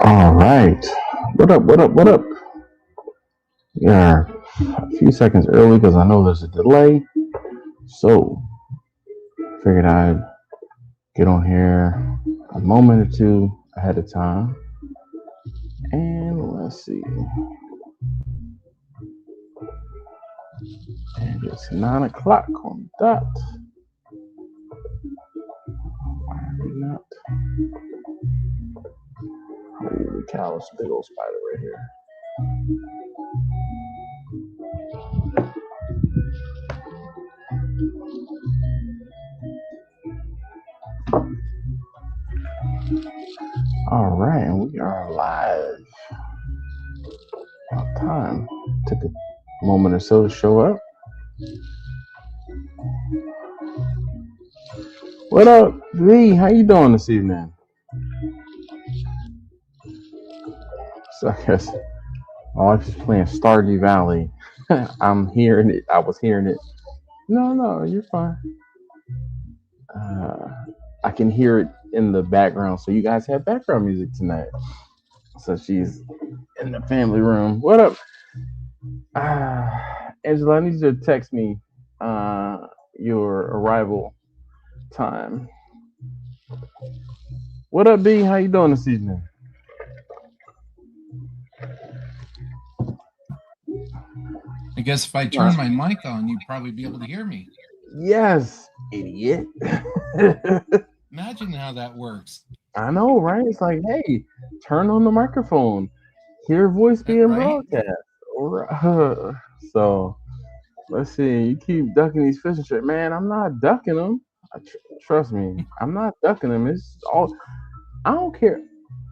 All right. What up? What up? What up? Yeah, a few seconds early because I know there's a delay. So, figured I'd get on here a moment or two ahead of time. And let's see. And it's 9 o'clock on the dot. Why are we not? Holy cow, it's a big old spider right here. All right, and we are live. About time. Took a moment or so to show up. What up, V? How you doing this evening? So I guess my wife is playing Stardew Valley. I'm hearing it. I was hearing it. No, you're fine. I can hear it in the background. So you guys have background music tonight. So she's in the family room. What up? Angela, I need you to text me your arrival time. What up, B? How you doing this evening? I guess if I turn my mic on, you'd probably be able to hear me. Yes, idiot. Imagine how that works. I know, right? It's like, hey, turn on the microphone. Hear voice being broadcast. So, let's see. You keep ducking these fishing trips. Man, I'm not ducking them. Trust me. I'm not ducking them. It's all... I don't care.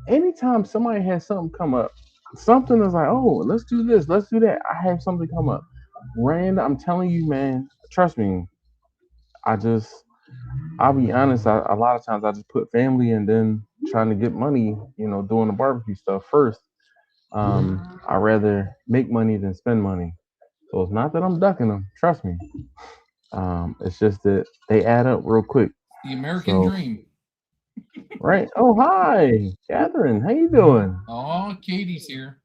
Anytime somebody has something come up, something is like, oh, let's do this, let's do that. I have something come up. Rand, I'm telling you, man, trust me. I'll be honest, a lot of times I just put family and then trying to get money, doing the barbecue stuff first. I'd rather make money than spend money. So it's not that I'm ducking them, trust me. It's just that they add up real quick. The American dream. Right. Oh, hi, Catherine. How you doing? Oh, Katie's here.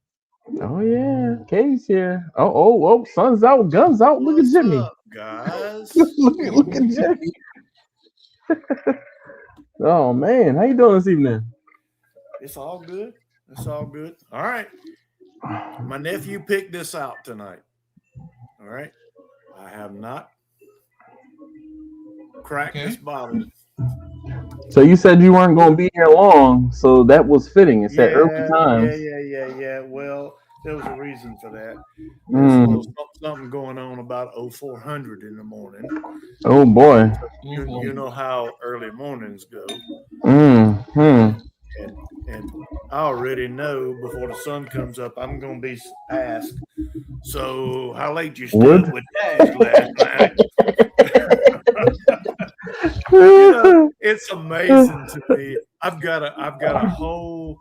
Oh yeah, Katie's here. Oh, sun's out, guns out. Look at Jimmy. Up, guys? look at Jimmy. Oh man, how you doing this evening? It's all good. It's all good. All right. My nephew picked this out tonight. All right. I have not cracked this bottle. So you said you weren't going to be here long, so that was fitting. It's that early time. Yeah. Well, there was a reason for that. There's something going on about 0400 in the morning. Oh boy! You know how early mornings go. And I already know before the sun comes up, I'm going to be asked. So, how late you stayed with Dash last night? It's amazing to me. I've got a whole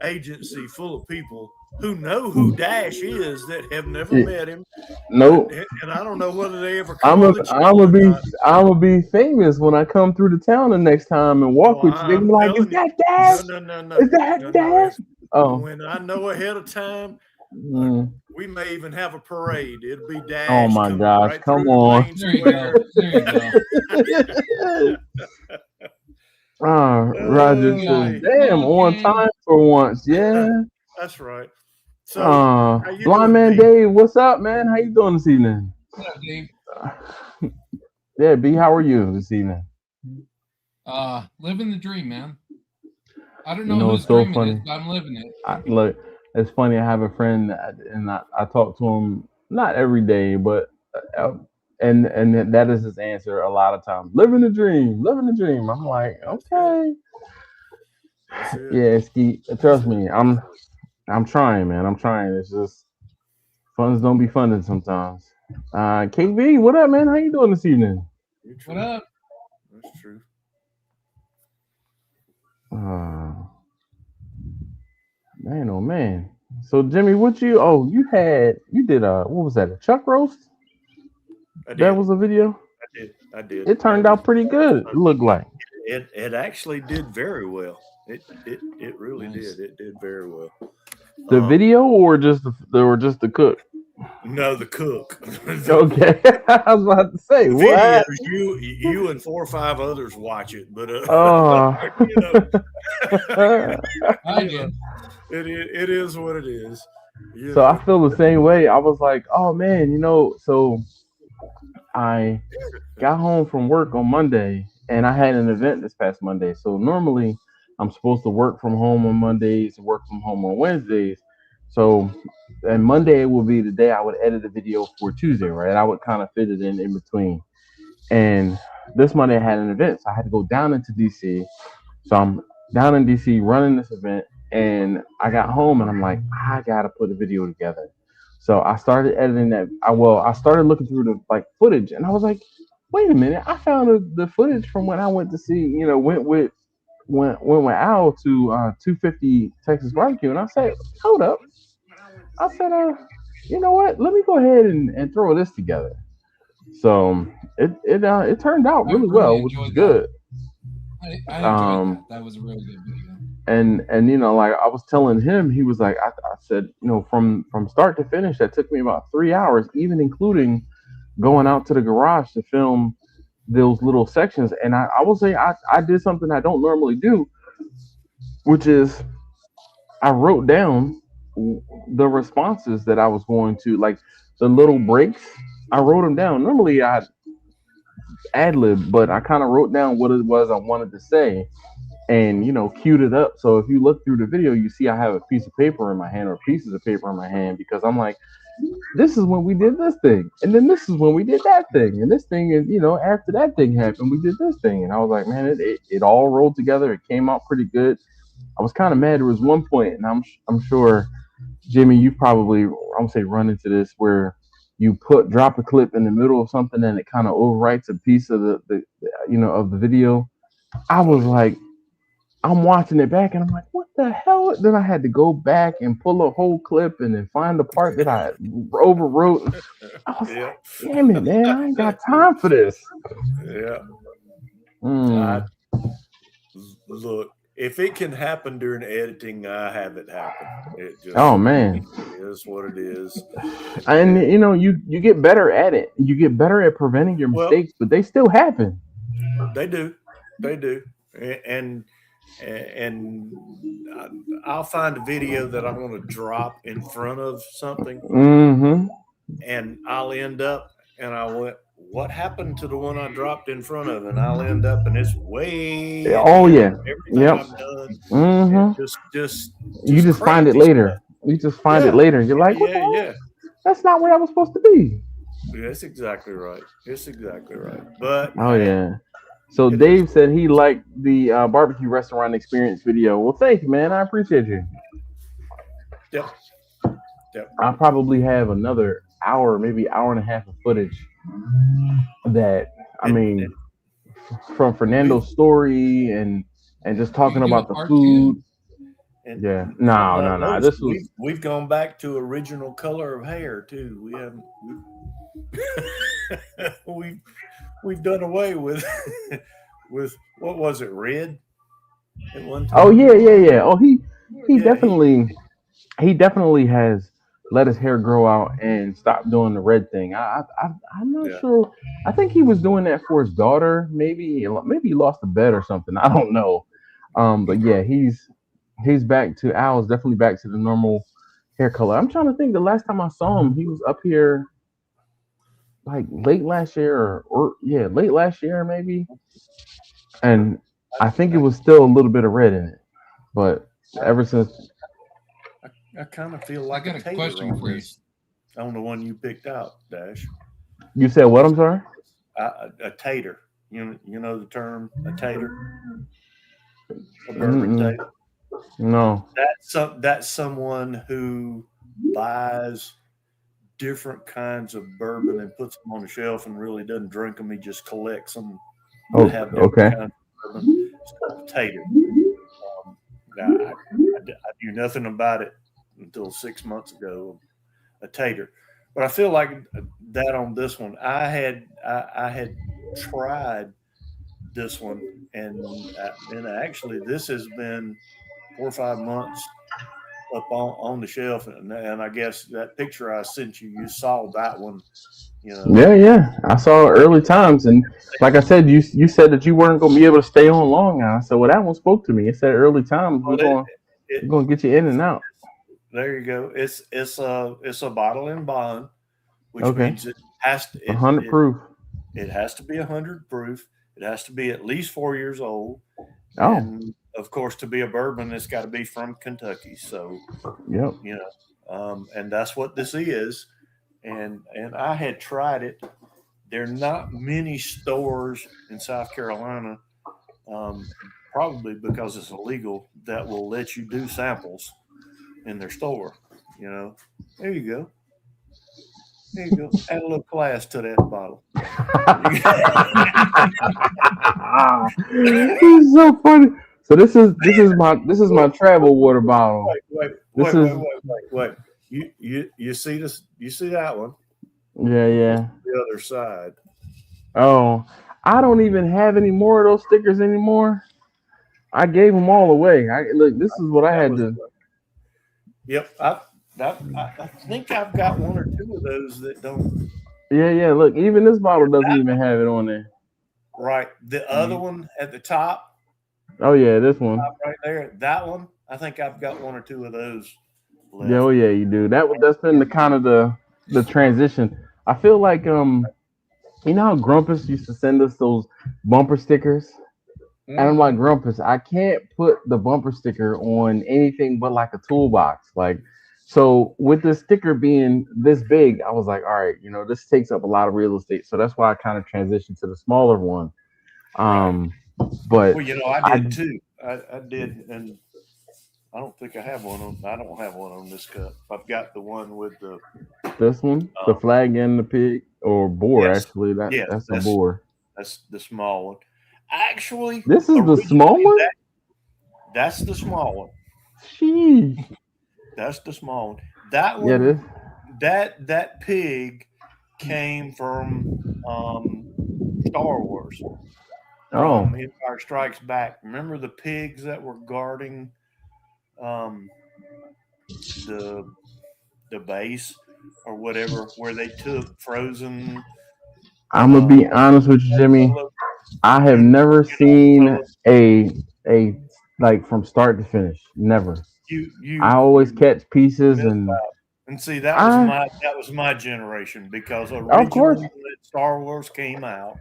agency full of people who know who Dash is that have never met him. Nope. And I don't know whether they ever. I'm gonna be famous when I come through the town the next time and walk with you. They be like, "Is that Dash? No. Is that Dash?" Oh. When I know ahead of time. We may even have a parade. It'll be Dash. Oh my gosh! Right, come on. There you go. Roger says, "Damn, on time for once." Yeah, that's right. So, Blind Man Dave, what's up, man? How you doing this evening? What's up, Dave? Yeah, B, how are you this evening? Living the dream, man. I don't know who's so dreaming funny. it, but I'm living it. Look, it's funny. I have a friend, and I talk to him not every day, but and that is his answer a lot of times. Living the dream, living the dream. I'm like, okay, yeah, Ski. Trust me, I'm trying, man. I'm trying. It's just funds don't be funded sometimes. KB, what up, man? How you doing this evening? What up? That's true. Man, oh man. So Jimmy, you did what was that? A chuck roast? That was a video? I did. It turned out pretty good. It looked like. It actually did very well. It really Nice. did. It did very well. The video or just the cook? No, the cook. The Okay, I was about to say videos, what? you and 4 or 5 others watch it, but Oh, you know, I you know, did. it is what it is. You so I know. feel the same way. I was like, oh man, so I got home from work on Monday, and I had an event this past Monday. So normally I'm supposed to work from home on Mondays and work from home on Wednesdays. So and Monday will be the day I would edit the video for Tuesday, right? I would kind of fit it in between. And this Monday I had an event, so I had to go down into DC. So I'm down in DC running this event, and I got home and I'm like, I gotta put a video together. So I started editing that. I started looking through the like footage, and I was like, wait a minute, I found the footage from when I went to see, went with Al to 250 Texas Barbecue, and I said, hold up, I said, you know what? Let me go ahead and throw this together. So it turned out I really really well, which was enjoyed that. good. I enjoyed that. Um, That was a really good video. and like I was telling him, he was like, I said, from start to finish, that took me about 3 hours, even including going out to the garage to film those little sections. And I will say I did something I don't normally do, which is I wrote down the responses that I was going to like the little breaks. I wrote them down. Normally I ad lib, but I kind of wrote down what it was I wanted to say and queued it up. So if you look through the video, you see I have a piece of paper in my hand or pieces of paper in my hand because I'm like, this is when we did this thing, and then this is when we did that thing, and this thing is after that thing happened, we did this thing, and I was like, man, it all rolled together. It came out pretty good. I was kind of mad. There was one point, and I'm sure Jimmy, you probably I'm gonna say run into this where you drop a clip in the middle of something and it kind of overwrites a piece of of the video. I Oh was yeah. like, I'm watching it back and I'm like, what the hell? Then I had to go back and pull a whole clip and then find the part that I overwrote. I was Yeah. like, damn it, man, I ain't got time for this. Yeah. I Mm. look. If it can happen during editing, I have it happen. It Oh just man. is what it is. And And you get better at it. You get better at preventing your well, mistakes, but they still happen. they do, they do, and I'll find a video that I want to drop in front of something, Mm-hmm. and I'll end up, and I went, what happened to the one I dropped in front of? And I'll end up, and it's way at Oh the end yeah. of everything Yep. I've done, and Mm-hmm. You just just find it crazy later. stuff. You just find it Yeah, later. You're like, what yeah, the hell? yeah. That's not where I was supposed to be. That's exactly right. It's exactly right. But Oh hey, yeah. So it is Dave what said it he is. liked the barbecue restaurant experience video. Well, thank you, man. I appreciate you. Yep, yep. I probably have another hour, maybe hour and a half of footage that I And mean from we've Fernando's story and just You talking can do a about the part two. food. and Yeah. No, not no, no. noticed This was we've gone back to original color of hair too. We haven't we've we've done away with with what was it, red at one Oh time? yeah, yeah, yeah. Oh he Yeah, he definitely has let his hair grow out and stop doing the red thing. I'm not yeah. sure. I think he was doing that for his daughter. Maybe he lost a bet or something. I don't know. He But yeah, probably he's back to Al's definitely back to the normal hair color. I'm trying to think the last time I saw him, he was up here like late last year or yeah, late last year maybe. And I think it I, was still a little bit of red in it. But ever since I kind of feel I like a got a tater question on for you. this, on the one you picked out, Dash. you said what, I'm sorry? A tater. You know the term, a tater, a bourbon Mm-mm. tater. No. That's someone who buys different kinds of bourbon and puts them on the shelf and really doesn't drink them. He just collects them that Oh, have different okay. kinds of bourbon. It's called a tater. Now, I knew nothing about it until 6 months ago. A tater, but I feel like that on this one. I had tried this one, and actually this has been 4 or 5 months up on the shelf, and I guess that picture I sent you, you saw that one, you know. Yeah, yeah. I saw early times, and like I said, you said that you weren't gonna be able to stay on long. And I said, well, that one spoke to me. It said early times. Well, We're it gonna get you in and out. there you go. It's a bottle in bond, which Okay, means it has to 100 proof. it has to be 100 proof. It has to be at least 4 years old, Oh, and of course, to be a bourbon, it's got to be from Kentucky. So yep. you know, and that's what this is. And I had tried it. There are not many stores in South Carolina, um, probably because it's illegal, that will let you do samples in their store. You know, there you go. There you go. Add a little class to that bottle. This is so funny. So this is my travel water bottle. Wait, wait, This wait, wait, is wait, wait, wait. You see this? You see that one? yeah, What's yeah. the other side? Oh, I don't even have any more of those stickers anymore. I gave them all away. Look. This is what I That had was to. yep. I think I've got one or two of those that don't. Yeah, yeah. Look, even this bottle doesn't even have it on there. Right. The other one at the top, Oh yeah, this one. right there, that one, I think I've got one or two of those Yeah, oh left. yeah, you do. That's been the kind of the transition. I feel like you know how Grumpus used to send us those bumper stickers? And I'm like, Mhm. Grumpus, I can't put the bumper sticker on anything but like a toolbox. Like, so with the sticker being this big, I was like, all right, this takes up a lot of real estate. So that's why I kind of transitioned to the smaller one. Right. Um, but Well, I I did too. I did, and I don't think I have one on. I don't have one on this cup. I've got the one with the. this one, the Um, flag and the pig or boar, yes, actually, yes, that's a that's boar. that's the small one. Actually, This is the small originally one? that's the small one. Sheesh. That's the small one. That Yeah, one, this. that pig came from um, Star Wars, Oh, from Empire Strikes Back. Remember the pigs that were guarding um, the base or whatever, where they took frozen I'm gonna be honest with you, Han Jimmy. Solo I have and never seen Solo. a like from start to finish. Never. I always You catch pieces, missed and out. And see, I, that was my generation because of course, originally when Star Wars came out,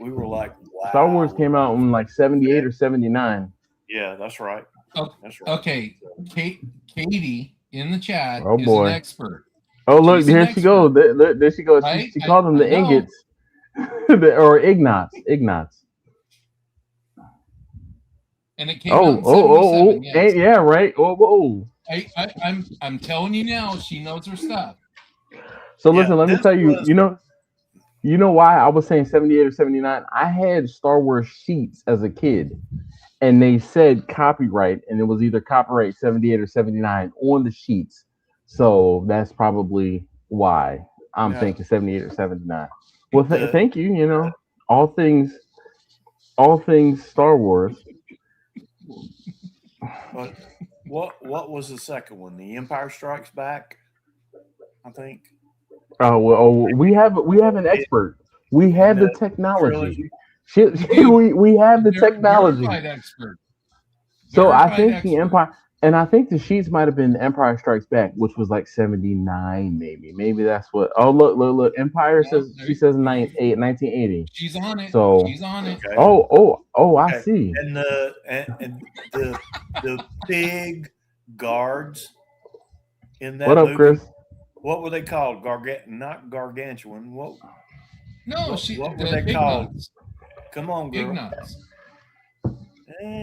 we were like, Star Wars wow, came out in like '78 that, or '79. yeah, that's right, Oh, that's right. okay, So, Katie in the chat Oh is an boy. expert. Oh look, She's an here she goes. expert, There she goes. She right? she called them I the know. ingots, or ignots. Ignots. And it came out Oh, in oh, oh, oh. '77. Yes, Yeah, right. Oh, whoa. I'm telling you now, she knows her stuff. So yeah, listen, let me this tell you. was You know why I was saying '78 or '79? I had Star Wars sheets as a kid, and they said copyright, and it was either copyright '78 or '79 on the sheets. So that's probably why I'm yeah, thinking '78 or '79. Well, the thank you. All things, all things Star Wars. but what was the second one? The Empire Strikes Back, I think, We have an in, expert. We in have the the technology. trilogy. Dude, We have the technology. verified expert. So I Verified think the expert. Empire, and I think the sheets might have been Empire Strikes Back, which was like '79, maybe. Maybe that's what. Oh, look, look, look. Empire No, says she says 1980. she's on it. So, She's on it. Okay, oh, I okay, see. and the big guards in What that up, movie. Chris? What were they called? Not gargantuan. No, What were the they called? Ignots. Come on, girl. Ignots.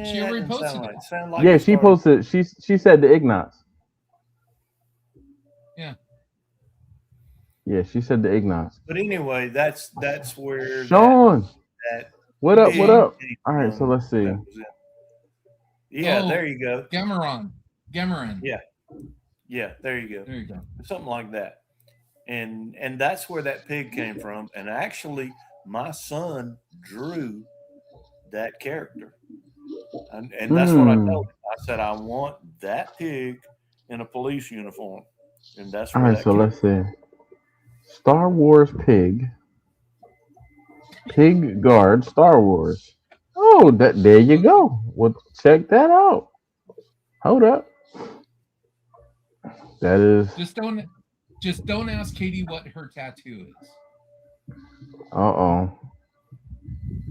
She That already doesn't sound posted it. right. Sound like Yeah, it she started. posted. She said the Ignots. Yeah. Yeah, she said the Ignots. But anyway, that's where Sean, that what up? What pig Sean. up? came All right, so from. let's see. That was it. Yeah, there Oh, you go. Gamaron. Yeah, yeah, there you go. There you go. Something like that. And that's where that pig came from. And actually, my son Drew that character. And that's what I Hmm. told him. I said, I want that pig in a police uniform. And that's All where right, that so came. let's see. Star Wars pig, pig guard, Star Wars. Oh, that there you go. Well, check that out. Hold up. That is. Just don't ask Katie what her tattoo is. Uh-oh.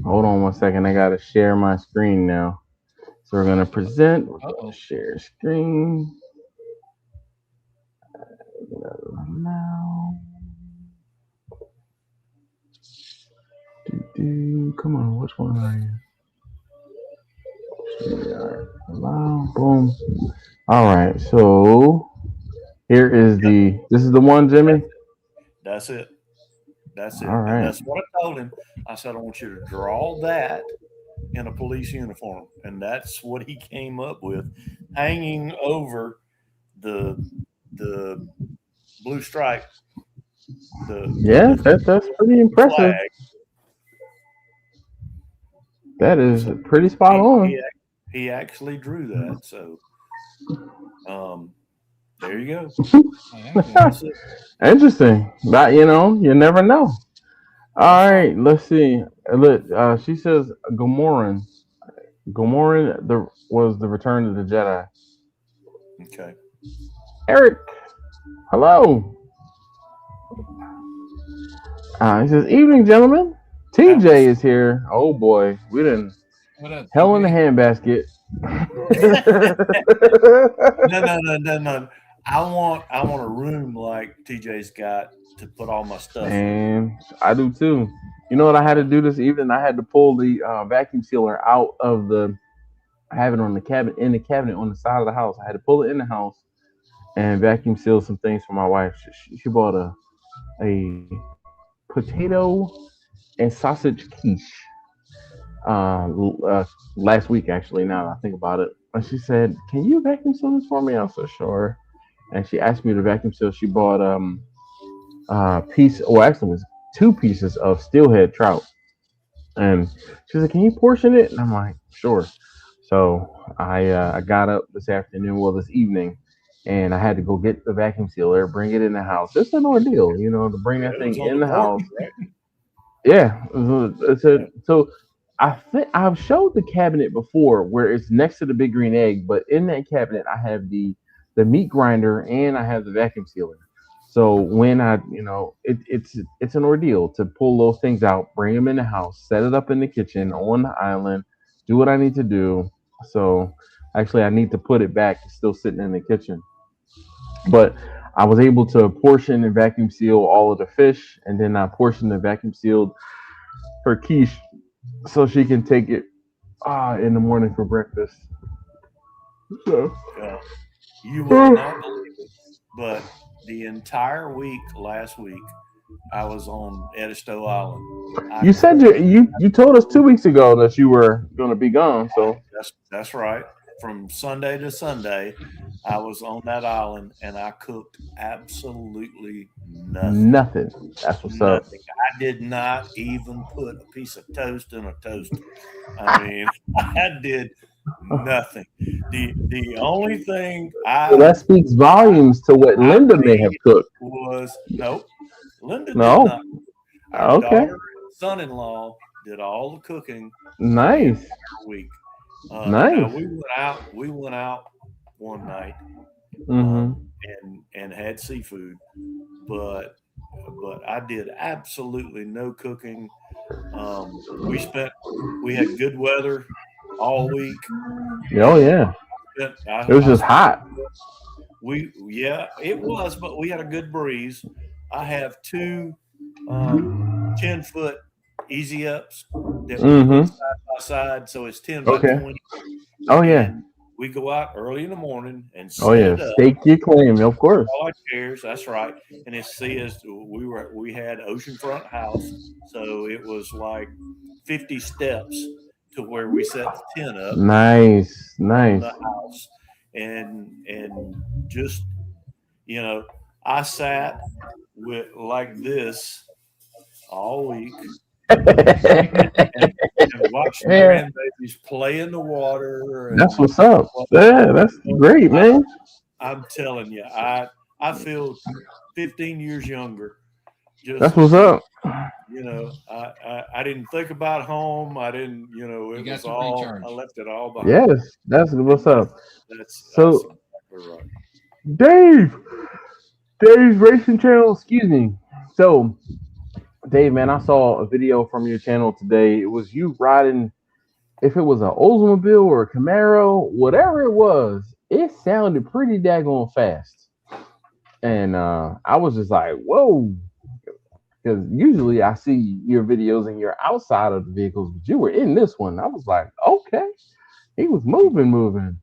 Hold on one second. I gotta share my screen now. So we're gonna present. We're gonna Uh-oh. share screen. Now. Come on, which one are you? Allow. Boom. All right. So here is Yep, the. This is the one, Jimmy. that's it. That's All it. And right. that's what I told him. I said, I want you to draw that in a police uniform. And that's what he came up with, hanging over the the blue stripe, Yeah, the that's pretty impressive. flag. That is So pretty spot he on. he he actually drew that. So um, there you go. I have one. That's it. Interesting. That you never know. That's All right. right, let's see. Look, she says Gamoran. Gamoran was the Return of the Jedi. Okay. Eric, hello. He says, "Evening, gentlemen. That TJ was is here. Oh boy, we didn't What up, hell in the TJ? handbasket." no. I want a room like TJ's got to put all my stuff in. Man, I do too. You know what I had to do this evening? I had to pull the vacuum sealer out of the. I have it on the cabinet in the cabinet on the side of the house. I had to pull it in the house and vacuum seal some things for my wife. She bought a potato and sausage quiche last week actually. Now that I think about it, and she said, "Can you vacuum seal this for me?" I said, "Sure." And she asked me to vacuum seal. She bought piece, or actually it was two pieces of steelhead trout, and she said, "Can you portion it?" And I'm like, "Sure." So I got up this afternoon, well this evening, and I had to go get the vacuum sealer, bring it in the house. It's an ordeal, to bring Yeah, that it was thing on in the the porch, house. right? Yeah, Yeah. so I think I've showed the cabinet before where it's next to the big green egg, but in that cabinet I have the meat grinder and I have the vacuum sealer. So when it's an ordeal to pull those things out, bring them in the house, set it up in the kitchen on the island, do what I need to do. So actually, I need to put it back. It's still sitting in the kitchen, but I was able to portion and vacuum seal all of the fish, and then I portioned and vacuum sealed her quiche so she can take it in the morning for breakfast. So, Yeah. You will not believe it, but the entire week last week, I was on Edisto Island. I you said cooked you told us 2 weeks ago that you were going to be gone. So that's right. From Sunday to Sunday, I was on that island and I cooked absolutely nothing. nothing. That's what's up. Nothing. I did not even put a piece of toast in a toaster. I mean, I did nothing. The only thing Well, that speaks volumes to what I Linda may have made cooked. was nope. Linda did No. not. Our Okay. daughter and son-in-law did all the cooking for the Nice. entire week. Now Nice. we went out. We went out one night Mm-hmm. and had seafood, but I did absolutely no cooking. We spent we had good weather all week, Oh and yeah. It was I just spent hot. yeah, it was, but we had a good breeze. I have two 10-foot easy ups that we put Mm-hmm. side by side, so it's 10 by Okay. 20, Oh yeah. and we go out early in the morning and Oh set yeah. it up. Stake your claim, of course. All our chairs, that's right. And it says we had oceanfront house, so it was like 50 steps to where we set the tent up Nice. on Nice. the house, and just you know, I sat with like this all week and watch the Yeah, grandbabies play in the water. that's And what's up. Yeah, that's great, man. I'm telling you, I feel 15 years younger. That's Just what's up. I didn't think about home. I didn't, You it got was to all I recharge. left it all behind, Yes, that's and what's up. that's So, exactly right. Dave, Dave's Racing Channel. Excuse me. So, Dave, man, I saw a video from your channel today. It was you riding. If it was an Oldsmobile or a Camaro, whatever it was, it sounded pretty daggone fast. And I was just like, whoa. Because usually I see your videos and you're outside of the vehicles, but you were in this one. I was like, okay. He was moving.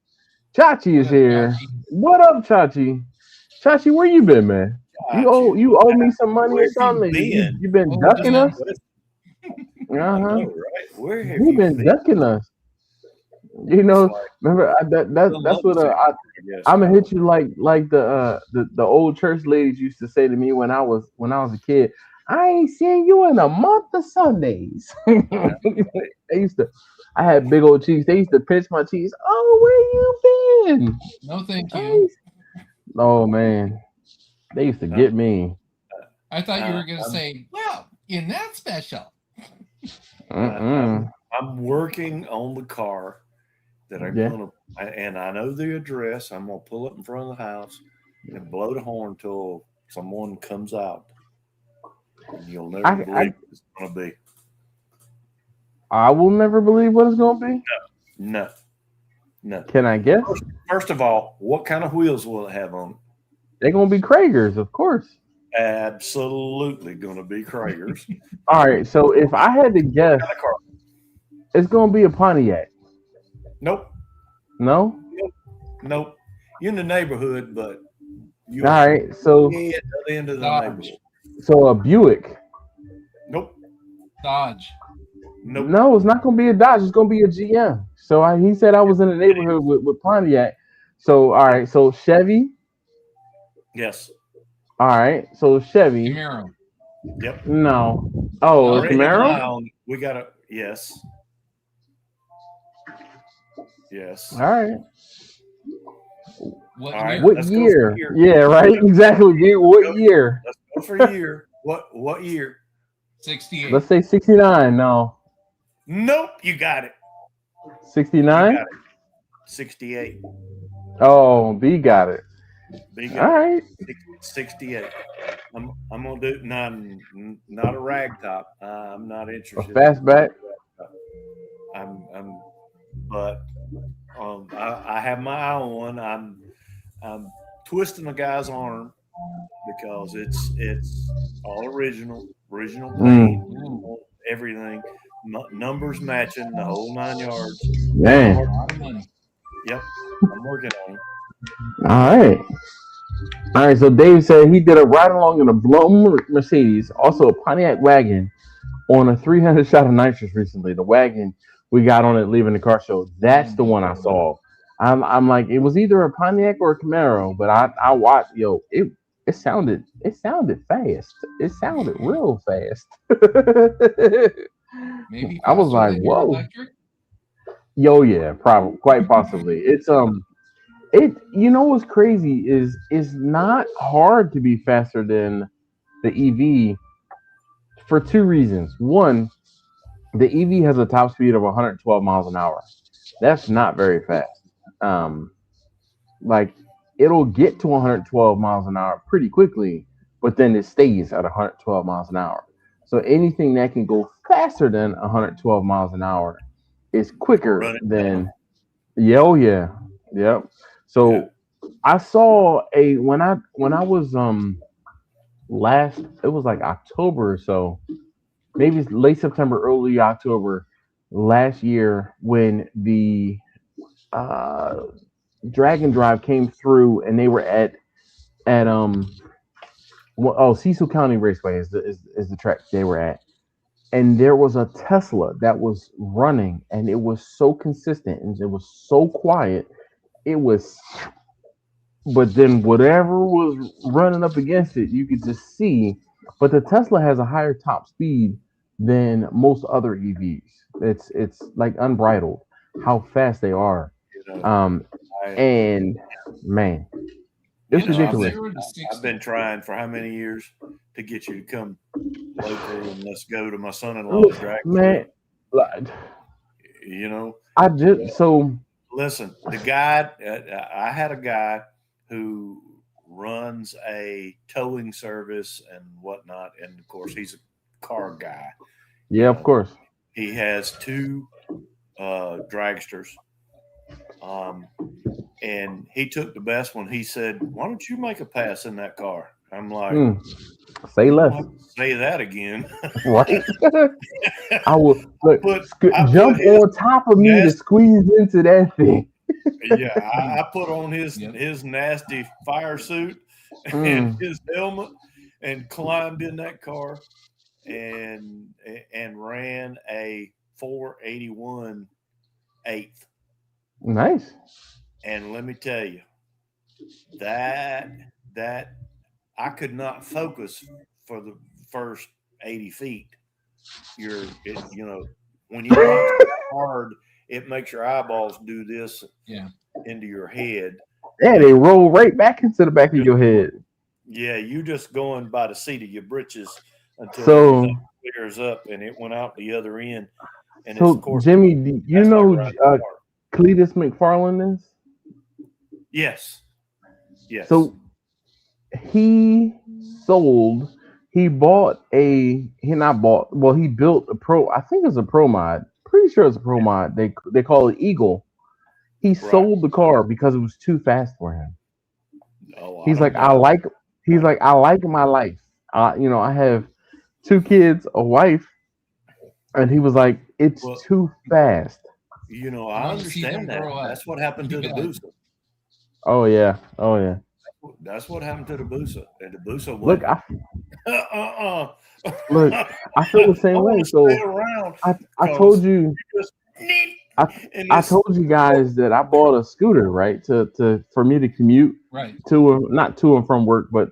Chachi What is up, here. Chachi? What up, Chachi? Chachi, where you been, man? Got you. You owe me some money Where or have you something. been? You been Oh, ducking damn. us? What- Uh I huh. know, right? Where have You you been been? ducking us. You It's know, like remember the that's love what affair, I guess. I'm I gonna don't hit you like the old church ladies used to say to me when I was a kid. I ain't seen you in a month of Sundays. know. They used to. I had big old cheeks. They used to pinch my cheeks. Oh, where you been? No, thank I you. ain't- Oh man, they used to I'm, get me. I thought you I, were going to I'm, say, well, in that special. I'm, Mm-mm. I'm working on the car that I'm Yeah. gonna, and I know the address. I'm gonna pull up in front of the house and blow the horn till someone comes out, and you'll never believe I what it's gonna be. I will never believe what it's gonna be. No, no. Can I guess? First of all, what kind of wheels will it have on it? They're gonna be Kragers, of course. Absolutely gonna be Kragers. All right. So if I had to guess, Kind of car? it's gonna be a Pontiac. Nope, No. nope, nope. You're in the neighborhood, but All you're right. So way at the end of the Dodge. neighborhood. a Buick. Nope, Dodge. nope. No, it's not gonna be a Dodge. It's gonna be a GM. So he said I was in the neighborhood with Pontiac. So all right. So Chevy. Yes. All right. So Chevy. Camaro. Yep. No. Oh, a No. Already have an eye Camaro. on. We got to. Yes. Yes. All right. What All right. year? What Let's go for year? year. Yeah. Right. Exactly. What Go- year? Let's go for year. What year? 68. Let's say 69. No. Nope. You got it. You 69. got it. 68. Oh, B got it. B All got it. right. 68. I'm gonna do not a rag top. I'm not A interested. fastback. I'm but I have my eye on one. I'm twisting the guy's arm because it's all original paint, Ooh, everything, numbers matching the whole 9 yards. Man. a lot of money. Yep, I'm working on it. All right. All right. So Dave said he did a ride along in a blown Mercedes, also a Pontiac wagon, on a 300 shot of nitrous recently. The wagon we got on it leaving the car show. That's the one I saw. I'm like, it was either a Pontiac or a Camaro, but I watched. Yo, it sounded fast. It sounded real fast. Maybe I was faster like, than your whoa. electric. Yo, yeah, probably, quite possibly. It you know what's crazy is it's not hard to be faster than the EV for two reasons. One, the EV has a top speed of 112 miles an hour. That's not very fast. Um, like it'll get to 112 miles an hour pretty quickly, but then it stays at 112 miles an hour. So anything that can go faster than 112 miles an hour is quicker Run it down. than yeah, oh yeah, yep. Yeah. So I saw a when I was last it was like October or so, maybe it's late September, early October last year when the uh Dragon Drive came through and they were at Cecil County Raceway is the track they were at. And there was a Tesla that was running and it was so consistent and it was so quiet. It was but then whatever was running up against it, you could just see. But the Tesla has a higher top speed than most other EVs. It's like unbridled how fast they are. You know, Um, I, and man, you it's know, From ridiculous. 0 to I've been 60. trying for how many years to get you to come local and let's go to my son-in-law's Look, drag strip. man, like, You know, I just so listen, the guy, I had a guy who runs a towing service and whatnot. And of course, he's a car guy. You yeah, of know, course. he has two dragsters. Um, and he took the best one. He said, "Why don't you make a pass in that car?" I'm like, Mm, say "You don't less, have to say that again." right? I will look I put jump his on top of me to nasty, squeeze into that thing. yeah, I put on Yep. his nasty fire suit and Mm, his helmet and climbed in that car and ran a 481 eighth. nice. And let me tell you, that that I could not focus for the first 80 feet. You know, when you launch hard, it makes your eyeballs do this Yeah. into your head, Yeah, they and roll right back into the back of just your head. yeah, you just going by the seat of your britches until everything So, clears up, and it went out the other end. And it's of so course Jimmy, do you that's know like who riding a car. Cletus McFarland is? Yes, yes, So he sold. He bought he not bought. Well, he built a pro. I think it's a pro mod. Pretty sure it's a pro mod. They call it Eagle. He right. sold the car because it was too fast for him. Oh, I He's don't like, doubt he's that. like, I like my life. I have two kids, a wife, and he was like, it's Well, too fast. You I want to see them understand that. grow up. That's what happened to the You got Busa. Oh yeah, oh yeah. That's what happened to the Busa. And the Busa Look, went, uh-uh. look, I feel the I same want way. to stay So around I told because you you just neat I in I this. told you guys that I bought a scooter, right? To for me to commute right. not to and from work, but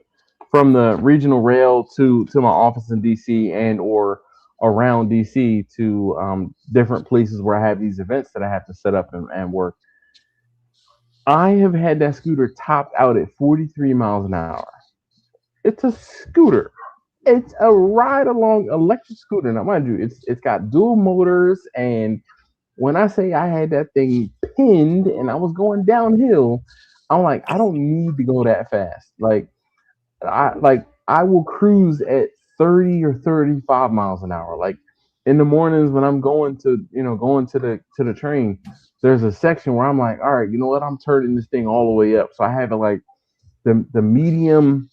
from the regional rail to my office in DC and or around DC to different places where I have these events that I have to set up and work. I have had that scooter topped out at 43 miles an hour. It's a scooter. It's a ride along electric scooter. Now, mind you, it's got dual motors, and when I say I had that thing pinned and I was going downhill, I'm like, I don't need to go that fast. I will cruise at 30 or 35 miles an hour. Like in the mornings when I'm going to the train, there's a section where I'm like, all right, you know what? I'm turning this thing all the way up. So I have it like the medium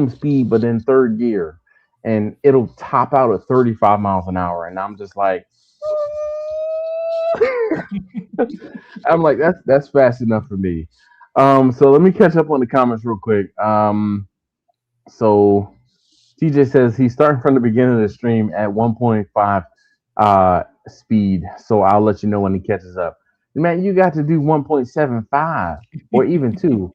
speed, but then third gear, and it'll top out at 35 miles an hour, and I'm just like, I'm like, that's fast enough for me. So let me catch up on the comments real quick. So TJ says he's starting from the beginning of the stream at 1.5 speed, so I'll let you know when he catches up. Man, you got to do 1.75 or even two.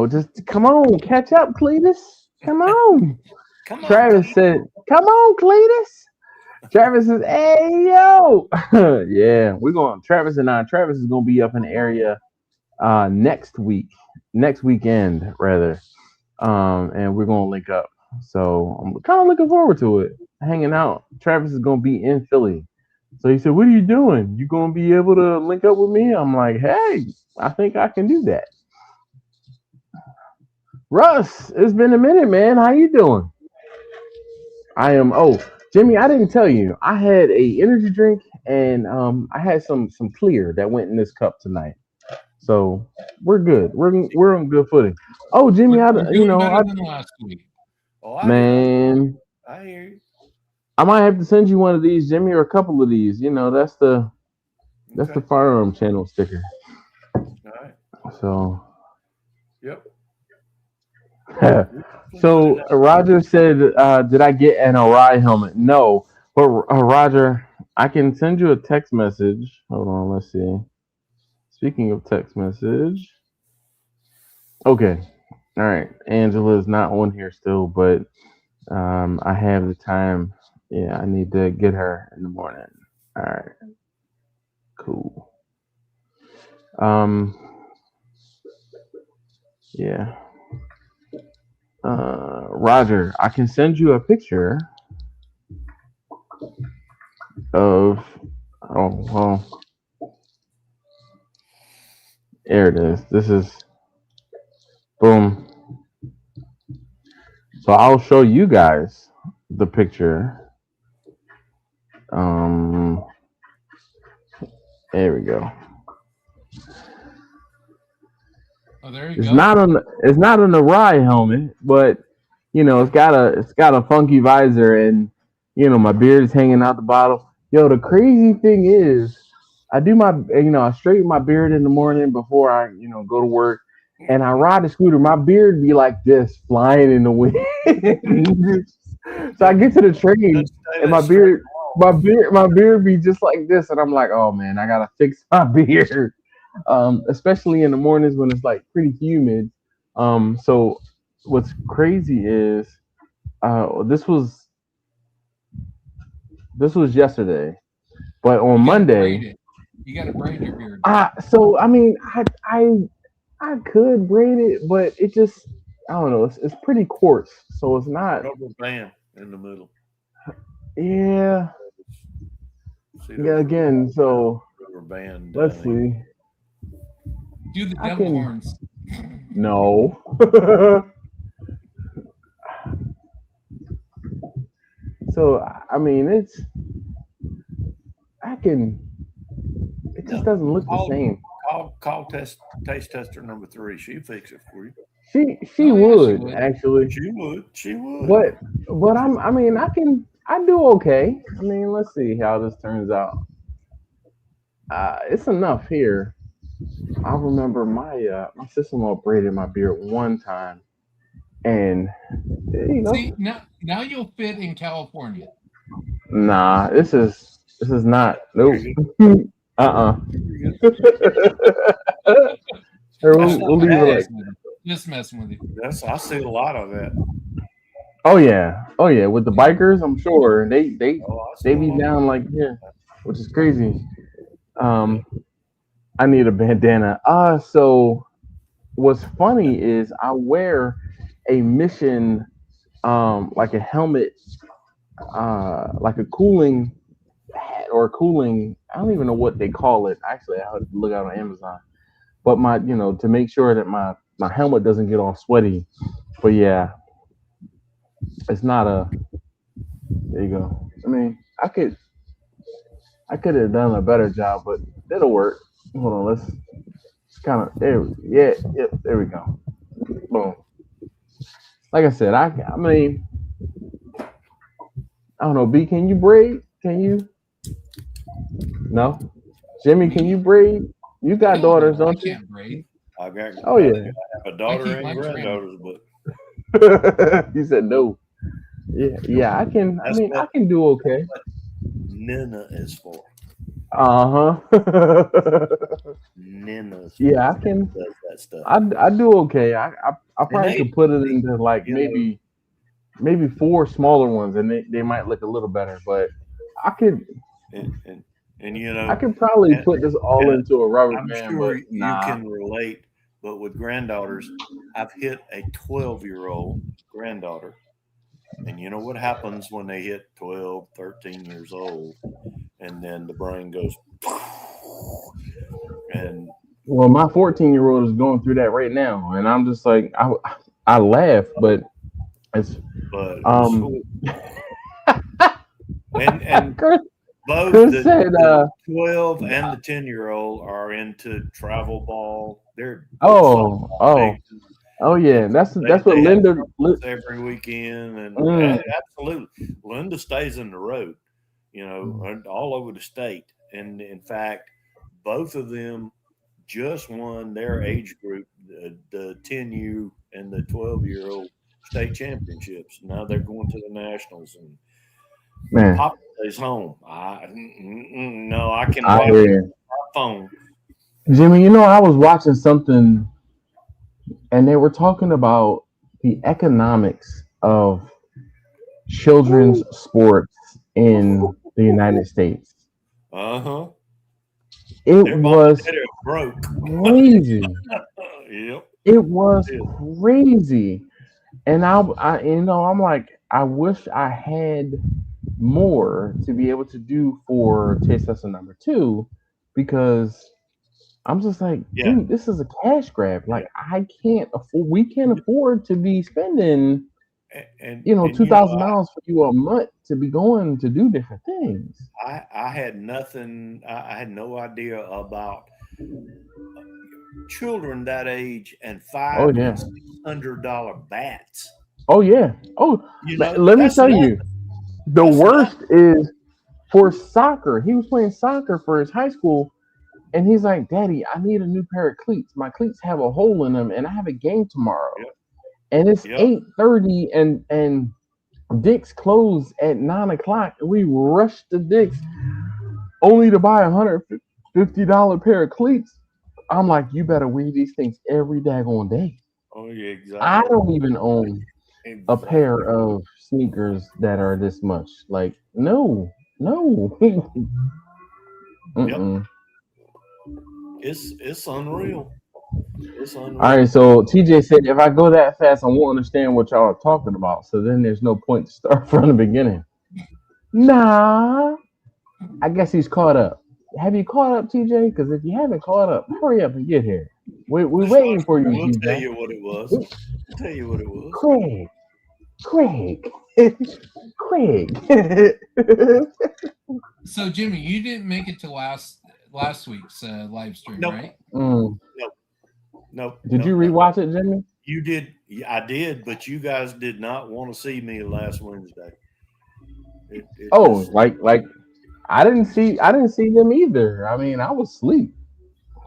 Just come on, catch up, Cletus. Come on. Come on, Travis Cleve. said, "Come on, Cletus." Travis says, "Hey yo, yeah, we're going." Travis and I. Travis is gonna be up in the area next weekend rather, and we're gonna link up. So I'm kind of looking forward to it, hanging out. Travis is gonna be in Philly, so he said, "What are you doing? You gonna be able to link up with me?" I'm like, "Hey, I think I can do that." Russ, it's been a minute, man. How you doing? I am. Oh, Jimmy, I didn't tell you. I had a energy drink and I had some clear that went in this cup tonight. So we're good. We're on good footing. Oh, Jimmy, We're doing better than last week. Oh, I hear you. man, I hear you. I might have to send you one of these, Jimmy, or a couple of these. That's the Okay. firearm channel sticker. All right. So Yep. so Roger said, "Did I get an Arai helmet?" No, but Roger, I can send you a text message. Hold on, let's see. Speaking of text message, okay, all right. Angela is not on here still, but I have the time. Yeah, I need to get her in the morning. All right, cool. Um, yeah. Roger, I can send you a picture of. Oh well, there it is. This is boom. So I'll show you guys the picture. Um, there we go. Oh, there you It's go. not on. It's not on the rye helmet, but it's got a funky visor, and my beard is hanging out the bottom. Yo, the crazy thing is, I straighten my beard in the morning before I go to work, and I ride the scooter. My beard be like this, flying in the wind. So I That get to the that train, stay and that my straight beard, my beard, my beard be just like this, and I'm like, oh man, I gotta fix my beard. Especially in the mornings when it's like pretty humid. So what's crazy is this was yesterday, but on You got to braid Monday, it. You got to braid your beard. so I mean, I could braid it, but it just I don't know. It's pretty coarse, so it's not. rubber band in the middle. Yeah, See yeah. those Again, so rubber band let's down here. see. Do the I devil can horns. no. So I mean, I can. It just No, doesn't look the call same. call taste tester number 3. She'll fix it for you. She Oh yeah, she would would. actually, She would. She would. but I mean, I do okay. I mean, let's see how this turns out. It's enough here. I remember my sister-in-law braided my beard one time, and See, now you'll fit in California. nah, this is not. You're Nope. good. Uh-uh. You're good. Here, That's we'll not leave it bad. like. Messing with you. Just messing with you. I see a lot of that. Oh yeah, with the bikers, I'm sure Oh, I see they a be lot of down like yeah, which is crazy. yeah. Um, I need a bandana. So what's funny is I wear a mission, like a helmet, like a cooling hat or a cooling. I don't even know what they call it. Actually, I have to look out on Amazon. But to make sure that my helmet doesn't get all sweaty. But yeah, it's not a. There you go. I mean, I could have done a better job, but it'll work. Hold on, let's kind of there. Yeah, yep, there we go. Boom. Like I said, I mean, I don't know. B, can you braid? Can you? No. Jimmy, can you Me? braid? You got Hell daughters, no, I don't you? can't braid. Oh I yeah. have a I daughter keep and my trim. granddaughters, but You said no. Yeah, yeah. I can. I that's mean, I what can do okay. Nina is for. Uh huh. Nina's Yeah, I can. does that stuff. I do okay. I And probably could put it into like you know, maybe four smaller ones, and they might look a little better. But I could and and, and I could probably and, put this all and into a rubber I'm band, sure but you nah. can relate. But with granddaughters, I've hit a 12-year-old granddaughter. And you know what happens when they hit 12, 13 years old, and then the brain goes, and Well, my 14-year-old is going through that right now, and I'm just like I laugh, but it's but um. and Chris, both Chris said, the 12 and the 10-year-old are into travel ball. They're oh, softball oh, teams, oh yeah, and that's what they have Linda. tournaments every weekend, and Mm, absolutely, Linda stays in the road, all over the state. And in fact, both of them just won their age group, the 10U and the 12-year-old state championships. Now they're going to the nationals, and man, Papa stays home. No, I can I watch hear it you. on my phone. Jimmy. I was watching something, and they were talking about the economics of children's Woo. sports in the United States. Uh-huh. It Their mom was and dad are broke. crazy. Yep. It was It is. crazy. And I'm like, I wish I had more to be able to do for taste lesson number two, because I'm just like, Yeah. dude, this is a cash grab. Yeah. Like, we can't afford to be spending, And you know, $2,000 for you a month to be going to do different things. I had nothing. I had no idea about children that age and Oh $500 yeah. and $600 bats. Oh yeah. Oh, You know, let me that's tell you, nothing. the That's worst nothing. is for soccer. He was playing soccer for his high school, and he's like, "Daddy, I need a new pair of cleats. My cleats have a hole in them, and I have a game tomorrow." Yep. And it's Yep. 8:30, and Dick's closed at 9 o'clock, and we rushed to Dick's only to buy $150 pair of cleats. I'm like, you better wear these things every daggone day. Oh yeah, I exactly. don't even own a pair Exactly. of sneakers that are this much. Like, no, no. Yep. Mm-mm. It's unreal. It's All right, unreal. so TJ said if I go that fast, I won't understand what y'all are talking about. So then there's no point to start from the beginning. Nah, I guess he's caught up. Have you caught up, TJ? Because if you haven't caught up, hurry up and get here. We're waiting for you, We'll tell TJ. you what it was. We'll tell you what it was. Craig, Craig, Craig. So Jimmy, you didn't make it to last week's live stream, Nope. right? Mm. Nope. Nope. Did you Nope. rewatch it, Jimmy? You did. I did, but you guys did not want to see me last Wednesday. It Oh, just like I didn't see them either. I mean, I was asleep.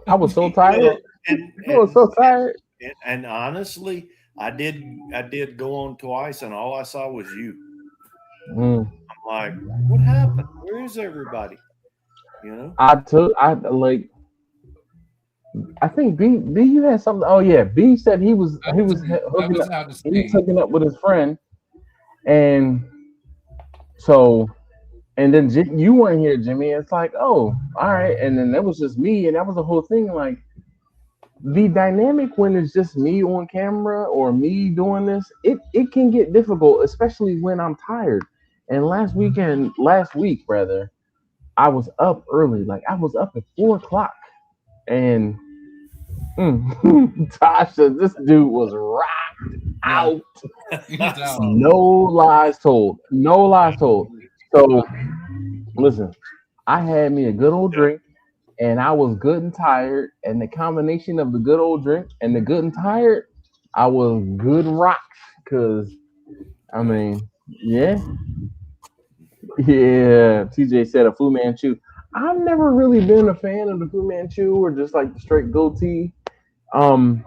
I was so tired. well, and I was so tired. and honestly, I did go on twice, and all I saw was you. Mm. I'm like, what happened? Where is everybody? You know? I think B you had something. Oh yeah, B said he was I he was was in, I hooking was up. out of He was state. hooking up with his friend, and so and then you weren't here, Jimmy. It's like, oh, all right, and then that was just me, and that was the whole thing. Like, the dynamic when it's just me on camera or me doing this, it can get difficult, especially when I'm tired. And last week rather, I was up early. Like, I was up at 4 o'clock, and Tasha, this dude was rocked Yeah, out. he was out. No lies told. No lies told. So listen, I had me a good old Yeah. drink, and I was good and tired. And the combination of the good old drink and the good and tired, I was good rocks. Cause I Yeah. mean, yeah, yeah. TJ said a Fu Manchu. I've never really been a fan of the Fu Manchu or just like the straight goatee. Um,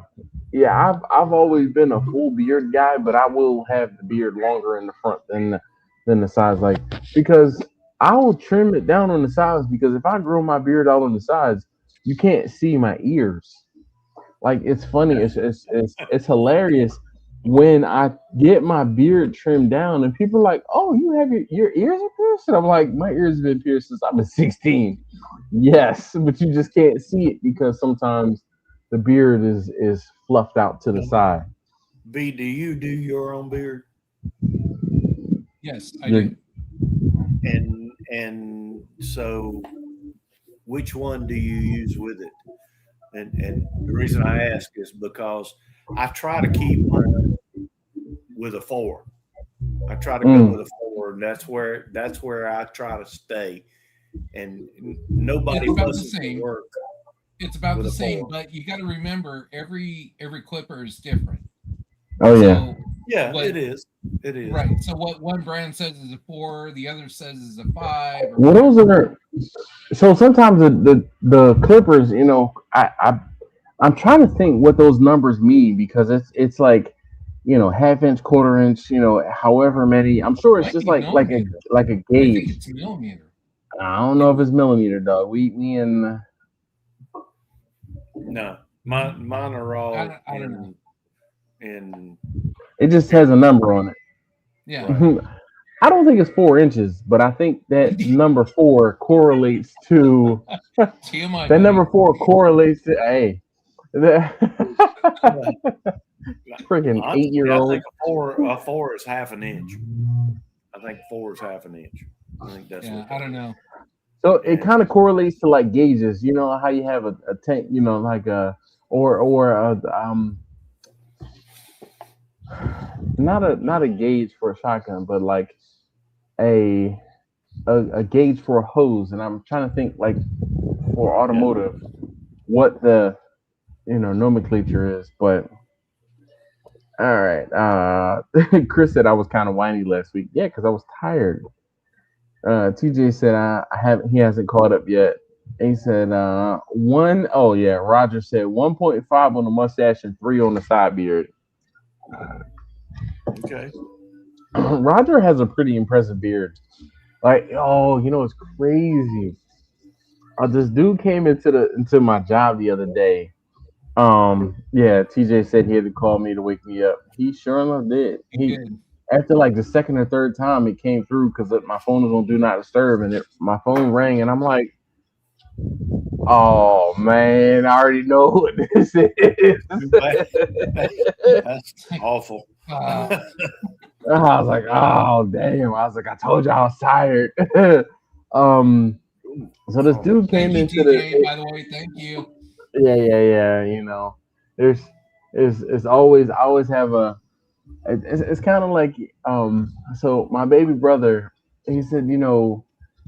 yeah, I've always been a full beard guy, but I will have the beard longer in the front than the sides, like, because I will trim it down on the sides, because if I grow my beard out on the sides, you can't see my ears. Like, it's funny, it's hilarious when I get my beard trimmed down and people are like, "Oh, you have your ears are pierced?" And I'm like, "My ears have been pierced since I've been 16." Yes, but you just can't see it because sometimes the beard is fluffed out to the side. B, do you do your own beard? Yes, I You're, do. And so which one do you use with it? And the reason I ask is because I try to keep mine with a four. I try to go mm, with a four, and that's where I try to stay. And It's nobody about the listens to same. work It's about with the a same, four. but you got to remember every clipper is different. oh yeah. So Yeah, what? it is. It is. Right. So what one brand says is a 4, the other says is a 5, or Well, those whatever. are so sometimes the Clippers, I'm trying to think what those numbers mean, because it's like, half inch, quarter inch, however many. I'm sure it's Might just be millimeter. like a I think gauge. it's millimeter. I don't know if it's millimeter, dog. We and No, mine are all I don't know. in it just has in a number on Yeah. right. it. I don't think it's 4 inches, but I think that number four correlates to TMI, that buddy. number four correlates to that freaking Honestly, I think 8-year-old. a four is half an inch. I think four is half an inch. I think that's Yeah, what I don't know. So it And kind of correlates to like gauges. You know how you have a tank, like a or not a gauge for a shotgun, but like a a gauge for a hose. And I'm trying to think like for yeah, automotive what the nomenclature is. But all right, Chris said I was kind of whiny last week. Yeah, because I was tired. TJ said I haven't. He hasn't caught up yet. He said one. Oh yeah, Roger said 1.5 on the mustache and 3 on the side beard. okay. Roger has a pretty impressive beard. Like, oh, it's crazy. This dude came into my job the other day. Yeah, TJ said he had to call me to wake me up. He sure enough did. He He did. After like the second or third time it came through because my phone was on do not disturb, and my phone rang, and I'm like, oh man, I already know what this is. That's awful. Uh, I was like, oh damn. I was like, I told you I was tired. um, so this dude thank came you, into TJ. the By the way, thank you. yeah. There's it's always I always have a it's kind of like so my baby brother, he said,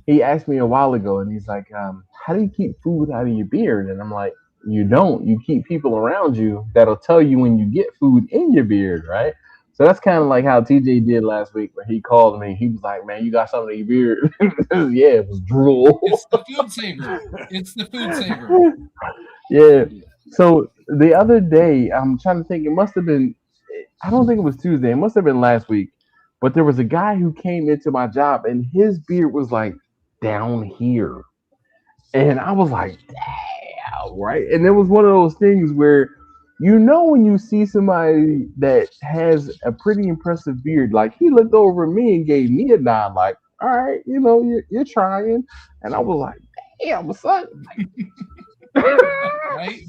he asked me a while ago, and he's like, how do you keep food out of your beard? And I'm like, you don't. You keep people around you that'll tell you when you get food in your beard, right? So that's kind of like how TJ did last week when he called me. He was like, man, you got something in your beard. Yeah, it was drool. It's the food saver. It's the food saver. Yeah. So the other day, I'm trying to think. It must have been. I don't think it was Tuesday. It must have been last week. But there was a guy who came into my job, and his beard was like down here, and I was like, damn, right? And it was one of those things where, when you see somebody that has a pretty impressive beard, like he looked over at me and gave me a nod, like, all right, you're trying, and I was like, damn, son. Right?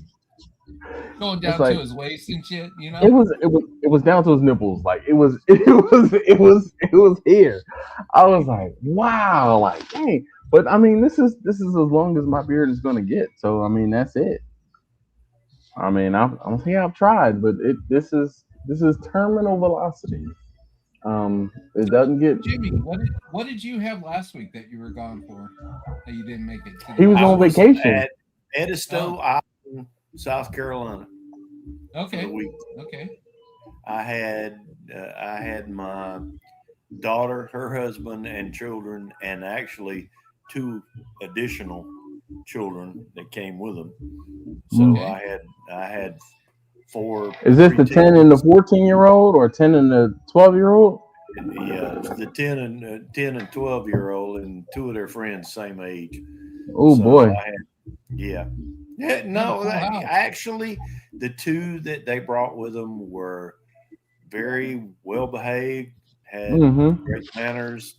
Going It's down to like his waist and shit, it was down to his nipples. Like it was here. I was like, wow, like dang. But I mean, this is as long as my beard is gonna get. So I mean, that's it. I mean, I'm saying I've tried, but this is terminal velocity. It So, doesn't get. Jimmy, what did you have last week that you were gone for that you didn't make it to the He was I on was vacation. at Edisto Island, South Carolina for Okay. the week. Okay. I had my daughter, her husband, and children, and actually 2 additional children that came with them. So Okay. I had 4 Is this the 10 and the preteens. 14-year-old or 10 and the 12-year-old? Yeah, it's the 10 and 12-year-old, and 2 of their friends same age. Oh So boy. I had, yeah. Yeah, You have a no, full house. actually, the 2 that they brought with them were very well behaved, had Mm-hmm. great manners,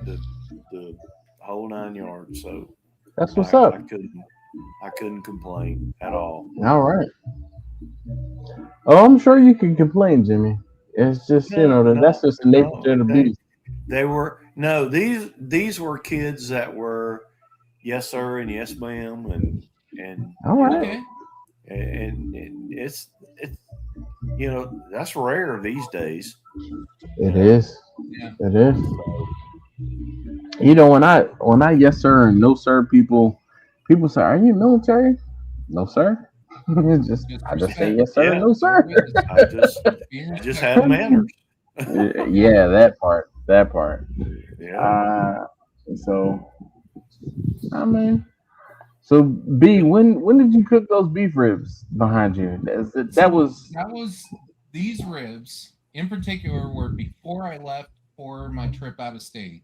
the the whole 9 yards. So That's what's I, up. I couldn't I couldn't complain at all. All right. Oh, I'm sure you can complain, Jimmy. It's just No, that's no, just the nature no. of the beast. They were no these were kids that were yes sir and yes ma'am, and All right. Okay. and it's that's rare these days. You It know, is. Yeah. It is. When I yes sir and no sir people say, "Are you military?" No sir. Just I just say respect. yes sir, yeah, no Door sir. with us. I just Being I just have respectful. manners. Yeah, that part. That part. Yeah. Uh, so I mean, so B, when did you cook those beef ribs behind you? That So was. that was these ribs in particular were before I left for my trip out of state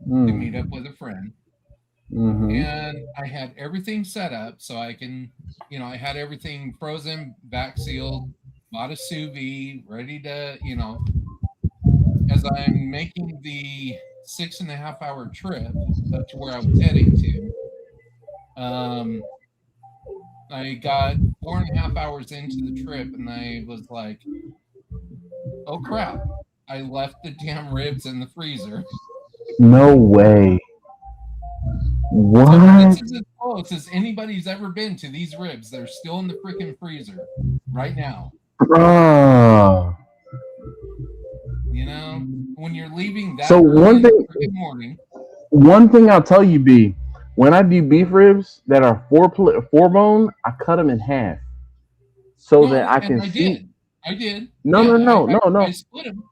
to meet up with a friend. Mm-hmm. And I had everything set up so I can, I had everything frozen, back sealed, bought a sous vide, ready to, as I'm making the 6.5 hour trip up to where I was heading to, I got 4.5 hours into the trip, and I was like, "Oh crap! I left the damn ribs in the freezer." No way. So What? this is as close as anybody's ever been to these ribs. They're still in the freaking freezer right now. Bruh. You know, when you're leaving that So early in the freaking morning. one thing I'll tell you, B, when I do beef ribs that are four bone, I cut them in half so No, that I and can see. I did. No, Yeah, no, no, no, I no, split them.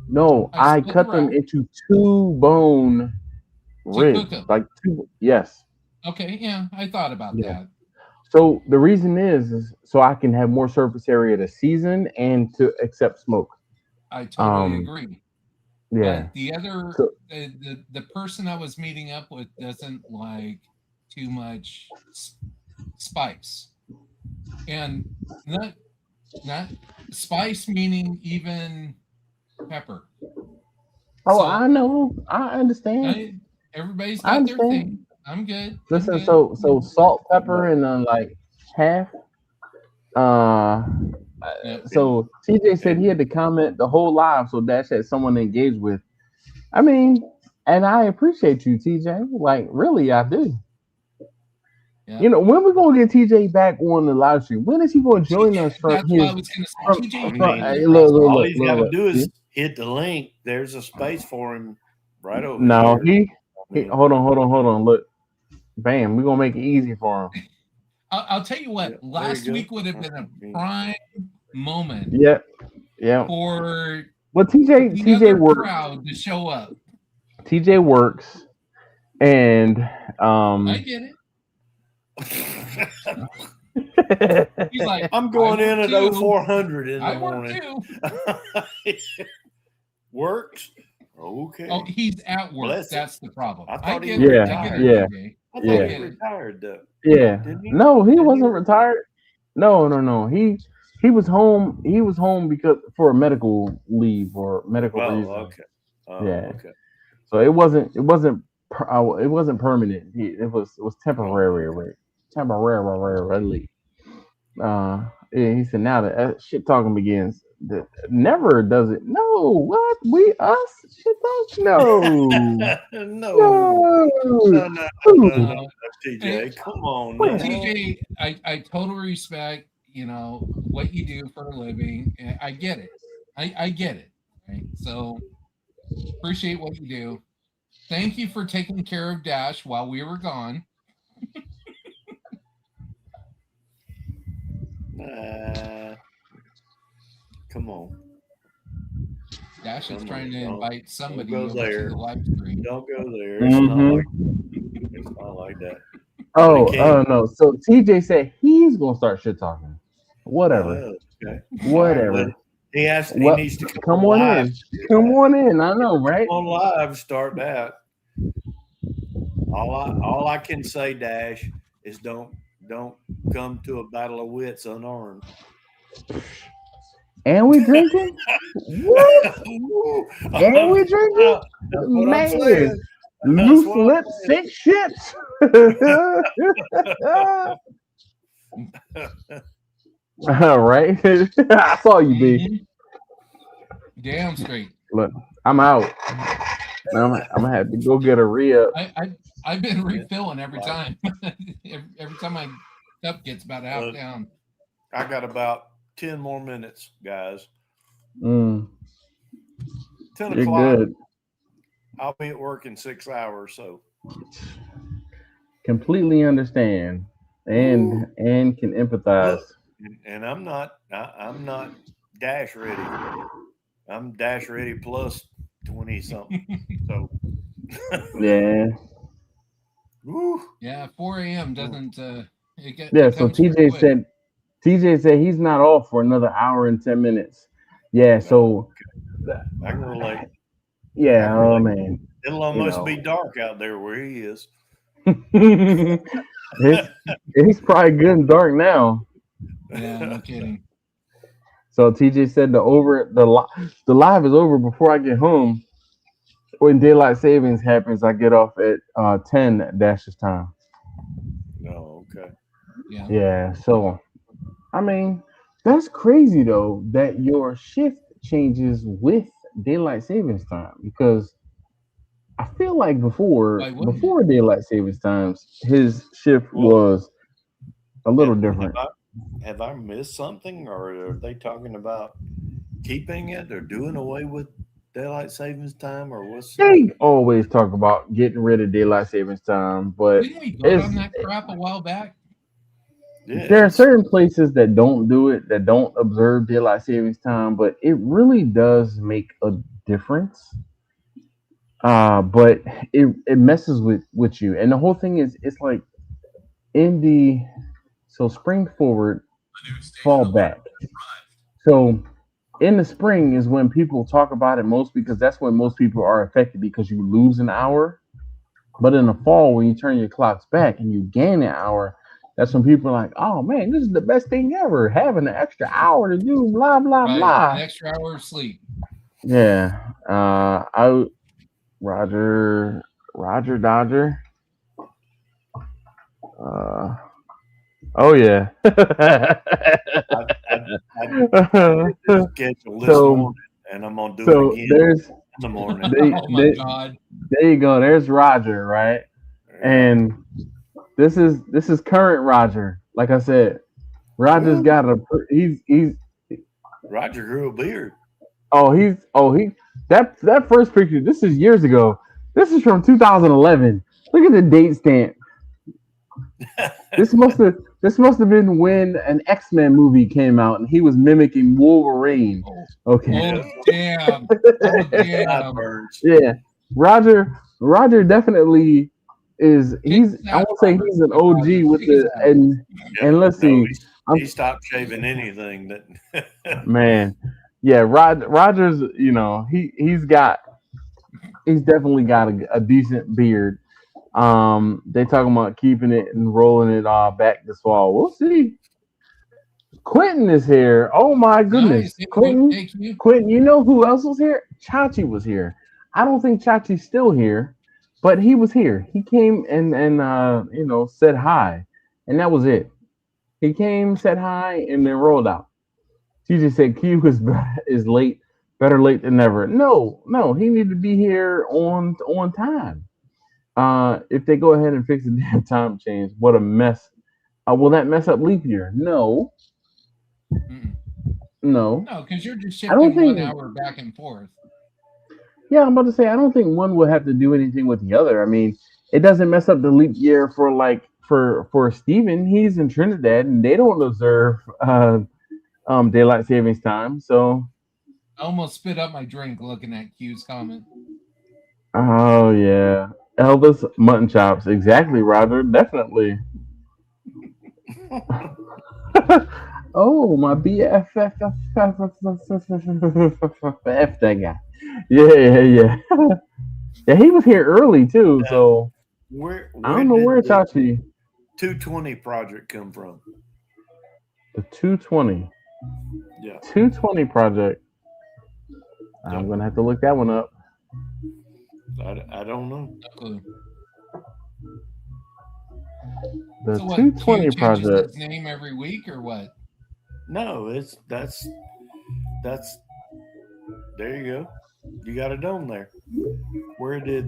no. I I split the cut them rack into 2 bone to cook ribs, them. like two. Yes. Okay, yeah, I thought about Yeah. that. So the reason is so I can have more surface area to season and to accept smoke. I totally Um. agree. Yeah. But the other, So the person I was meeting up with doesn't like too much spice, and not spice meaning even pepper. oh, So I know. I understand. everybody's I got their understand. thing. I'm good. I'm Listen. good. So salt, pepper, and then like half. Uh. Yep. So TJ said And he had to comment the whole live so Dash had someone to engage with. I mean, and I appreciate you, TJ. Like, really, I do. Yep. You know, when we gonna get TJ back on the live stream? When is he gonna join us from That's what I his was going to say. from, TJ, I you mean, need hey, to address that. all he's got to look. do See? is hit the link. There's a space for him right over No, here. I he mean, hold on. Look, bam, we're gonna make it easy for him. I'll tell you what. yeah, there Last you week go. would have been a prime moment Yeah, yeah. for Well, the TJ other works. crowd to show up. TJ works, and I get it. He's like, I'm I going in work at too. 0400 in the I work morning. too. Works. Okay. Oh, he's at work. Bless it. That's the problem. I thought he get it. Yeah, I get it, yeah, TJ. I yeah. thought he retired though. Yeah. Didn't he? No, he Didn't wasn't he? retired. No. He was home. He was home because for a medical leave or medical Oh, reason. okay. Oh, Yeah. okay. So it wasn't permanent. It was temporary. Oh, okay. Right? Temporarily. Yeah, he said now that shit talking begins. Never does it. No, what we us shit talk? No, No. no. No, Hey, TJ. Come on What? now. TJ, I totally respect, what you do for a living. And I get it. I get it. Right. So appreciate what you do. Thank you for taking care of Dash while we were gone. Come on. Dash is Come trying to on. invite somebody go over to there. the live stream. Don't go there. Mhm. It's not like that. Oh no. So TJ said he's gonna start shit talking. Whatever. Okay. Whatever. Well, he Well, needs to come on live. in. Come on in. I know, right? Come on live. Start that. All I can say, Dash, is don't come to a battle of wits unarmed. And we drinking? What? And we drinking? That's what I'm Man, saying. loose what I'm lips, thick shits. All right. I saw you, B. Mhm. Damn straight. Look, I'm out. I'm gonna have to go get a re-up. I've been refilling every time. every time my cup gets about half down. I got about 10 more minutes, guys. 10 10 You're o'clock. good. I'll be at work in 6 hours, so Completely understand and can empathize. look, and I'm not dash ready. I'm dash ready plus 20 something. So Yeah. woo. Yeah, 4 a.m. doesn't Yeah, so TJ said he's not off for another hour and 10 minutes. Yeah, so I can relate. yeah, I can relate. man. It'll almost be dark out there where he is. it's probably good and dark now. Yeah, no kidding. So TJ said the live is over before I get home. When daylight savings happens, I get off at 10 dashes time. No, okay. Yeah. Yeah, so I mean, that's crazy though that your shift changes with daylight savings time because I feel like Why wouldn't it? before daylight savings times, his shift Well, was a little have, different. have I missed something, or are they talking about keeping it or doing away with daylight savings time, or what's? They always talk about getting rid of daylight savings time, but Didn't we vote it's on that crap a while back? Yeah, there are it's certain places that don't do it, that don't observe daylight savings time, but it really does make a difference. But it messes with you, and the whole thing is it's like in the so spring forward, fall back. So in the spring is when people talk about it most because that's when most people are affected because you lose an hour. But in the fall, when you turn your clocks back and you gain an hour, that's when people are like, "Oh man, this is the best thing ever! Having an extra hour to do blah blah Right. An blah." extra hour of sleep. Yeah, I Roger Roger Dodger. Uh, oh yeah. I did this schedule this so morning, and I'm gonna do it so again there's in the morning. they Oh my they God. there you go. There's Roger, right? Yeah. And this is current Roger. Like I said, Roger's Well, got a he's Roger grew a beard. he that first picture. This is years ago. This is from 2011. Look at the date stamp. This must have been when an X-Men movie came out and he was mimicking Wolverine. Oh, Okay. oh Yeah, damn. Oh damn. sideburns. Yeah. Roger definitely is Kick he's I that won't say Robert he's an Boy Roger. OG with Kick his the ass. Yep. and let's No, see. I'm he stopped shaving anything that. man. Yeah, Rogers, he's definitely got a decent beard. They talking about keeping it and rolling it back this fall. We'll see. Quentin is here. Oh my Nice. goodness, Hey, Quentin. thank you. Quentin, you know who else was here? Chachi was here. I don't think Chachi's still here, but he was here. He came and said hi, and that was it. He came, said hi, and then rolled out. She just said Q is late. Better late than never. No, no, he needed to be here on time. If they go ahead and fix the damn time change, what a mess. Will that mess up leap year? No, Mm-mm. no. No, because you're just I don't shifting one think. hour back and forth. Yeah, I'm about to say I don't think one will have to do anything with the other. I mean, it doesn't mess up the leap year for Steven. He's in Trinidad and they don't observe daylight savings time. So I almost spit up my drink looking at Q's comment. oh yeah. Elvis mutton chops. Exactly, Roger. Definitely. Oh, my BFF that guy. Yeah, yeah, yeah. Yeah, he was here early too, Now, so I where don't know did where the Chachi 220 project come from? the 220. Yeah, 220 project. yeah. I'm gonna have to look that one up. I don't know. No clue. The So what? Q 220 changes project. his name every week or what? No, it's that's there you go. You got it on there. Where did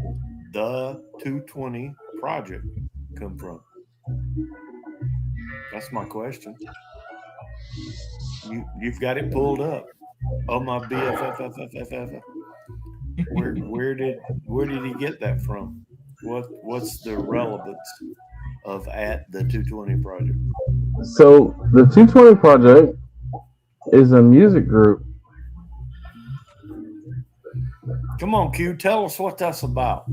the 220 project come from? That's my question. You've got it pulled up. Oh my BFFFFFF. Where did he get that from? What's the relevance of at the 220 project? So the 220 project is a music group. Come on, Q, tell us what that's about.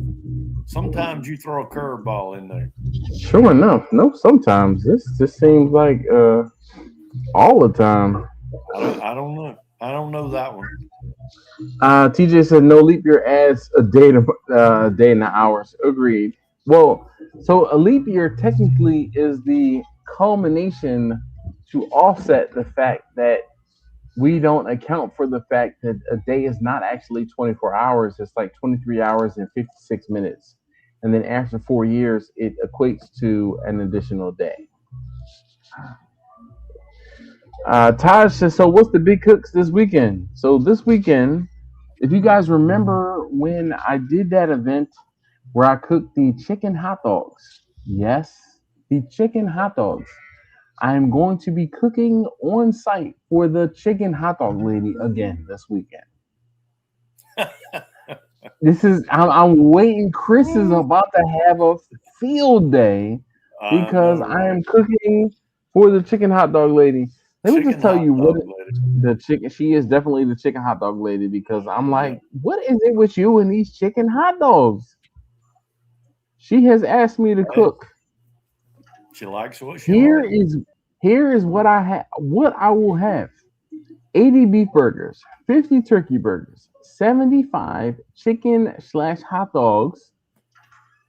Sometimes you throw a curveball in there. Sure enough, no, sometimes this just seems like all the time. I don't know. I don't know that one. TJ said no leap year adds a day and the hours. Agreed. Well, so a leap year technically is the culmination to offset the fact that we don't account for the fact that a day is not actually 24 hours. It's like 23 hours and 56 minutes. And then after 4 years, it equates to an additional day. Taj says, so what's the big cooks this weekend? So this weekend, if you guys remember when I did that event where I cooked the chicken hot dogs, yes, the chicken hot dogs. I am going to be cooking on site for the chicken hot dog lady again this weekend. I'm waiting. Chris is about to have a field day I because know, I right? am cooking for the chicken hot dog lady. Let me just Chicken tell hot you what dog lady. the chicken. She is definitely the chicken hot dog lady because I'm Yeah. like, what is it with you and these chicken hot dogs? She has asked me to Hey, cook. she likes what she Here likes. is here is what I have. What I will have: 80 beef burgers, 50 turkey burgers, 75 chicken slash hot dogs,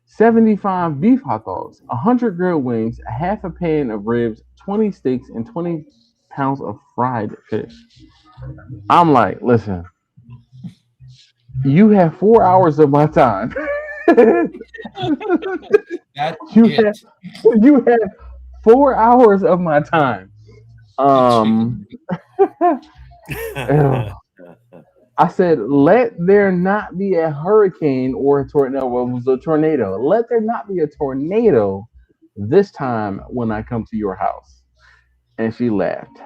75 beef hot dogs, 100 grilled wings, a half a pan of ribs, 20 steaks, and 20 pounds of fried fish. I'm like, listen, you have 4 hours of my time. That's you have it. you have 4 hours of my time. The Um, chicken. ugh. I said, let there not be a hurricane or a tornado. Well, it was a tornado. Let there not be a tornado this time when I come to your house. And she laughed.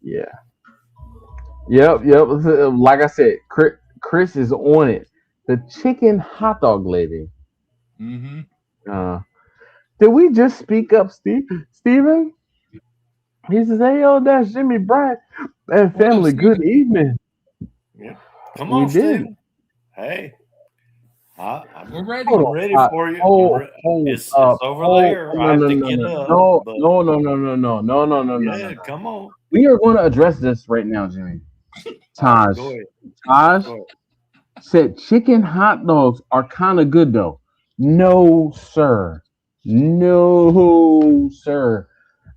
Yeah. Yep, yep. Like I said, Chris is on it. The chicken hot dog lady. Mm-hmm. Uh, did we just speak up, Steven? He says, hey, yo, that's Jimmy Bryant and What up, family. Good Steven? evening. Yeah. Come We on, did. Stephen. Hey, I, We're I'm Hold ready. on. ready for you. Hold It's up. over Hold. there. I No, have no, to no, get no, up, no, but no, no, no, no, no, no, no, no, no, no, yeah, no. come on. We are going to address this right now, Jimmy. All right, Taj. go ahead. Taj Go ahead. said chicken hot dogs are kind of good though. No, sir. No, sir.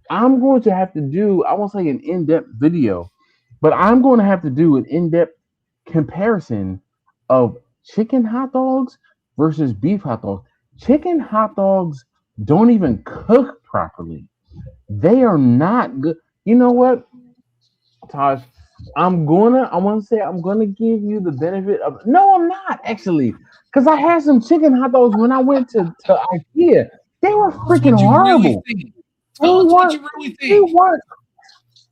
I'm going to have to do, I won't say an in depth video, but I'm going to have to do an in depth comparison of chicken hot dogs versus beef hot dogs. Chicken hot dogs don't even cook properly. They are not good. You know what, Taj? I want to say I'm gonna give you the benefit of. No, I'm not actually, because I had some chicken hot dogs when I went to IKEA. They were Tell us freaking what you really horrible. think. They Tell us what weren't. you really They think. weren't.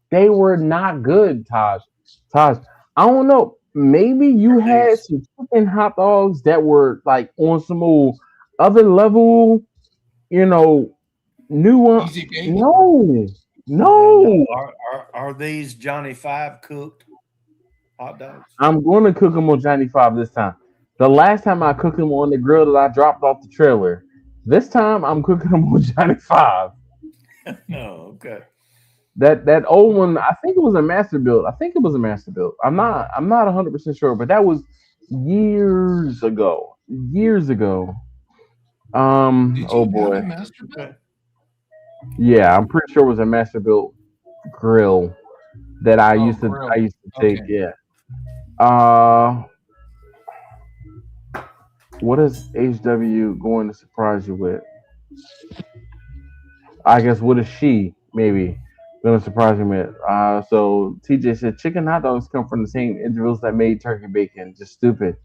They were not good, Taj. Taj, I don't know. Maybe you Are had these some chicken hot dogs that were like on some old other level, you know, new one. Easy bake. No, and no. are these Johnny Five cooked hot dogs? I'm going to cook them on Johnny Five this time. The last time I cooked them on the grill that I dropped off the trailer. This time I'm cooking them on Johnny Five. Oh, okay. That old one, I think it was a master build. I think it was a master build. I'm not 100% sure, but that was years ago. Years ago. Did Oh you have a boy. master build? Okay. Yeah, I'm pretty sure it was a master built grill that I Oh, used to I grill. used to take. Okay. Yeah. Uh, what is HW going to surprise you with? I guess what is she maybe going to surprise you with? So TJ said chicken hot dogs come from the same intervals that made turkey bacon. Just stupid.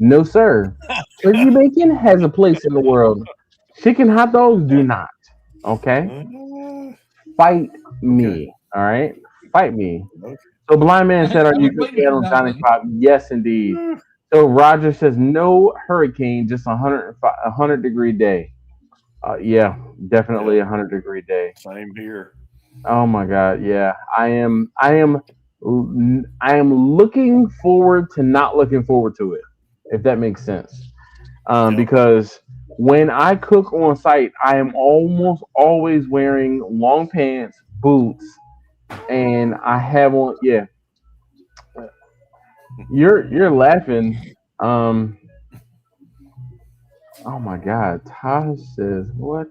No sir. Turkey bacon has a place in the world. Chicken hot dogs do not. Okay, fight Okay. me. All right, fight me. Okay. So blind man said, "Are I you was cooking waiting out for on that Johnny one. Five?" Yes, indeed. So Roger says, "No hurricane, just 100-degree day." Yeah, definitely Yep. 100-degree day. Same here. Oh my God, yeah. I am looking forward to not looking forward to it, if that makes sense. Yep. Because when I cook on site, I am almost always wearing long pants, boots, and I have on. Yeah, you're laughing. Um. Oh my God, Taj says what?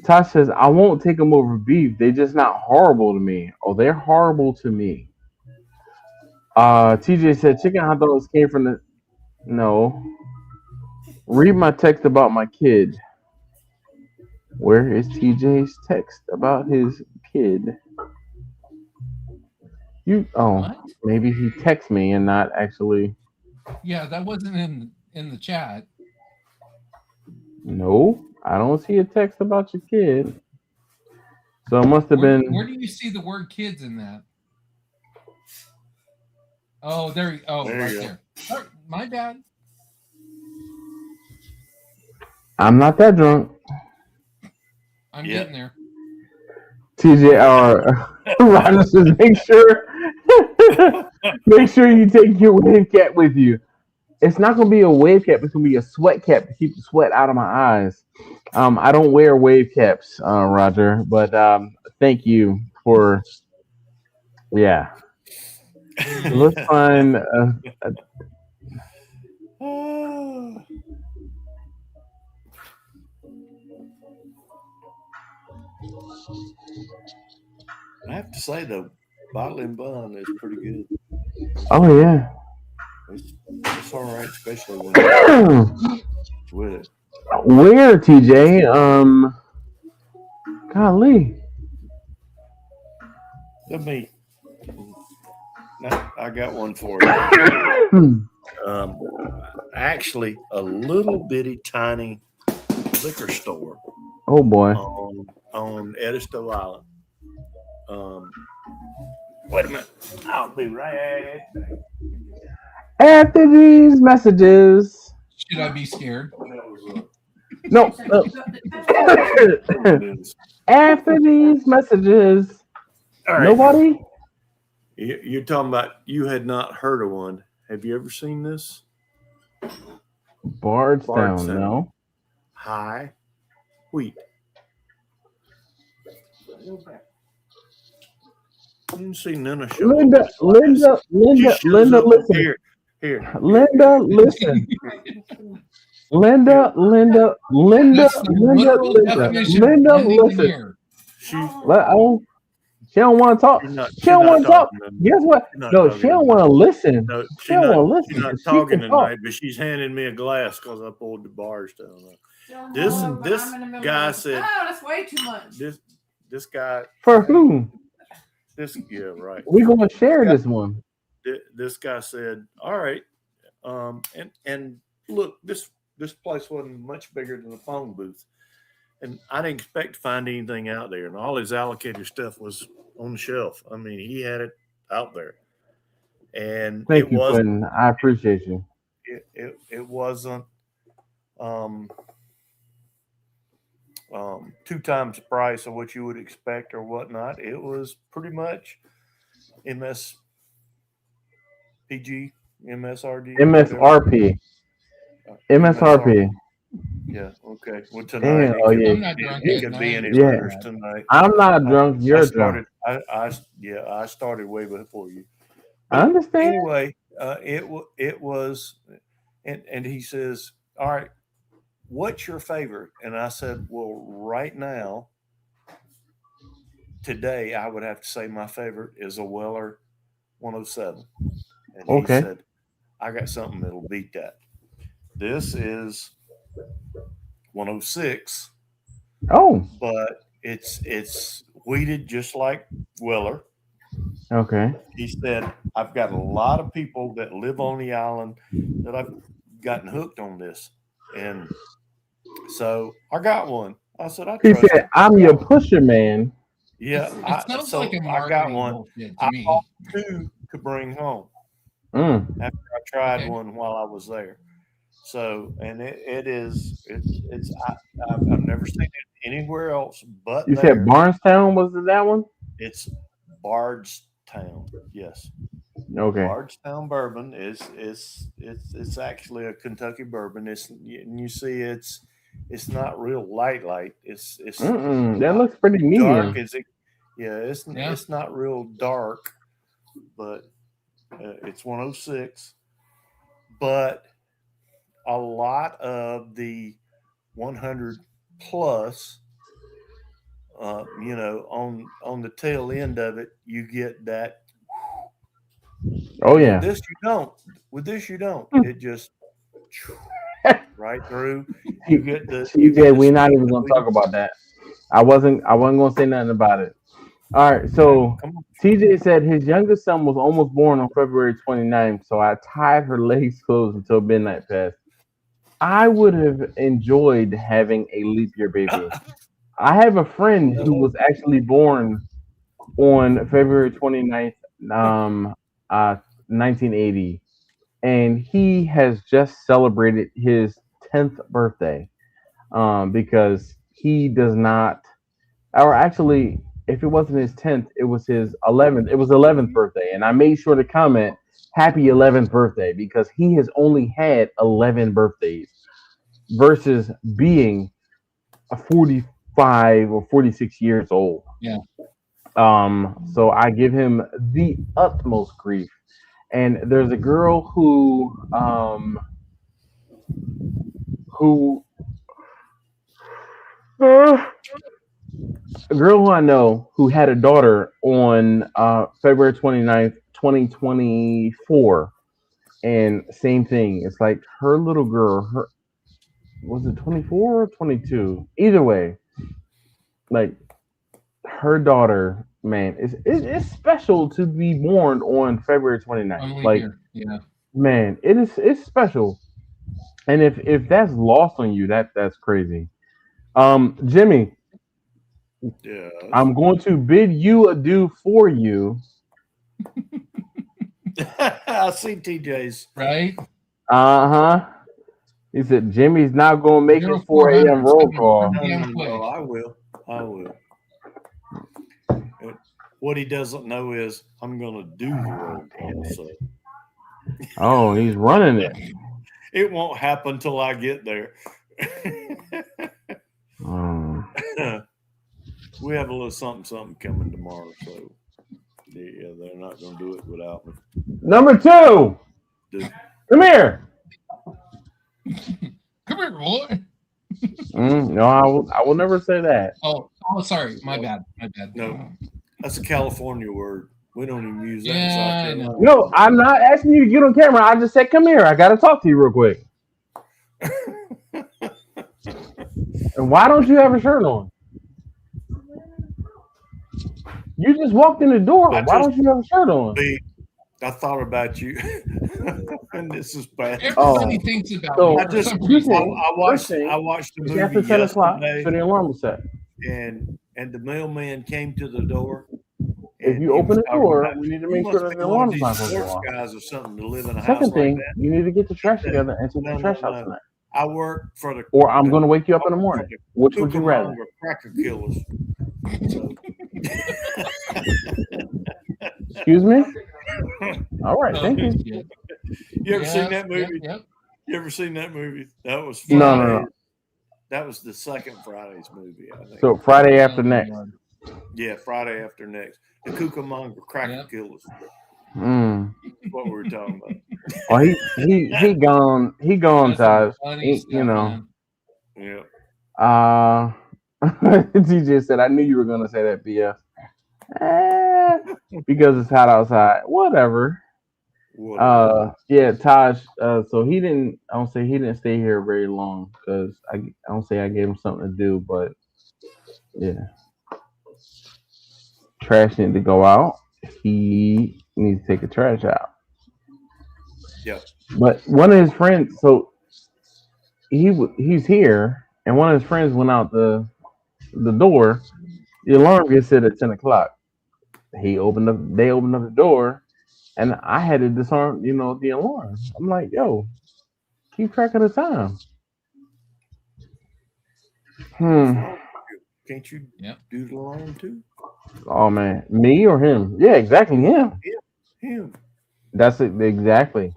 Tosh says, I won't take them over beef. They just not horrible to me. Oh, they're horrible to me. TJ said chicken hot dogs came from the. No. Read my text about my kid. Where is TJ's text about his kid? What? Maybe he texted me and not actually. Yeah, that wasn't in the chat. No, I don't see a text about your kid. So it must have Where been. do you see the word kids in that? Oh, there. Oh, There right you go. there. Oh, my bad. I'm not that drunk. I'm Yep. getting there. TJ Roger says, make sure you take your wave cap with you. It's not gonna be a wave cap. It's gonna be a sweat cap to keep the sweat out of my eyes. I don't wear wave caps, Roger, but thank you for yeah. So let's find. I have to say the bottling bun is pretty good. Oh yeah. It's all right, especially when it's with it. Where TJ? Golly. Let me. I got one for you. Actually, a little bitty tiny liquor store Oh boy. on Edisto Island. Wait a minute. I'll be right back. After these messages. Should I be scared? No. After these messages. All right. Nobody? You're talking about you had not heard of one. Have you ever seen this? Bardstown, no. High wheat. I didn't see none of Linda, listen. Here. Linda, listen. Linda, listen. She don't want to talk. She don't want to talk. Guess what? No, she don't want to listen. No, she don't want to listen. She's not talking tonight, but she's handing me a glass because I pulled the bars down. This guy said, "Oh, that's way too much." This guy for who? Right. We're gonna share this one. This guy said, "All right, and look, this place wasn't much bigger than a phone booth, and I didn't expect to find anything out there, and all his allocator stuff was on the shelf. I mean, he had it out there, and thank you, Quentin. I appreciate you. It wasn't 2 times the price of what you would expect or whatnot. It was pretty much MSRD. MSRP. Yeah. Okay. Well, tonight I'm not drunk. It could be anywhere tonight. I'm not drunk. You're drunk. I started way before you. I understand. Anyway, it was, and he says, "All right, what's your favorite?" And I said, "Well, right now, today, I would have to say my favorite is a Weller 107." And he said, "I got something that'll beat that. This is 106. Oh, but it's weeded just like Weller." Okay. He said, "I've got a lot of people that live on the island that I've gotten hooked on this, and so I got one." I said, He said, "I'm your pusher man." Yeah, it sounds like a I got one. To me. bought 2 to bring home after I tried one while I was there. So, and it's I've never seen it anywhere else but you there. said Barnestown was that one? It's Bardstown, yes. Okay. Bardstown bourbon is it's actually a Kentucky bourbon. You see it's not real light. It's that looks pretty medium. Dark it's not real dark, but it's 106. But a lot of the 100 plus on the tail end of it, you get that. Oh With yeah. this, you don't. With this, you don't. It just right through. You get TJ, the we're not sting even of gonna the bee. talk about that. I wasn't gonna say nothing about it. All right, so Come on. TJ said his youngest son was almost born on February 29th, so I tied her legs closed until midnight passed. I would have enjoyed having a leap year baby. I have a friend who was actually born on February 29th, um, 1980, and he has just celebrated his 10th birthday because he does not, or actually, if it wasn't his 10th, it was his 11th. It was 11th birthday, and I made sure to comment happy 11th birthday because he has only had 11 birthdays versus being a 45 or 46 years old. Yeah. So I give him the utmost grief. And there's a girl who a girl who I know who had a daughter on February 29th, 2024. And same thing. It's like her little girl, her was it 24 or 22? Either way, like her daughter, man, it's special to be born on February 29th. Only Like, here. Yeah. man, it's special. And if that's lost on you, that's crazy. Jimmy, Yes. I'm going to bid you adieu for you. I see TJ's. Right. Uh-huh. He said Jimmy's not gonna make his Zero 4 a.m. 400. roll Sending call. pretty No, damn no, quick. no. I will. I will. What he doesn't know is I'm going to do the roll call, so Oh, he's running it. it won't happen till I get there. Um, We have a little something coming tomorrow, so yeah, they're not going to do it without me. number two, Dude. come here. Come here, boy. No, I will never say that. Oh, sorry. My bad. My bad. No, that's a California word. We don't even use that in Yeah, South I Carolina. know. No, I'm not asking you to get on camera. I just said, come here. I gotta talk to you real quick. And why don't you have a shirt on? You just walked in the door. I Why just- don't you have a shirt on? I thought about you, and this is bad. Everybody thinks about so- me I for just some you reason. think- I watched First thing, I watched the It's movie after 10 o'clock, yesterday, so the alarm was set. and the mailman came to the door. If and you he open was the talking door, about, we need to "You make must sure that be the one of alarm's these not going to go sports off. guys or something to live in a house Second like thing, that." you need to get the trash Yeah. together and take No, the trash no, out no. tonight. I work for the Or I'm going to wake you up in the morning. Which would you rather? Cucamonga Cracker Killers. So, Excuse me? All right, Oh, thank you. shit. you ever seen Yep, that movie? Yep. You ever seen that movie? That was No, Friday. no, no. That was the second Friday's movie, I think. So Friday after Oh, next. Lord. Yeah, Friday after next. The Cucamonga Cracker Yep. Killers. Mm. That's what we were talking about. Oh, he gone. He gone, That's some Taj. funny stuff, You know. man. Yeah. TJ said, I knew you were going to say that, BF. Because it's hot outside. Whatever. Whatever. Yeah, Taj. So he didn't. I don't say he didn't stay here very long because I don't say I gave him something to do, but yeah, trash needed to go out. He needs to take the trash out. Yeah. But one of his friends, so he's here, and one of his friends went out the door. The alarm gets set at 10 o'clock. They opened up the door, and I had to disarm, the alarm. I'm like, yo, keep track of the time. Can't you Yep. do the alarm too? Oh man, me or him? Yeah, exactly him. Him. That's it, exactly.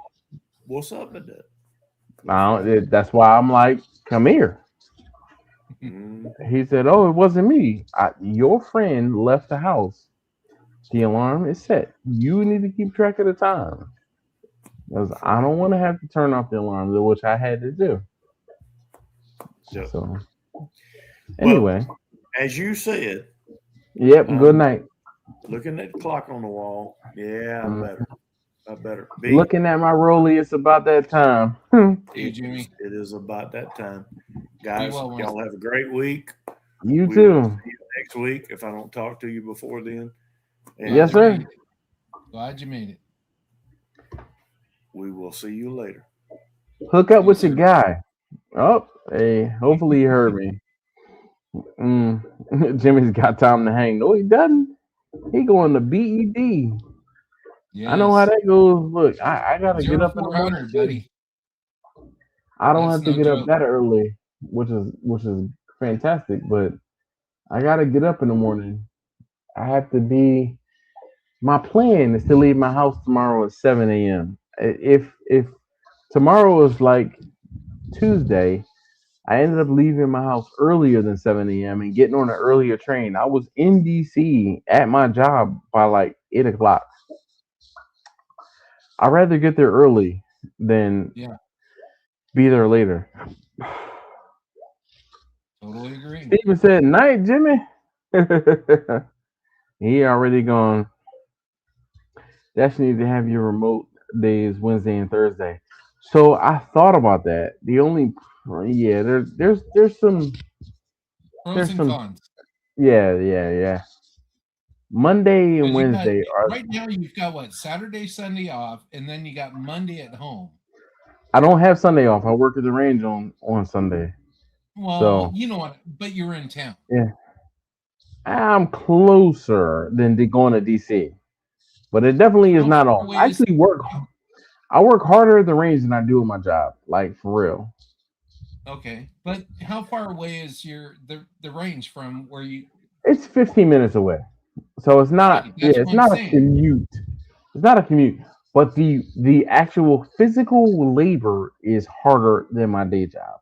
What's up with that? That's why I'm like, come here. Mm, He said, oh, it wasn't me. Your friend left the house. The alarm is set. You need to keep track of the time. Because I don't want to have to turn off the alarm, which I had to do. yeah. So, anyway. As you said, Yep. Good I'm night. looking at the clock on the wall. Yeah, I Mm. better. I better be. Looking at my rollie, it's about that time. See you, Jimmy. It is about that time. Be Guys, well, my y'all have a great week. You We will too. see you next week if I don't talk to you before then. glad Yes, you And made sir. it. Glad you made it. we will see you later. Hook up Yes, with your sir. guy. Oh, hey. Hopefully he heard me. Mm. Jimmy's got time to hang. No, he doesn't. He going to BED. I know how Yes. that goes. Look, I gotta get Zero up in the four morning hundred, too. buddy. I don't That's have to no get up joke. that early, which is fantastic. But I gotta get up in the morning. I have to be. My plan is to leave my house tomorrow at 7 a.m. If tomorrow is like Tuesday, I ended up leaving my house earlier than 7 a.m. and getting on an earlier train. I was in DC at my job by like 8 o'clock. I'd rather get there early than Yeah, be there later. totally agree. Steven said, "Night, Jimmy." He already gone. Definitely need to have your remote days Wednesday and Thursday. So I thought about that. The only, yeah, Pros there's and some, cons. yeah. Monday and Because you got Wednesday are. right now you've got what, Saturday, Sunday off, and then you got Monday at home. I don't have Sunday off. I work at the range on Sunday. Well, So you know what, but you're in town. yeah, I'm closer than going to DC, but it definitely is How not far off. away I is actually work. I work harder at the range than I do at my job. Like for real. okay, but how far away is the range from where you It's 15 minutes away. So it's not. right? Yeah, That's it's what I'm not a saying. commute. It's not a commute. But the actual physical labor is harder than my day job.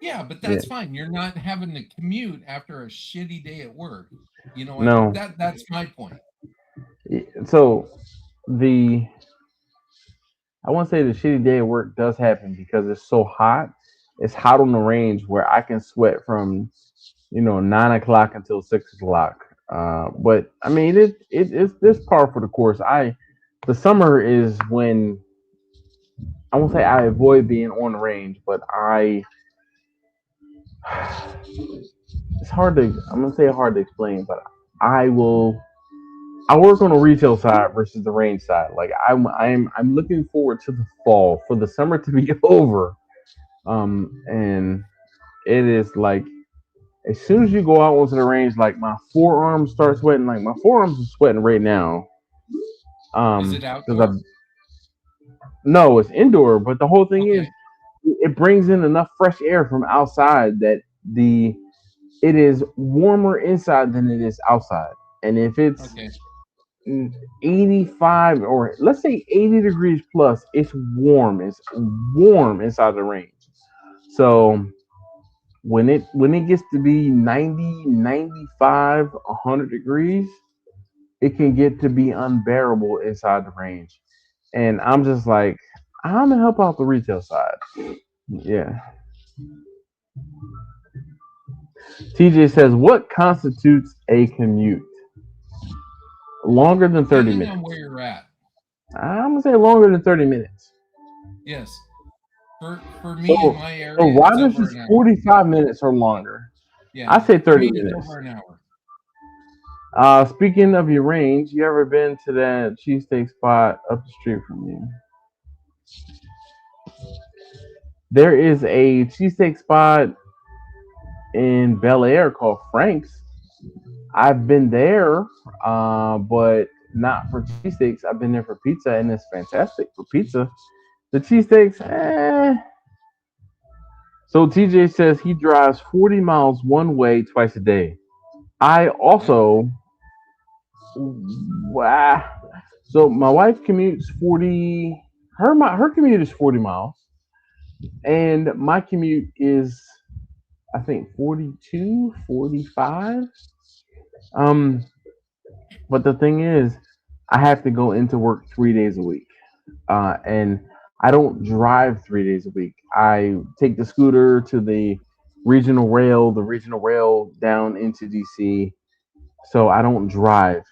Yeah, but Yeah. that's fine. You're not having to commute after a shitty day at work. You know what? No. That's my point. So the I won't say the shitty day at work does happen because it's so hot. It's hot on the range where I can sweat from 9 o'clock until 6 o'clock. But I mean it's this par for the course. The summer is when I won't say I avoid being on the range, but it's hard to I'm gonna say hard to explain, but I will I work on the retail side versus the range side. Like I'm looking forward to the fall for the summer to be over. And it is like as soon as you go out onto the range, like my forearms start sweating. Like my forearms are sweating right now. Is it Because I outdoor? no, it's indoor, but the whole thing is Okay. it brings in enough fresh air from outside that the it is warmer inside than it is outside. And if it's Okay. 85 or let's say 80 degrees plus, it's warm. It's warm inside the range. So when it gets to be 90, 95, 100 degrees, it can get to be unbearable inside the range. And I'm just like, I'm gonna help out the retail side. Yeah. TJ says, what constitutes a commute? Longer than 30 Depending on minutes. where you're at. I'm gonna say longer than 30 minutes. Yes. For me in So, my so area, it's Rogers over is an hour. 45 minutes or longer. I Yeah. say For 30 me, it's minutes. over an hour. Speaking of your range, you ever been to that cheesesteak spot up the street from you? There is a cheesesteak spot in Bel Air called Frank's. I've been there, but not for cheesesteaks. I've been there for pizza, and it's fantastic for pizza. The cheesesteaks, eh. So TJ says he drives 40 miles one way twice a day. I Yep. also, wow. So my wife commutes 40. Her commute is 40 miles, and my commute is I think 42, 45. Um, but the thing is, I have to go into work 3 days a week, and I don't drive 3 days a week. I take the scooter to the regional rail down into DC, so I don't drive.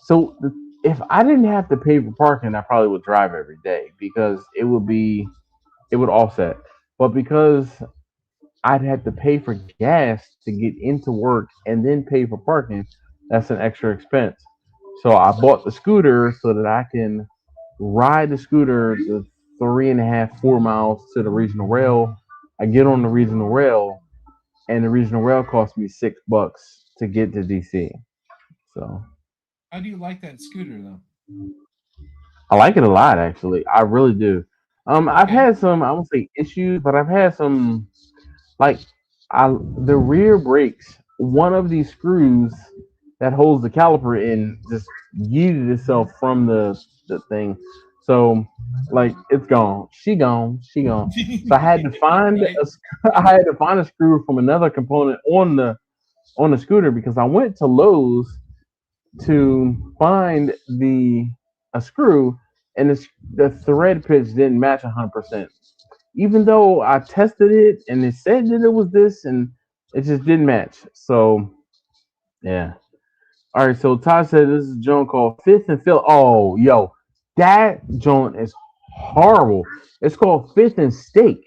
So if I didn't have to pay for parking, I probably would drive every day because it would offset. But because I'd have to pay for gas to get into work and then pay for parking, that's an extra expense. So I bought the scooter so that I can ride the scooter the 3.5, 4 miles to the regional rail. I get on the regional rail, and the regional rail cost me $6 to get to DC. So How do you like that scooter though? I like it a lot, actually. I really do. I've Okay. had some, I won't say issues, but I've had some like I the rear brakes. One of these screws that holds the caliper in just yeeted itself from the thing. So like it's gone. She gone. She gone. So I had to find Right? I had to find a screw from another component on the scooter because I went to Lowe's to find the a screw and the thread pitch didn't match 100%. Even though I tested it and it said that it was this and it just didn't match. So yeah. All right. So Todd said this is a joint called Fifth and Phil. Oh, yo, that joint is horrible. It's called Fifth and Steak.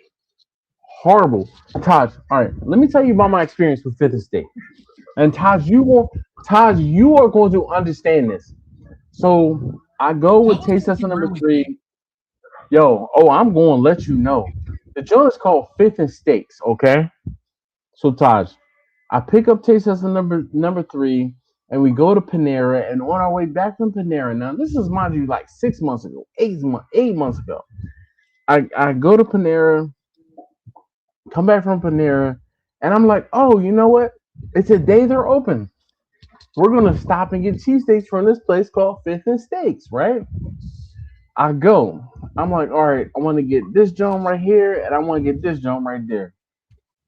Horrible. Todd. All right. Let me tell you about my experience with Fifth and Steak. And Todd, you are going to understand this. So I go with Tell us taste what tester you number really think. three. Yo, oh, I'm going to let you know. The joint is called Fifth and Steaks. Okay. So Taj, I pick up taste tester number three, and we go to Panera. And on our way back from Panera, now this is mind you like 6 months ago, 8 months ago. I go to Panera, come back from Panera, and I'm like, oh, you know what? It's a day they're open. We're gonna stop and get cheesesteaks from this place called Fifth and Steaks, right? I go. I'm like, all right, I want to get this joint right here, and I want to get this joint right there.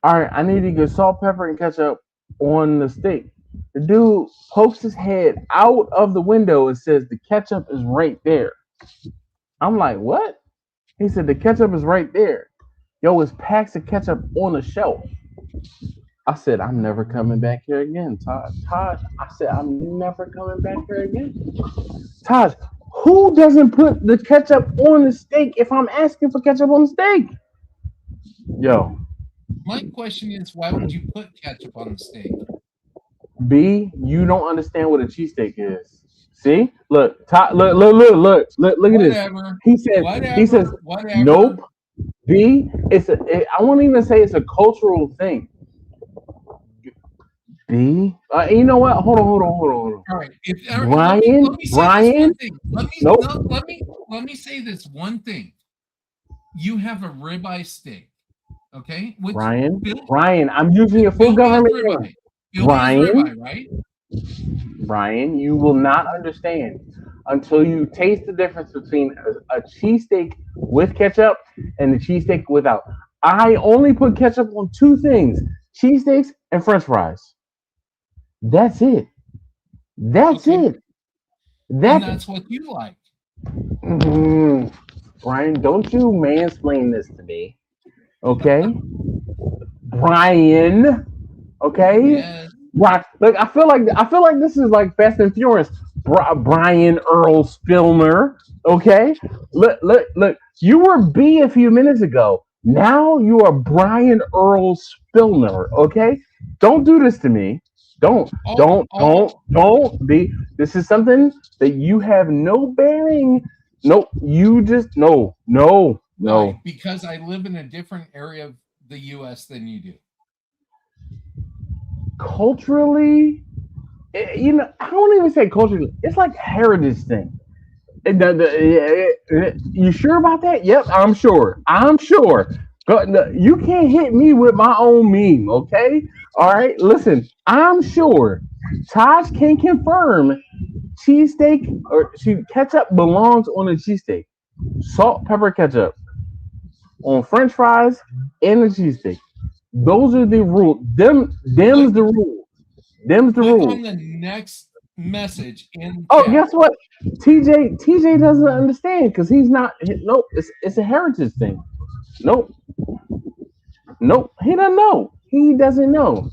All right, I need to get salt, pepper, and ketchup on the steak. The dude pokes his head out of the window and says the ketchup is right there. I'm like, what? He said the ketchup is right there. Yo, it's packs of ketchup on the shelf. I said, I'm never coming back here again, Todd. Todd, I said, I'm never coming back here again. Todd, who doesn't put the ketchup on the steak if I'm asking for ketchup on the steak? Yo, My question is, why would you put ketchup on the steak? B, you don't understand what a cheesesteak is. See? Look, Todd, look at this. Whatever, He says, whatever, nope. whatever. B, I won't even say it's a cultural thing. B, you know what? Hold on. All right. All right, let me say this Brian, one thing. Let me nope. no, let me say this one thing. You have a ribeye steak, okay? Which Brian, I'm using your full Philly is government name. ribeye. Philly is Brian, ribeye, right? Brian, you will not understand until you taste the difference between a cheesesteak with ketchup and the cheesesteak without. I only put ketchup on two things: cheesesteaks and French fries. That's it. That's Okay, it. and That's that's what you like. Mhm. Brian. Don't you mansplain this to me, okay? Brian, okay? Yes. Right. Look, I feel like this is like Fast and Furious. Brian Earl Spillner. Okay. Look. You were B a few minutes ago. Now you are Brian Earl Spillner. Okay. Don't do this to me. Don't. All Don't be. This is something that you have no bearing. No. You just no. why? Because I live in a different area of the U.S. than you do. Culturally, you know, I don't even say culturally. It's like heritage thing. You sure about that? Yep, I'm sure. I'm sure. No, you can't hit me with my own meme, okay? All right, listen. I'm sure. Taj can confirm cheesesteak or ketchup belongs on a cheesesteak. Salt, pepper, ketchup on French fries and a cheesesteak. Those are the rules. Click Them's the rules. Them's the click rules. on the next message in Oh, chat. guess what? TJ doesn't understand because he's not. Nope, it's a heritage thing. Nope, he doesn't know. He doesn't know.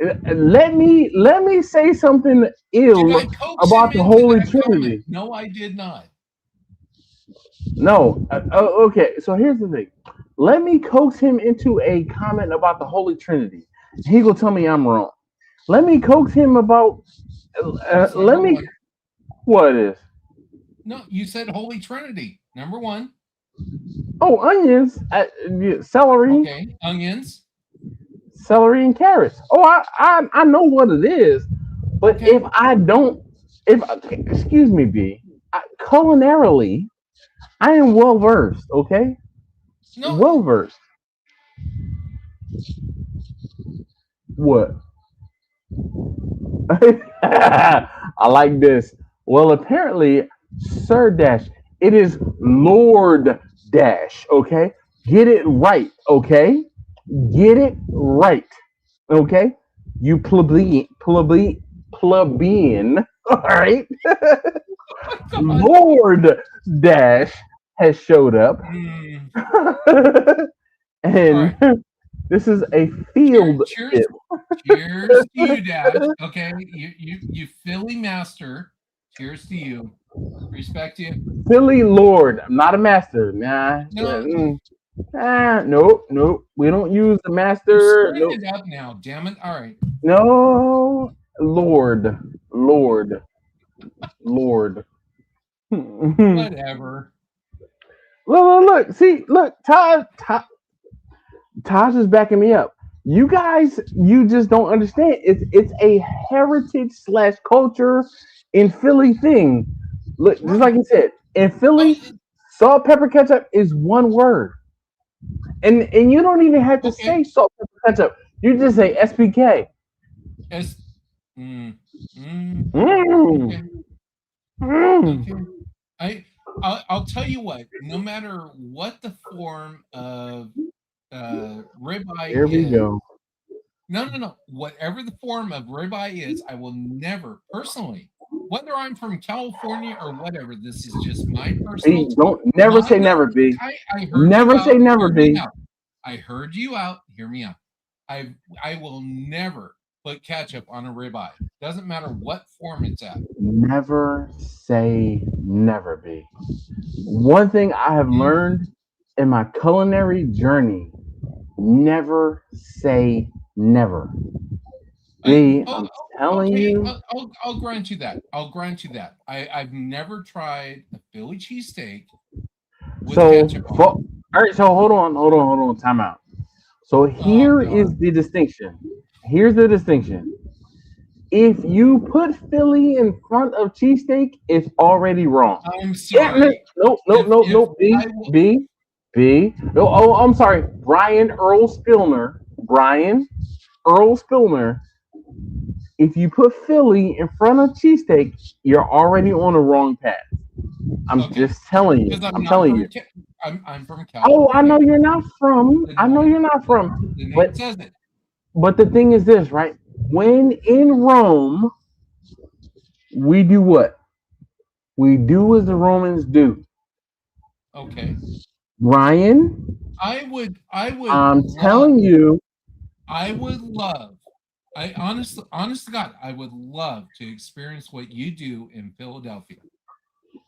let me say something Did I ill coax him about the into Holy that comment? Trinity. No, I did not. No, okay. So here's the thing. Let me coax him into a comment about the Holy Trinity. He gonna tell me I'm wrong. Let me coax him about. That's Let number me. one. What is? No, you said Holy Trinity. Number one. Oh, onions, yeah, celery, Okay. Onions. celery and carrots. Oh, I know what it is, but if Okay. I don't, if excuse me, culinarily, I am well versed. Okay, No, well versed. What? I like this. Well, apparently, Sir Dash, it is Lord Dash. Okay, get it right. Okay, get it right. Okay, you plebeian. All right, God. Lord Dash has showed up, Mm. All and right. this is a Cheers, field cheers, tip. cheers to you, Dash. Okay, you Philly master. Cheers to you. Respect you. Philly Lord, I'm not a master. Nah, No, nope, nope. We don't use the you're master. stirring Nope, it up now. Damn it. All right. no, Lord, Lord, Lord. Look, Whatever. look. See, look. Taj is backing me up. You guys, you just don't understand. It's a heritage slash culture in Philly thing. Look, just like Right. you said, in Oh, Philly, salt, pepper, ketchup is one word, and you don't even have to okay. say salt, pepper, ketchup. You just say SPK. S. Mm, mm, Mm, okay. mm. Okay. I. I'll tell you what. No matter what the form of ribeye Here we is, go. no, no, no. Whatever the form of ribeye is, I will never personally, whether I'm from California or whatever, this is just my personal B, take. don't never Not say no, never. B, I heard you never say out. never. Hear me B. out. I heard you out. Hear me out. I will never put ketchup on a ribeye. Doesn't matter what form it's at. Never say never. B. One thing I have Mm. learned in my culinary journey: never say never. B, I'm telling Okay. you. I'll grant you that. I'll grant you that. I've never tried a Philly cheesesteak with So, ketchup on all right. So hold on. Time out. So it. Oh here is God. the distinction. Here's the distinction. If you put Philly in front of cheesesteak, it's already wrong. I'm Yeah, no, sorry. no, no, no, If no. B, I will, B, B. Oh, I'm sorry. Brian Earl Spillner. Brian Earl Spillner. If you put Philly in front of cheesesteak, you're already on the wrong path. I'm okay, just telling you. because I'm I'm not telling from you. I'm from Oh, I know California. you're not from. The I know name you're not the, from. the name But says it. the thing is this, right? When in Rome, we do what? We do as the Romans do. Okay. Ryan, I would I'm love telling you. I would love I honest to God, I would love to experience what you do in Philadelphia.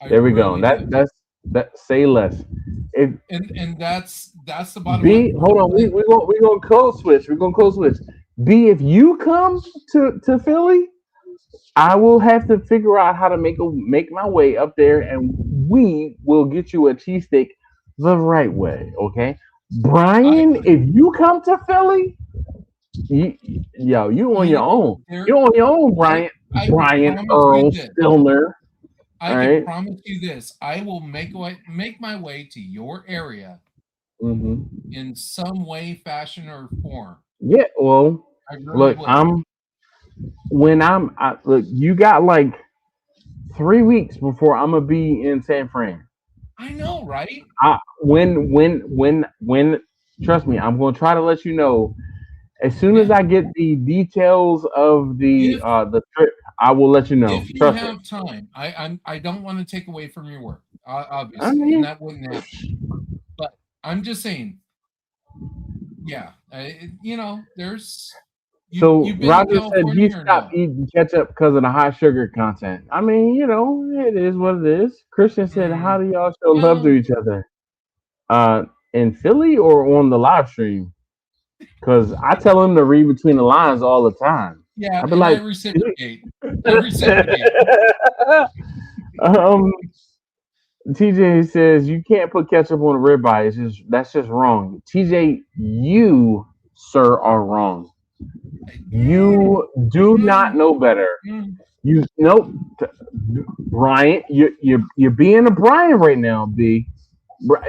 I There we go. really do. That. Say less. If And that's the bottom line. B, hold on, we gonna code switch. We're gonna code switch. B, if you come to Philly, I will have to figure out how to make my way up there, and we will get you a cheesesteak the right way. Okay, I Brian, if you come to Philly, you on you your know own. there You on your own, Brian. I can Brian promise you Earl this. Spillner. I All can right. promise you this. I will make my way to your area Mm-hmm. in some way, fashion, or form. Yeah. Well, I really look, will. look. You got like 3 weeks before I'm gonna be in San Fran. I know, right? When. Trust me, I'm gonna try to let you know as soon as Yeah. I get the details of If the trip. I will let you know. if you Trust me. have time, I don't want to take away from your work, I obviously, and mean, that wouldn't happen. But I'm just saying, yeah, there's So you've been to Roger said he California or stopped no? eating ketchup because of the high sugar content. I mean, it is what it is. Christian said, "How Mm, do y'all show love to well, each other? In Philly or on the live stream? Because I tell him to read between the lines all the time. yeah, I'd be and I like, reciprocate. I reciprocate. um, TJ says you can't put ketchup on a ribeye. That's just wrong. TJ, you sir are wrong. Mm, You do not mm, know better. mm. You nope, Brian. You're being a Brian right now, B.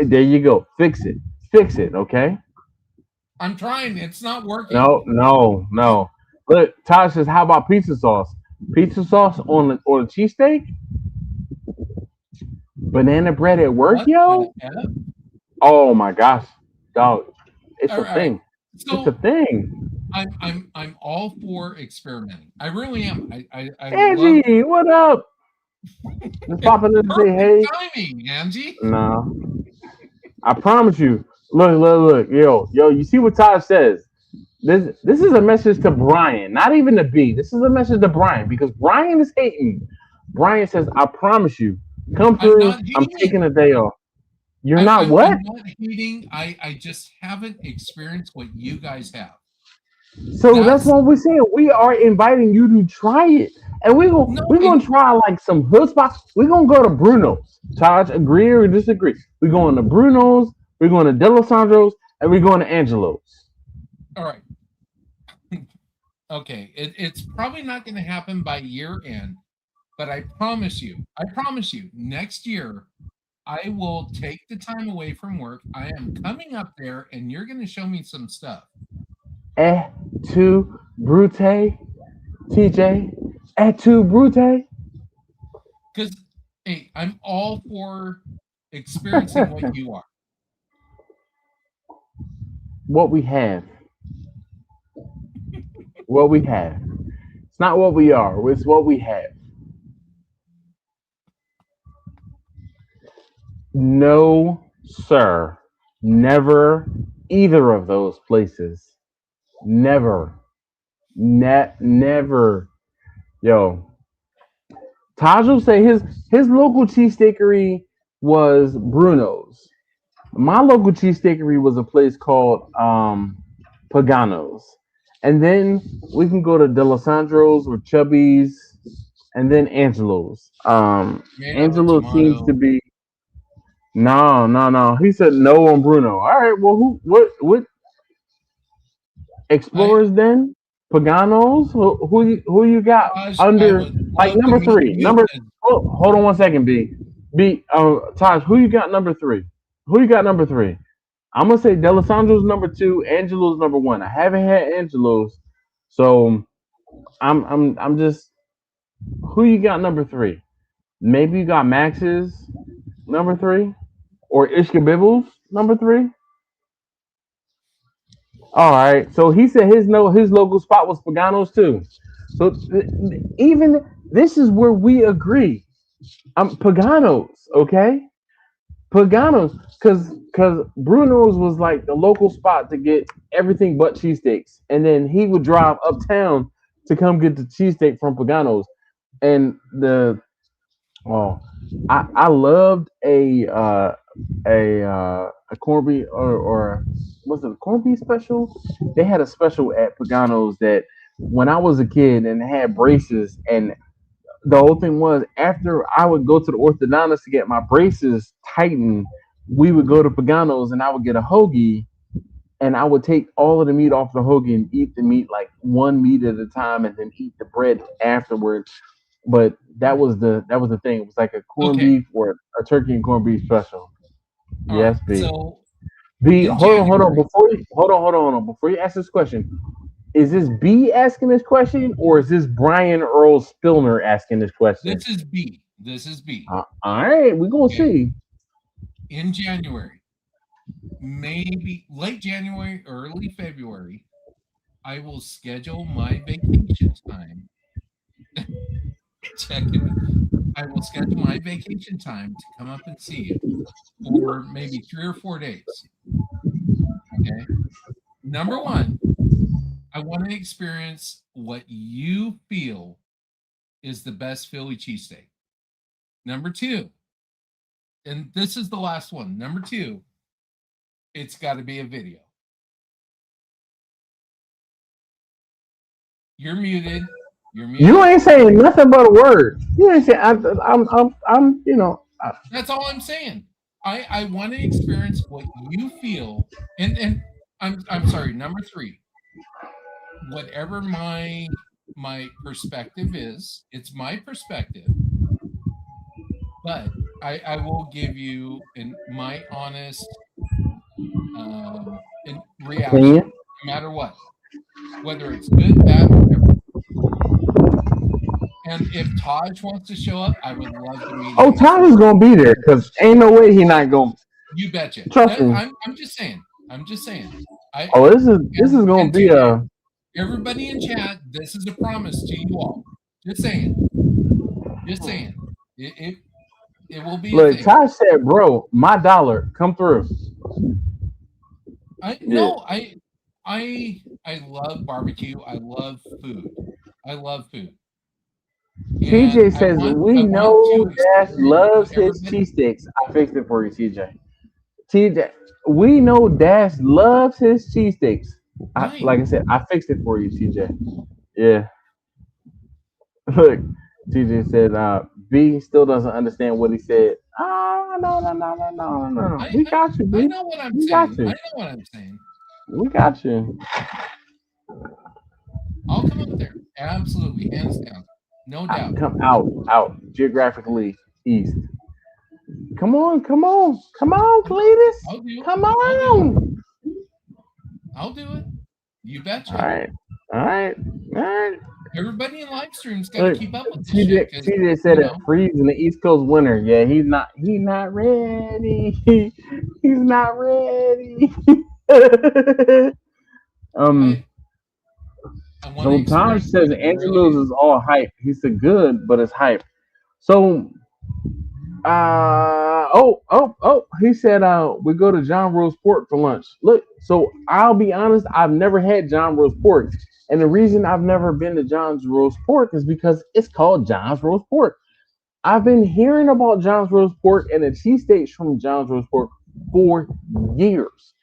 There you go. Fix it. Fix it. Okay. I'm trying. It's not working. No, no, no. Look, Todd says, how about pizza sauce? Pizza sauce on a cheesesteak? Banana bread at work, What the yo? F? Oh my gosh, dog. It's All a right. thing. It's a So thing. I'm all for experimenting. I really am. I love Angie, what up? Just it's popping in to say perfect hey. timing, Angie. No, I promise you. Look. Yo. You see what Todd says? This is a message to Brian, not even to B. This is a message to Brian because Brian is hating. Brian says, "I promise you, come I'm through. not I'm taking hating. a day off." You're not what? I'm not hating. I just haven't experienced what you guys have. So that's That's what we're saying. We are inviting you to try it, and no, we're gonna try like some hood spots. We're gonna go to Bruno's. Taj, agree or disagree? We're going to Bruno's. We're going to Delisandro's, and we're going to Angelo's. all right. Okay. It's probably not going to happen by year end, but I promise you, next year I will take the time away from work. I am coming up there and you're going to show me some stuff. Et tu Brute, TJ? Et tu Brute? Because, hey, I'm all for experiencing what you are. What we have. What we have. It's not what we are, it's what we have. No, sir. Never either of those places. Never. Never. Yo. Taj will say his local cheesesteakery was Bruno's. My local cheesesteakery was a place called Pagano's. And then we can go to Delisandro's or Chubby's and then Angelo's. Tomato, Angelo seems to tomato. be no. He said no on Bruno. All right, well what I, explorers then? Paganos? Who you got Raj, I under would like love to number meet three? you. Hold on one second, B Taj, who you got number three? Who you got number three? I'm gonna say Delisandro's number two, Angelo's number one. I haven't had Angelo's, so I'm just who you got number three? Maybe you got Max's number three or Ishkabibble's number three. All right, so he said his local spot was Pagano's too. So even this is where we agree. Pagano's, okay? Pagano's, because Bruno's was like the local spot to get everything but cheesesteaks, and then he would drive uptown to come get the cheesesteak from Pagano's, and oh, I loved a corned beef or was it a corned beef special? They had a special at Pagano's that when I was a kid and had braces, and the whole thing was after I would go to the orthodontist to get my braces tightened, we would go to Pagano's and I would get a hoagie and I would take all of the meat off the hoagie and eat the meat like one meat at a time and then eat the bread afterwards. But that was the thing. It was like a corned Okay. beef or a turkey and corned beef special. All right. Yes, B. So B, in hold on. January, Hold on. Before you ask this question, is this B asking this question or is this Brian Earl Spillner asking this question? this is B. This is B. All right, we're gonna Okay. see. In January, maybe late January, early February, I will schedule my vacation time. Check it. I will schedule my vacation time to come up and see you for maybe 3 or 4 days. Okay. Number one, I I want to experience what you feel is the best Philly cheesesteak. Number two, and this is the last one. Number two, it's got to be a video. You're muted. You're muted. You ain't saying nothing but a word. You ain't saying. I'm. That's all I'm saying. I want to experience what you feel, and I'm sorry. Number three, whatever my perspective is, it's my perspective, but I will give you my honest reaction, Opinion. no matter what, whether it's good, bad, whatever. And if Taj wants to show up, I would love to meet Oh, him. Todd is gonna be there because ain't no way he not gonna. You betcha. Trust me. I'm just saying. I'm just saying. Oh, this is gonna be a. Everybody in chat, this is a promise to you all. Just saying. Just saying. It will be a Look, thing. Todd said, "Bro, my dollar, come through." I love barbecue. I love food. I love food. TJ says, "We know Dash loves his cheesesteaks." I fixed it for you, TJ. TJ, we know Dash loves his cheesesteaks. Like I said, I fixed it for you, TJ. Yeah. Look, TJ said, B still doesn't understand what he said. No. We got you, B. I know what I'm We saying. got you. I know what I'm saying. We got you. I'll come up there. Absolutely. Hands down. No doubt. Come out, geographically east. Come on, Cletus. Come on. I'll do it. You betcha. All right. Everybody in live stream's got to keep up with this shit. TJ said it freeze in the East Coast winter. Yeah, he's not ready. He's not ready. So Tom says Angelo's is all hype. He said good, but it's hype. So he said we go to John Rose Pork for lunch. Look, so I'll be honest, I've never had John Rose Pork. And the reason I've never been to John's Roast Pork is because it's called John's Roast Pork. I've been hearing about John's Roast Pork and the cheesesteaks from John's Roast Pork for years.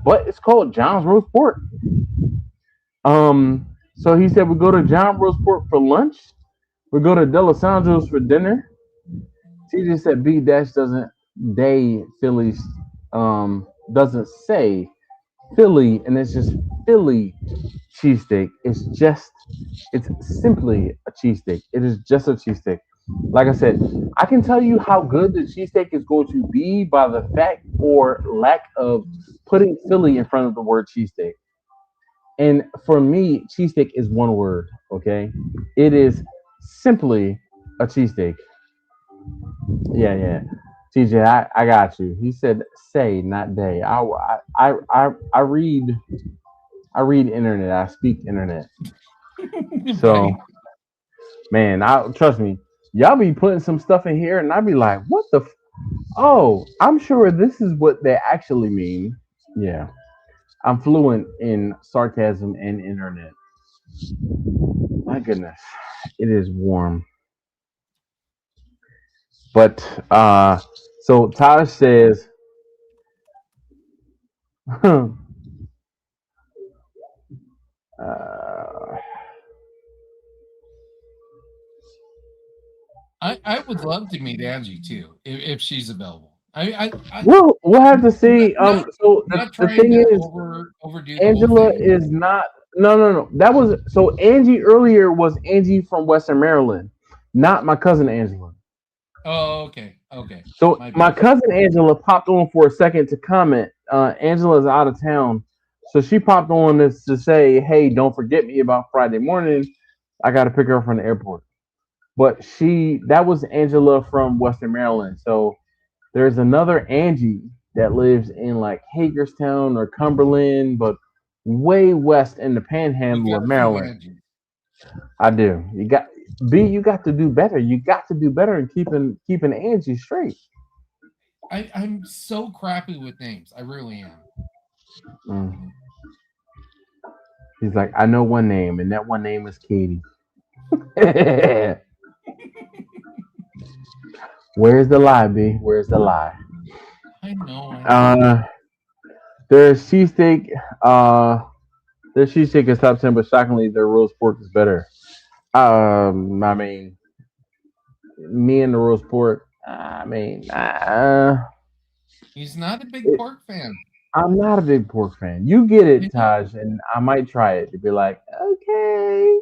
But it's called John's Roast Pork. So he said we go to John Roast Pork for lunch. We go to Delisandro's for dinner. TJ said B Dash doesn't say Philly, and it's just Philly cheesesteak. It's simply a cheesesteak. It is just a cheesesteak. Like I said, I can tell you how good the cheesesteak is going to be by the fact or lack of putting Philly in front of the word cheesesteak. And for me, cheesesteak is one word, okay? It is simply a cheesesteak. Yeah. TJ, I got you. He said say, not day. I read internet. I speak internet. So, man, trust me. Y'all be putting some stuff in here, and I be like, what the? Oh, I'm sure this is what they actually mean. Yeah, I'm fluent in sarcasm and internet. My goodness, it is warm. But so Taj says, I would love to meet Angie too, if she's available. We'll have to see. So the thing is, overdo Angela is not. No. That was so. Angie earlier was Angie from Western Maryland, not my cousin Angela. Oh, okay. So my cousin Angela popped on for a second to comment. Angela's out of town, so she popped on this to say, "Hey, don't forget me about Friday morning. I got to pick her up from the airport." But that was Angela from Western Maryland. So there's another Angie that lives in like Hagerstown or Cumberland, but way west in the Panhandle of Maryland. I do. You got to do better. You got to do better in keeping Angie straight. I'm so crappy with names. I really am. He's like, I know one name, and that one name is Katie. Where's the lie, B? Where's the lie? I know, I know. Uh, there's cheesesteak. Uh, their cheesesteak is top 10, but shockingly, their roast pork is better. I mean, me and the roast pork. He's not a big It, pork fan. I'm not a big pork fan. You get I it, know. Taj, and I might try it to be like, okay,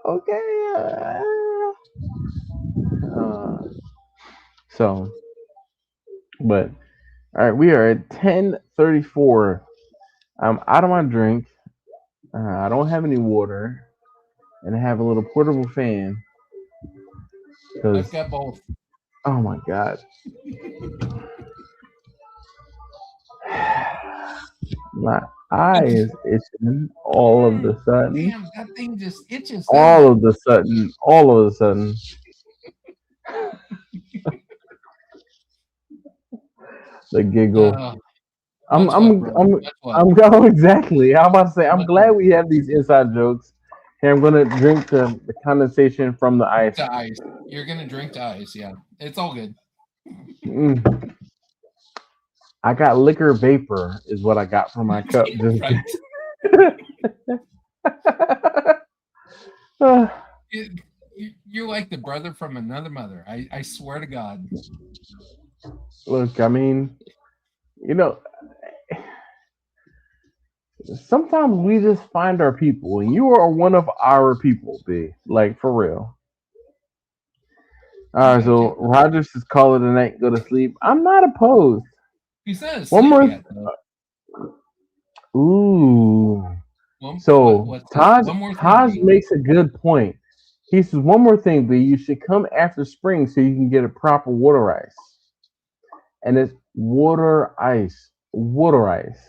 okay. So, but all right, we are at 10:34. I'm out of my drink. I don't have any water, and I have a little portable fan I've because, got both. oh my god, my eye It's, is itching all of the sudden. damn, that thing just itches, doesn't All it? of the sudden, all of the sudden, the giggle. Uh, I'm, much what, I'm, brother? I'm, Much what? I'm going exactly. I'm about to say, I'm Much glad what? we have these inside jokes. Here, I'm gonna drink the condensation from the ice. To ice. You're gonna drink to ice, yeah. It's all good. Mm. I got liquor vapor, is what I got from my cup. Just Right. Uh, You're like the brother from another mother. I swear to God. look, I mean, you know, sometimes we just find our people, and you are one of our people, B. Like for real. All I right, got you. so Rogers just call it a night, go to sleep. I'm not opposed. He's not One asleep more. yet, though. Ooh. So What's this? Taj One more thing, Taj B. makes a good point. He says one more thing, B. You should come after spring so you can get a proper water ice, and it's water ice, water ice.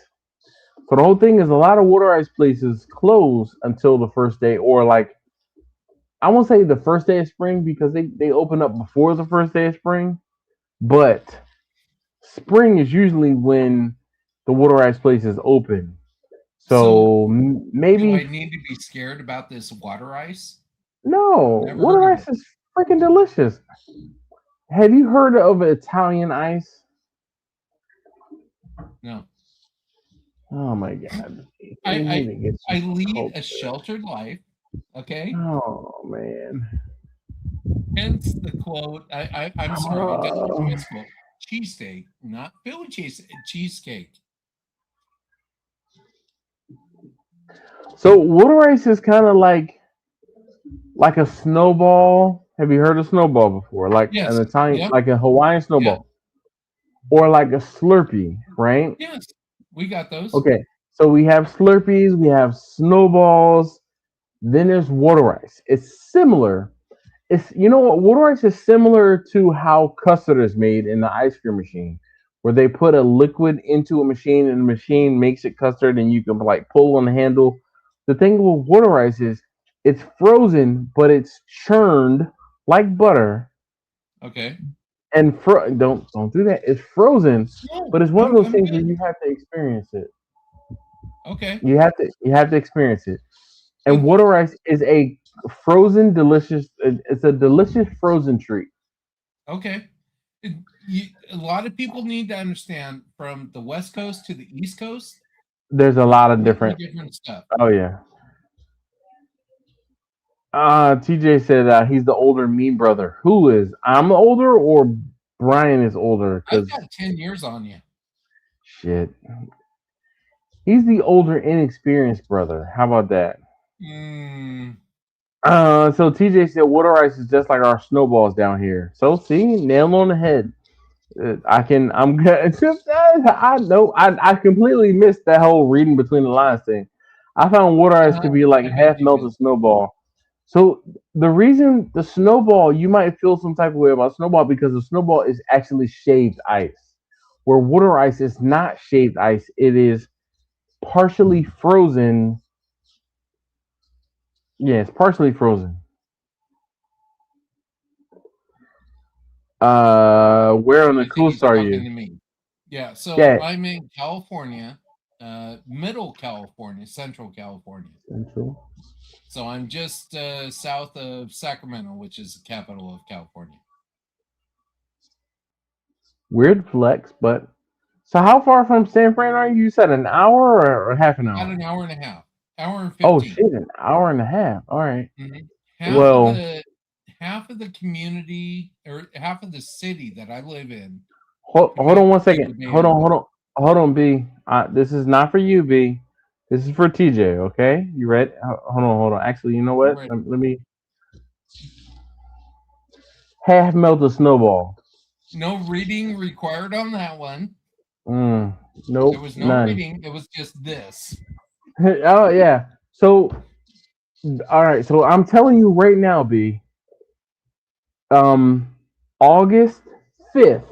So the whole thing is a lot of water ice places close until the first day, or like I won't say the first day of spring because they open up before the first day of spring, but spring is usually when the water ice places open. So, So do maybe I need to be scared about this water ice? no, Never heard water of ice it. is freaking delicious. Have you heard of Italian ice? No. Oh my god, I we need I, to get you I some lead a culture. sheltered life. Okay. Oh man. Hence the quote. I'm sorry. Don't use Oh. misquote. Cheesesteak, not Philly cheesecake. So water ice is kind of like a snowball. Have you heard of snowball before? Like an Yes. Italian, Yep. like a Hawaiian Yeah. snowball, or like a Slurpee, right? Yes. We got those. Okay, so we have Slurpees, we have snowballs, then there's water ice. It's similar. It's you know what water ice is similar to how custard is made in the ice cream machine, where they put a liquid into a machine and the machine makes it custard, and you can like pull on the handle. The thing with water ice is it's frozen, but it's churned like butter, Okay. and don't do that. It's frozen, No, but it's one of those I'm things where good. you have to experience it. Okay. You have to experience it. And It, water ice is a frozen delicious. It's a delicious frozen treat. okay. A lot of people need to understand from the West Coast to the East Coast, There's a lot of completely different. different stuff. Oh yeah. TJ said he's the older mean brother. Who is? I'm older or Brian is older? I've Cause got 10 years on you. shit, he's the older, inexperienced brother. How about that? Mm, So TJ said water ice is just like our snowballs down here. So see, nail on the head. I can. I'm good. I know. I completely missed that whole reading between the lines thing. I found water ice to be like I bet half you did. melted snowball. So the reason the snowball, you might feel some type of way about snowball because the snowball is actually shaved ice, where water ice is not shaved ice. It is partially frozen. Yeah, it's partially frozen. Where on the I think coast he's are talking you? to me. Yeah, so Yeah. I'm in California. Middle California, Central California. Central. So I'm just south of Sacramento, which is the capital of California. Weird flex, but so how far from San Fran are you? You said an hour or half an About hour? an hour and a half, hour and Oh 15. shit, an hour and a half. All right. Mhm. Half of Well, the half of the community or half of the city that I live in hold on connects one to the second. main Hold on, hold highway. on, hold on, B. This is not for you, B. This is for TJ. Okay, you ready? Hold on, hold on. Actually, you know I'm what? ready. Let me half melt a snowball. No reading required on that one. Mm, There nope, was no none. reading. It was just this. Oh yeah. So all right. So I'm telling you right now, B. Um, August 5th.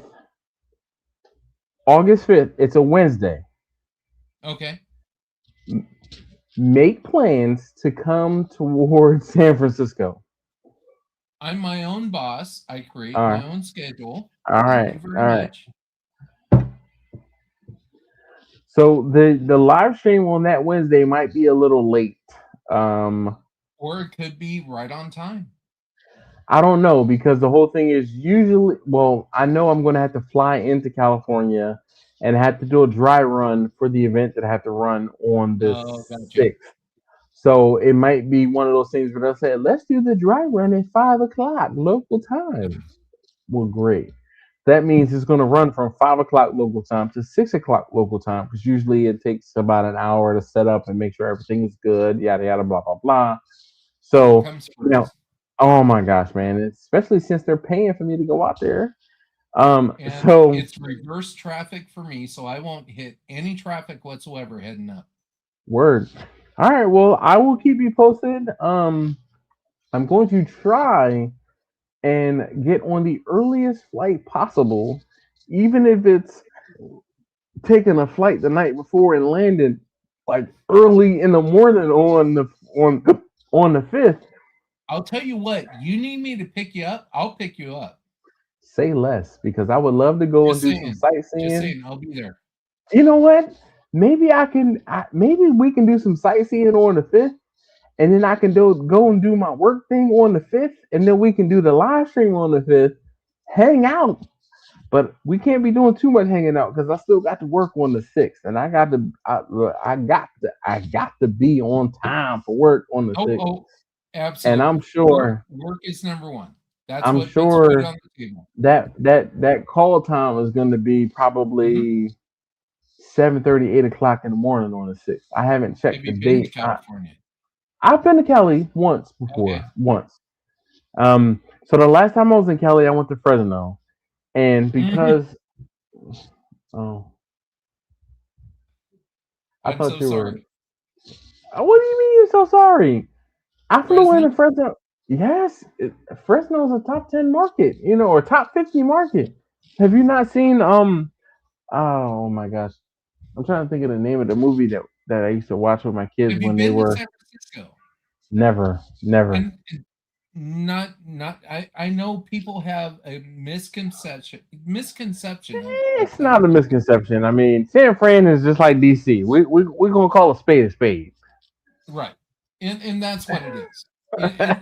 August 5th. It's a Wednesday. Okay. Make plans to come towards San Francisco. I'm my own boss. I create All my right. own schedule. All Thank you right. very All right. much. So the live stream on that Wednesday might be a little late. Um, Or it could be right on time. I don't know because the whole thing is usually well, I know I'm going to have to fly into California and have to do a dry run for the event that I have to run on the Oh, gotcha. 6th. So it might be one of those things where they'll say, let's do the dry run at 5 o'clock local time. Well, great. That means it's going to run from 5 o'clock local time to 6 o'clock local time because usually it takes about an hour to set up and make sure everything is good, yada yada, blah blah blah. What So comes you know, first? oh my gosh, man! Especially since they're paying for me to go out there. And So it's reverse traffic for me, so I won't hit any traffic whatsoever heading up. word. All right, well, I will keep you posted. I'm going to try and get on the earliest flight possible, even if it's taking a flight the night before and landing like early in the morning on on the 5th. I'll tell you what, you need me to pick you up, I'll pick you up. Say less because I would love to go and Just do some saying. Just sightseeing. saying, I'll be there. You know what? Maybe maybe we can do some sightseeing on the 5th, and then I can go and do my work thing on the 5th, and then we can do the live stream on the 5th, hang out. But we can't be doing too much hanging out because I still got to work on the 6th, and I got to be on time for work on the Oh, 6th. oh, And absolutely. Work is number one. That's I'm what puts food sure on the table. that call time is going to be Mhm. probably 7:30, 8 o'clock in the morning on the 6th. I haven't Have checked the you been to date. California? I've been to Cali once Okay. before, once. So the last time I was in Cali, I went to Fresno, and Mhm. because oh, I I'm thought so you were. sorry. What do you mean you're so sorry? I flew Fresno? into Fresno. Yes, Fresno is a top 10 market, or top 50 market. Have you not seen Oh my gosh, I'm trying to think of the name of the movie that I used to watch with my kids Have you when they been to were San Francisco? never, never. And not I know people have a misconception of It's San not a Francisco. misconception. I mean, San Fran is just like DC. We're gonna call a spade a spade. Right. And that's what it is.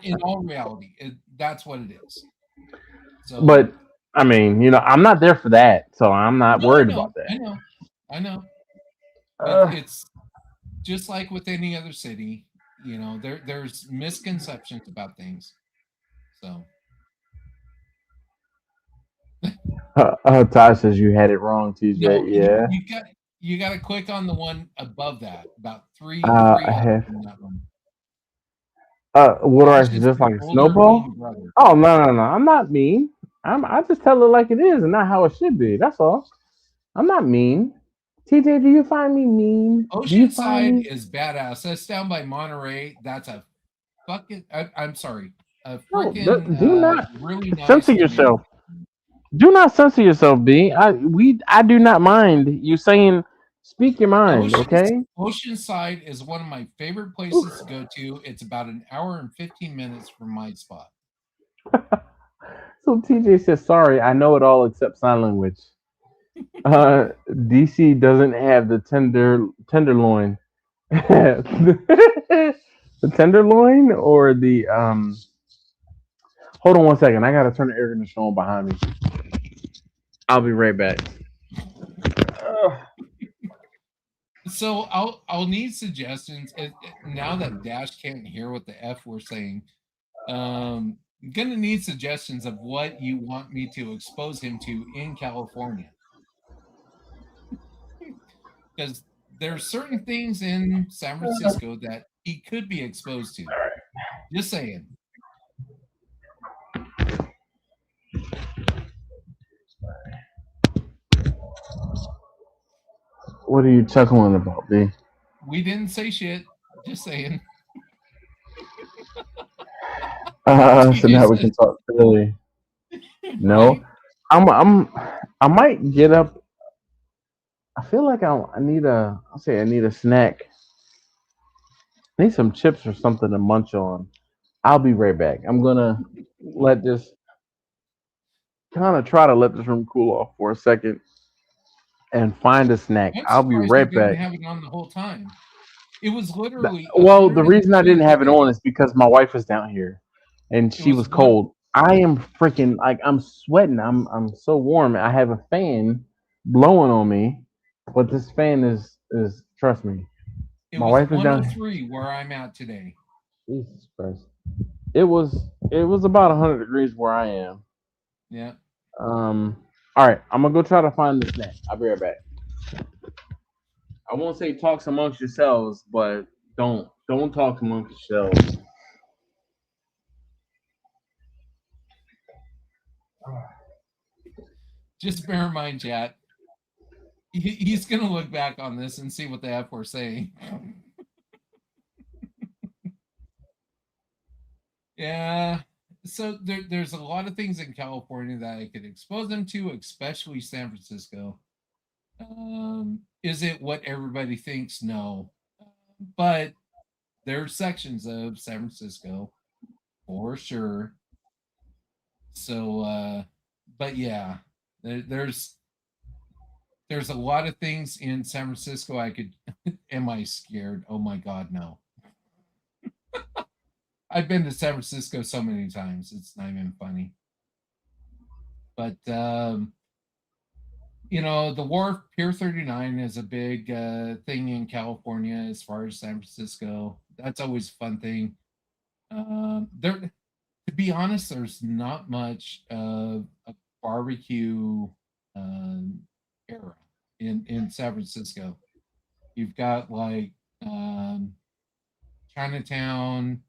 In all reality, that's what it is. So But I mean, I'm not there for that, so I'm not no, I worried know, about that. I know, I know. Uh, It's just like with any other city, there's misconceptions about things. So Todd says you had it wrong, TJ. no, Yeah. you got to click on the one above that, about three I up have. from that one. What are That's I just just your like a older, snowball? mean brother. Oh no, no, no! I'm not mean. I just tell it like it is and not how it should be. That's all. I'm not mean. TJ, do you find me mean? Do you find Oceanside me? is badass. That's down by Monterey. That's a fucking. I'm sorry, a No, freaking do not really nice censor community. yourself. Do not censor yourself, B. I do not mind you saying speak your mind, okay? Oceanside is one of my favorite places to Oof. go to. It's about an hour and 15 minutes from my spot. So TJ says sorry, I know it all except sign language. DC doesn't have the tenderloin. The tenderloin or the hold on one second. I gotta turn the air conditioner on behind me. I'll be right back. Ugh. So I'll need suggestions. Now that Dash can't hear what the F we're saying, I'm gonna need suggestions of what you want me to expose him to in California, because there's certain things in San Francisco that he could be exposed to. Just saying. What are you chuckling about, B? We didn't say shit. Just saying. So TJ now we can says, talk freely. No, right? I'm I might get up. I feel like I need I'll say I need a snack. I need some chips or something to munch on. I'll be right back. I'm gonna let this kind of try to let this room cool off for a second and find a snack. I'm I'll be surprised you right didn't back. have it on the whole time. It was literally Well, the reason I 102 didn't have it on today. is because my wife is down here and It she was was one. cold. I am freaking like I'm sweating. I'm so warm. I have a fan blowing on me, but this fan is trust me. It My was wife is down here. 103 where I'm at today. Jesus Christ. It was about 100 degrees where I am. Yeah. Um all right, I'm gonna go try to find the snack. I'll be right back. I won't say talks amongst yourselves, but don't talk amongst yourselves. Just bear in mind, chat. He's gonna look back on this and see what the F we're saying. Yeah. So there's a lot of things in California that I could expose them to, especially San Francisco. Is it what everybody thinks? No. But there are sections of San Francisco for sure. So, but yeah, there's a lot of things in San Francisco I could. Am I scared? Oh my God, no. I've been to San Francisco so many times, it's not even funny. But the wharf Pier 39 is a big thing in California as far as San Francisco. That's always a fun thing. There, to be honest, there's not much of a barbecue um, era in San Francisco. You've got like um, Chinatown,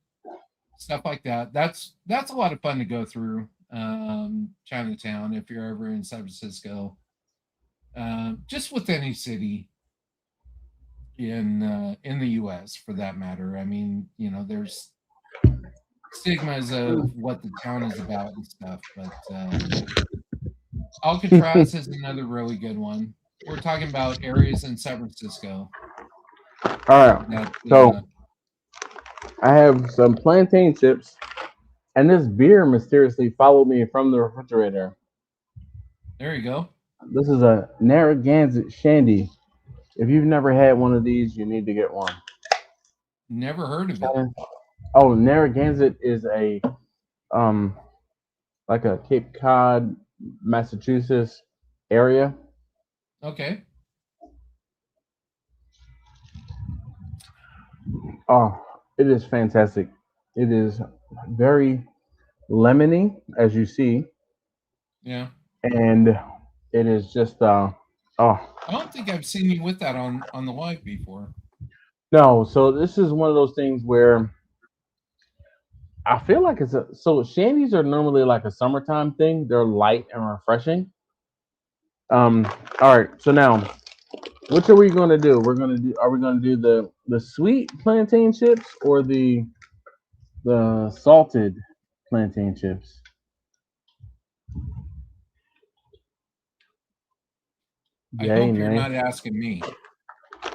stuff like that. That's a lot of fun to go through Chinatown if you're ever in San Francisco. Just with any city in the U.S. for that matter. I mean, there's stigmas of what the town is about and stuff, but Alcatraz is another really good one. We're talking about areas in San Francisco All right. that So I have some plantain chips, and this beer mysteriously followed me from the refrigerator. there you go. This is a Narragansett Shandy. If you've never had one of these, you need to get one. Never heard of it. Oh, Narragansett is a um like a Cape Cod, Massachusetts area. Okay. Oh, it is fantastic. It is very lemony, as you see, Yeah. and it is just oh I don't think I've seen you with that on the live before. no. So this is one of those things where I feel like so shandies are normally like a summertime thing. They're light and refreshing. All right. So now, which are we going to do? We're going to do. Are we going to do the sweet plantain chips or the salted plantain chips? I Yay, hope you're nay. not asking me.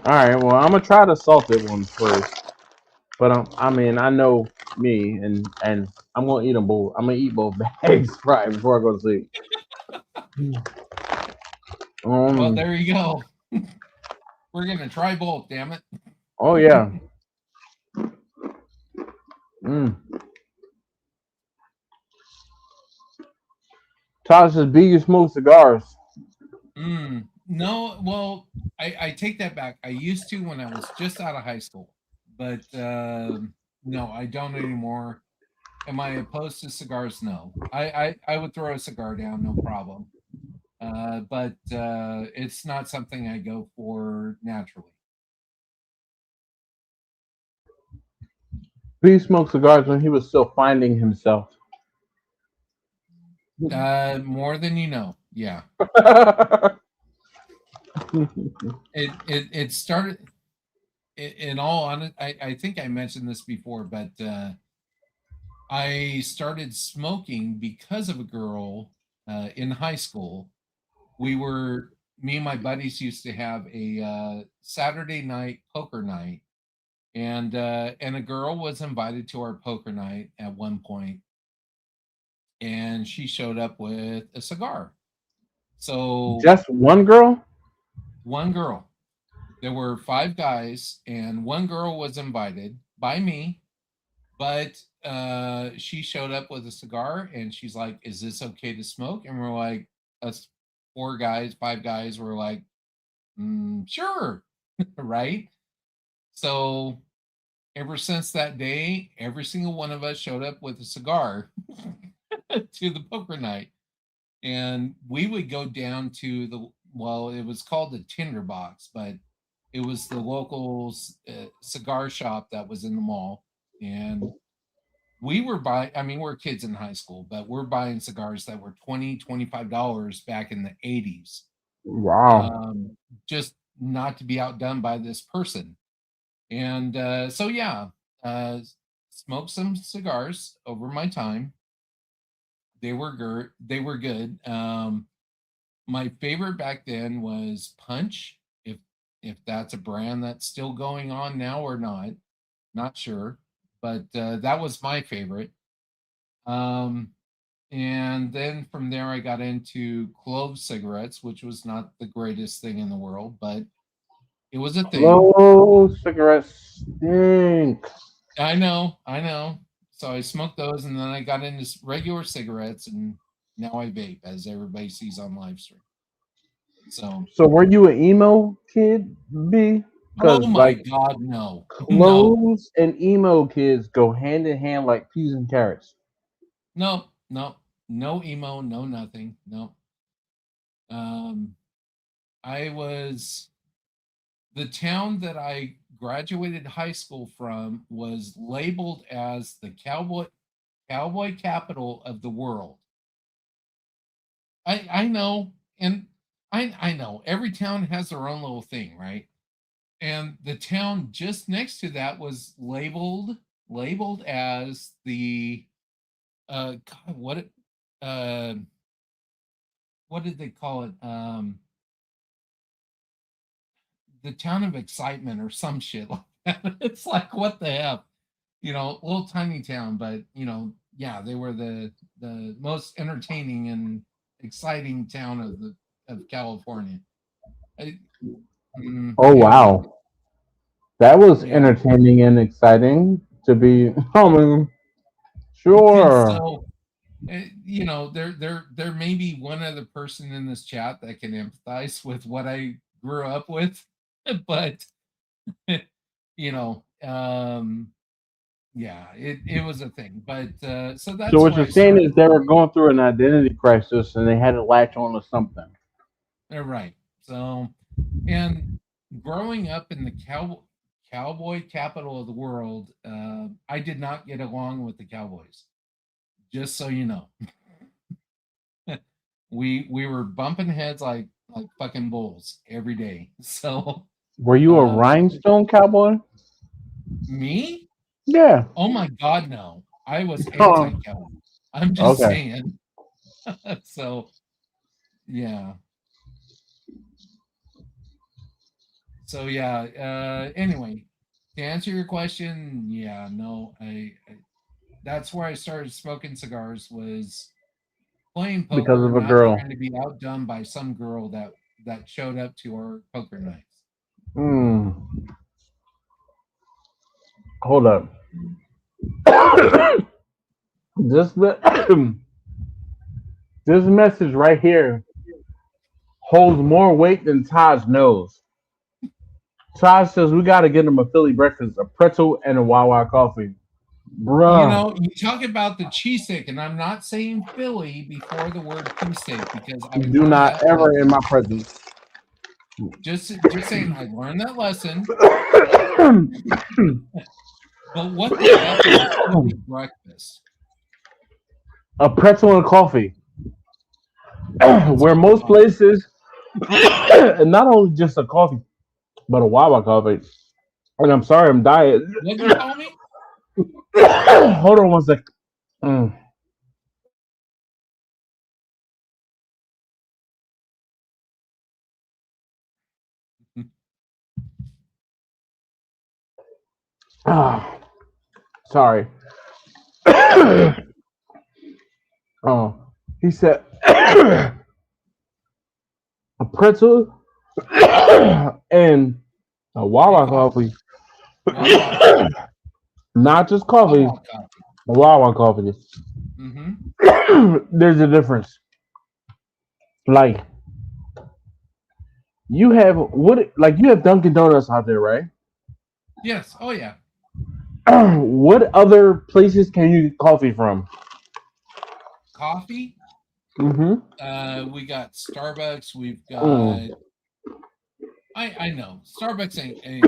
All right. Well, I'm gonna try the salted ones first. But I mean, I know me, and I'm gonna eat them both. I'm gonna eat both bags right before I go to sleep. Well, there you go. We're gonna try both. Damn it. Oh yeah. Mm. Todd says, "B, you smoke cigars." No, well, I take that back. I used to when I was just out of high school, but no, I don't anymore. Am I opposed to cigars? No. I would throw a cigar down, no problem. But it's not something I go for naturally. B smoked cigars when he was still finding himself. More than you know. Yeah. It started in all honest. I think I mentioned this before, but I started smoking because of a girl in high school. Me and my buddies used to have a Saturday night poker night, and a girl was invited to our poker night at one point, and she showed up with a cigar. So Just one girl? one girl. There were five guys, and one girl was invited by me, but she showed up with a cigar, and she's like, "Is this okay to smoke?" And we're like, us four guys, five guys were like, sure, right? So ever since that day, every single one of us showed up with a cigar to the poker night. And we would go down to it was called the Tinderbox, but it was the local cigar shop that was in the mall. And we were buying, I mean, we're kids in high school, but we're buying cigars that were $20, $25 back in the 80s. Wow. Just not to be outdone by this person. And so, yeah, uh, smoked some cigars over my time. They were good. They were good. My favorite back then was Punch. If that's a brand that's still going on now or not sure. But that was my favorite. Um, and then from there, I got into clove cigarettes, which was not the greatest thing in the world, but it was a thing. Clove cigarettes stink. I know, I know. So I smoked those, and then I got into regular cigarettes, and now I vape, as everybody sees on live stream. So, So were you an emo kid, B? oh Because my like God, no, no, cloves and emo kids go hand in hand like peas and carrots. no, no, no emo, no nothing, no. Um, I was the town that I graduated high school from was labeled as the cowboy capital of the world. I know, and I know every town has their own little thing, right? And the town just next to that was labeled as the God, uh what did they call it? The town of excitement or some shit like that. It's like what the F, little tiny town, but yeah, they were the most entertaining and exciting town of California. I, Oh it was wow. That was yeah. entertaining and exciting to be. I mean, And sure. so there may be one other person in this chat that can empathize with what I grew up with, but you know, um, yeah, it was a thing. But so So that's what why you're I saying is started. they were going through an identity crisis and they had to latch on to something. Right. So, and growing up in the cowboy capital of the world, I did not get along with the Cowboys. Just so you know, we were bumping heads like fucking bulls every day. So, Were you a uh, rhinestone cowboy? me? Yeah. Oh my God, no! I was Oh, anti-cowboy. I'm just okay. saying. So, yeah. So yeah. Anyway, to answer your question, yeah, no, that's where I started smoking cigars was playing Because poker, of a not girl. trying to be outdone by some girl that showed up to our poker nights. Mm. Hold up. this this message right here holds more weight than Taj knows. Taj says we got to get him a Philly breakfast, a pretzel, and a Wawa coffee. You Bruh, know, you talk about the cheesesteak, and I'm not saying Philly before the word cheesesteak because I do learned not that ever in lesson. my presence. Just saying, I learned that lesson. But what the F is a Philly breakfast? A pretzel and coffee. Where Pretzel and most coffee. places, and not only just a coffee, but a Wawa coffee. And I'm sorry, I'm diet. What you call me? Hold on one sec. Mm. Ah, sorry. Oh, he said a pretzel and a And Wawa coffee. coffee. Wawa coffee. Not just coffee, Wawa coffee. a Wawa coffee. Mm-hmm. There's a difference. Like you have like you have Dunkin' Donuts out there, right? Yes. Oh yeah. What other places can you get coffee from? Coffee. Mm-hmm. We got Starbucks. We've Mm. got. I know Starbucks ain't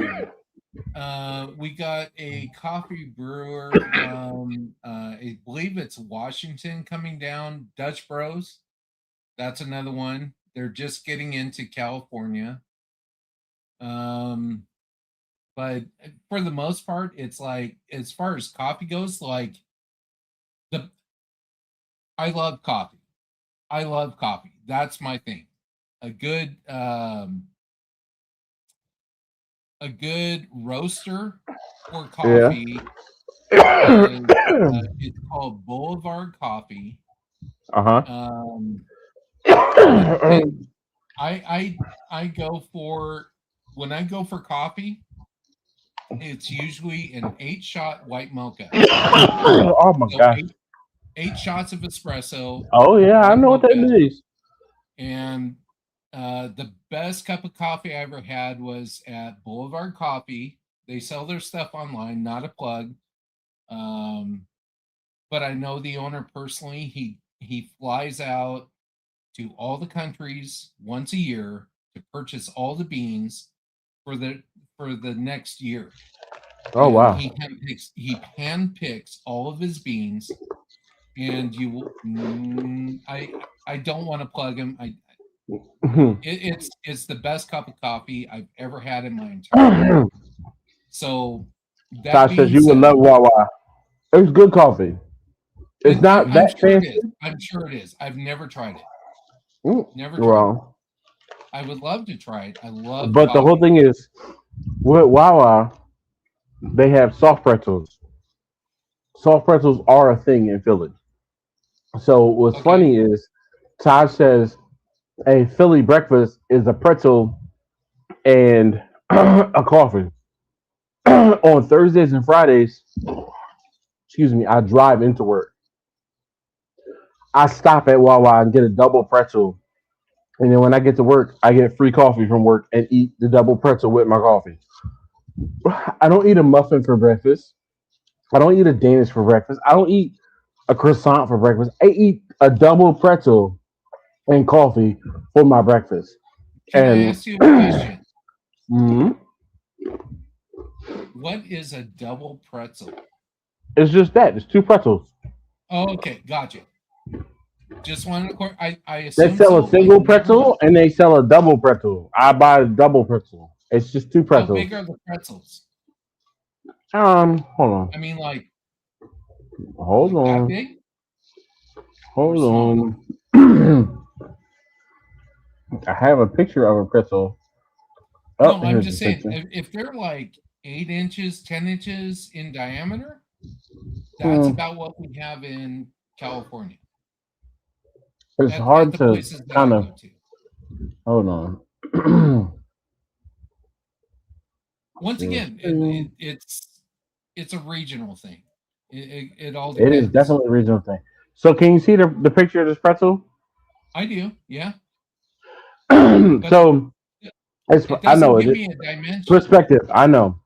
right. We got a coffee brewer from I believe it's Washington coming down. Dutch Bros. That's another one. They're just getting into California. Um, but for the most part, it's like as far as coffee goes, like the I love coffee. I love coffee. That's my thing. A good a good roaster for Yeah. coffee is it's called Boulevard Coffee. Uh-huh. Um, but I go for when I go for coffee, it's usually an 8-shot white mocha. Oh my So gosh. eight shots of espresso, Oh yeah, I white know what that mocha, means. and the best cup of coffee I ever had was at Boulevard Coffee. They sell their stuff online, not a plug. Um, but I know the owner personally. He flies out to all the countries once a year to purchase all the beans for the for the next year. Oh And wow. he handpicks all of his beans, and I don't want to plug him. It's the best cup of coffee I've ever had in my entire life. So that Tosh says being you would love said, Wawa. It's good coffee. It's and not I'm that sure it fancy. is. I'm sure it is. I've never tried it. Never tried it. Well, I would love to try it. I love but the whole coffee. thing is with Wawa, they have soft pretzels. Soft pretzels are a thing in Philly. So what's Okay. funny is Todd says a Philly breakfast is a pretzel and a coffee. On Thursdays and Fridays, excuse me, I drive into work. I stop at Wawa and get a double pretzel. And then when I get to work, I get free coffee from work and eat the double pretzel with my coffee. I don't eat a muffin for breakfast. I don't eat a Danish for breakfast. I don't eat a croissant for breakfast. I eat a double pretzel and coffee for my breakfast. Can I And ask you a question? mhm, What is a double pretzel? it's just that. It's two pretzels. Oh, okay, gotcha. Just wanted to. I They assume sell a so, but single never know. pretzel and they sell a double pretzel. I buy a double pretzel. It's just two How pretzels. big are the pretzels? Hold on. I mean, Hold like that on. big or small? Hold on. I have a picture of a pretzel. Oh, No, I'm here's the just saying picture. if they're like 8 inches, 10 inches in diameter, that's Hmm. about what we have in California It's at hard the to places that kind I of go to. hold on. Once Yes, again, sir. it's a regional thing. It all It is depends. definitely a regional thing. So can you see the picture of this pretzel? I do, yeah, but So it's it I doesn't know give it me a dimension. perspective. I know.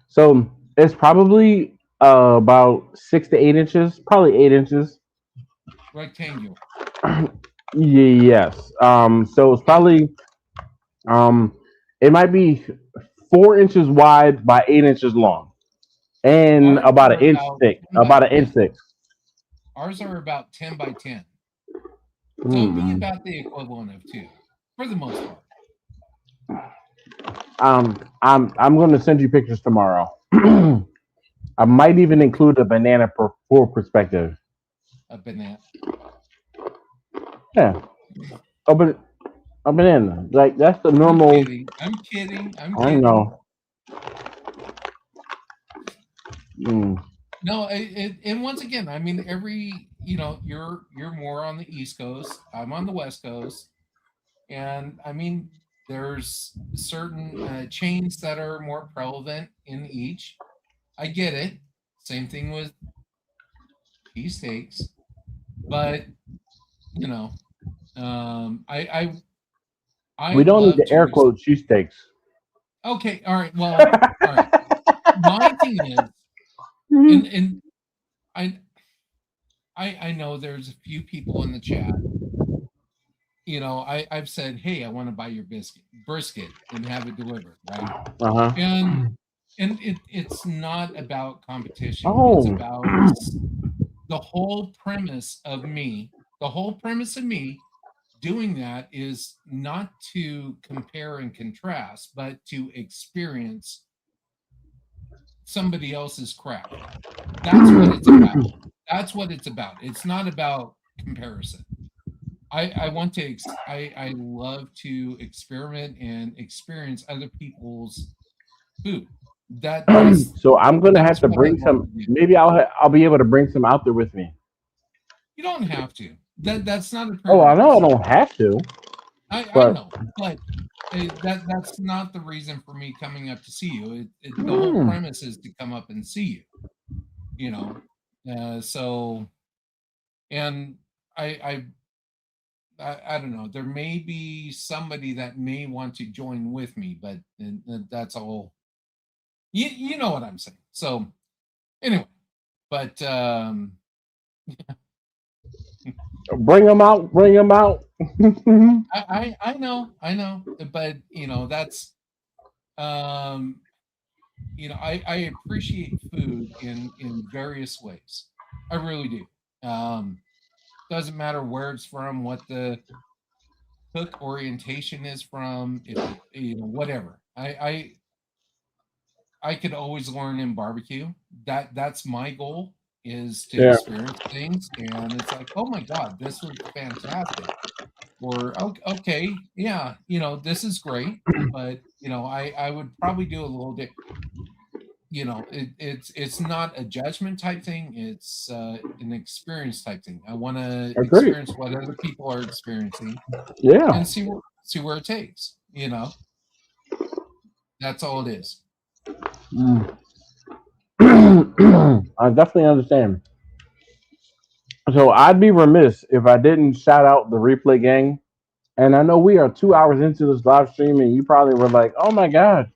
So it's probably about 6 to 8 inches, probably 8 inches. Rectangular. Yes. So it's Okay. probably um, it might be 4 inches wide by 8 inches long, and Ours about are an inch about thick. 10 by About an inch 10. thick. Ours are about 10 by 10. So it'd be Hmm. about the equivalent of two for the most part. I'm going to send you pictures tomorrow. I might even include a banana for perspective. A banana. Yeah, open a banana. Like that's the I'm normal. kidding. I'm kidding. I'm I kidding. know. Mm. No, and once again, I mean, you're more on the East Coast. I'm on the West Coast, and I mean, there's certain chains that are more prevalent in each. I get it. Same thing with cheesesteaks, but you know, I We don't need love the to. air quote cheesesteaks. Okay, all right. Well, all right. My thing is, and I I know there's a few people in the chat. I've said, hey, I want to buy your brisket and have it delivered, right? Uh huh. And it's not about competition. It's Oh. about the whole premise of me. The whole premise of me doing that is not to compare and contrast, but to experience somebody else's craft. That's what it's about. That's what it's about. It's not about comparison. I want to I love to experiment and experience other people's food. That that's So I'm gonna have that's to what I bring love some. to do. Maybe I'll be able to bring some out there with me. You don't have to. That's not a Oh, I know I prerequisite. don't have to, I but know, but that's not the reason for me coming up to see you. The whole hmm, premise is to come up and see you. You know, so and I I don't know. There may be somebody that may want to join with me, but that's all. You know what I'm saying. So anyway, but bring them out. Bring them out. I know, but that's um I appreciate food in various ways. I really do. Doesn't matter where it's from, what the cook orientation is from, if whatever. I could always learn in barbecue. That's my goal is to Yeah, experience things, and it's like, oh my god, this was fantastic. Or okay, yeah, this is great, but I would probably do a little bit. It's not a judgment type thing. It's an experience type thing. I want to agreed. experience what other people are experiencing Yeah. and see where it takes. That's all it is. Mm. I definitely understand. So I'd be remiss if I didn't shout out the replay gang. And I know we are 2 hours into this live stream, and you probably were like, "Oh my god,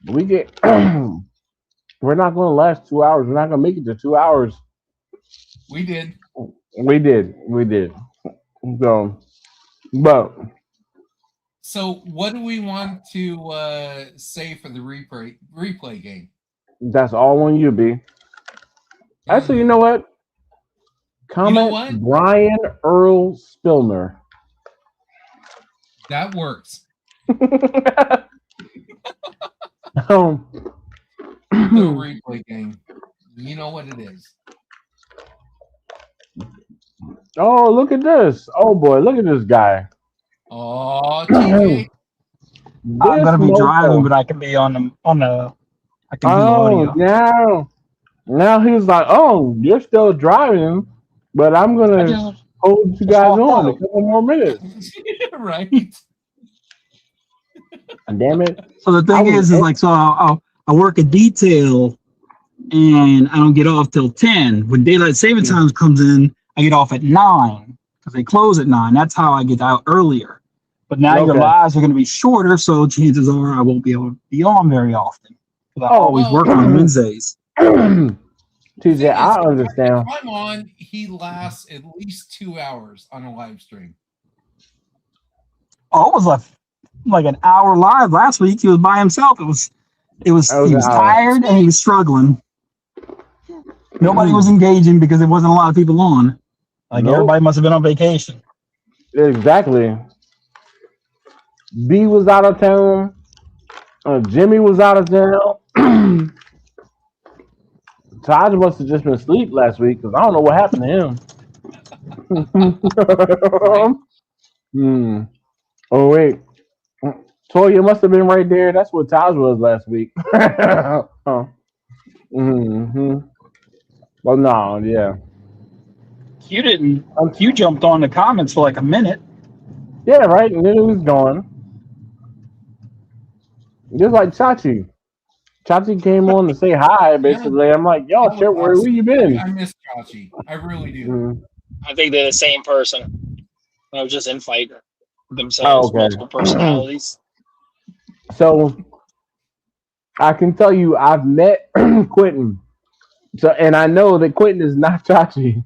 we get, we're not going to last 2 hours. We're not going to make it to 2 hours." We did. We did. So, but So, what do we want to say for the replay game? that's all on you, B. Actually, you know Hmm. what? You know Comment what? Brian Earl Spillner. That works. um, The replay game. You know what it is. oh, look at this. Oh boy, look at this guy. Oh, This TJ. I'm gonna be driving, mofo. but I can be on the I can do Oh, audio. now he's like, oh, you're still driving, but I'm I gonna just hold you just guys walked on a out. couple more minutes. Right. Damn it. So the thing is like, so I work a detail and I don't get off till 10. When daylight saving time comes in, I get off at 9 because they close at 9. That's how I get out earlier. But now your lives are going to be shorter, so chances are I won't be able to be on very often because I always work on Wednesdays. Tuesday, I understand. If I'm on, he lasts at least 2 hours on a live stream. Oh, it was like an hour live last week. He was by himself. He was tired and he was struggling. Nobody was engaging because there wasn't a lot of people on. Like everybody must have been on vacation. Exactly. B was out of town. Jimmy was out of town. Taj must have just been asleep last week because I don't know what happened to him. Oh wait, Toya must have been right there. That's what Taj was last week. Well, no, yeah. You jumped on the comments for like a minute. Yeah, right, and then it was gone. Just like Chachi. Chachi came on to say hi, basically. I'm like, yo, shit, where you been? I miss Chachi. I really do. I think they're the same person. I was just in fight themselves, multiple personalities. So I can tell you I've met Quentin. So and I know that Quentin is not Chachi.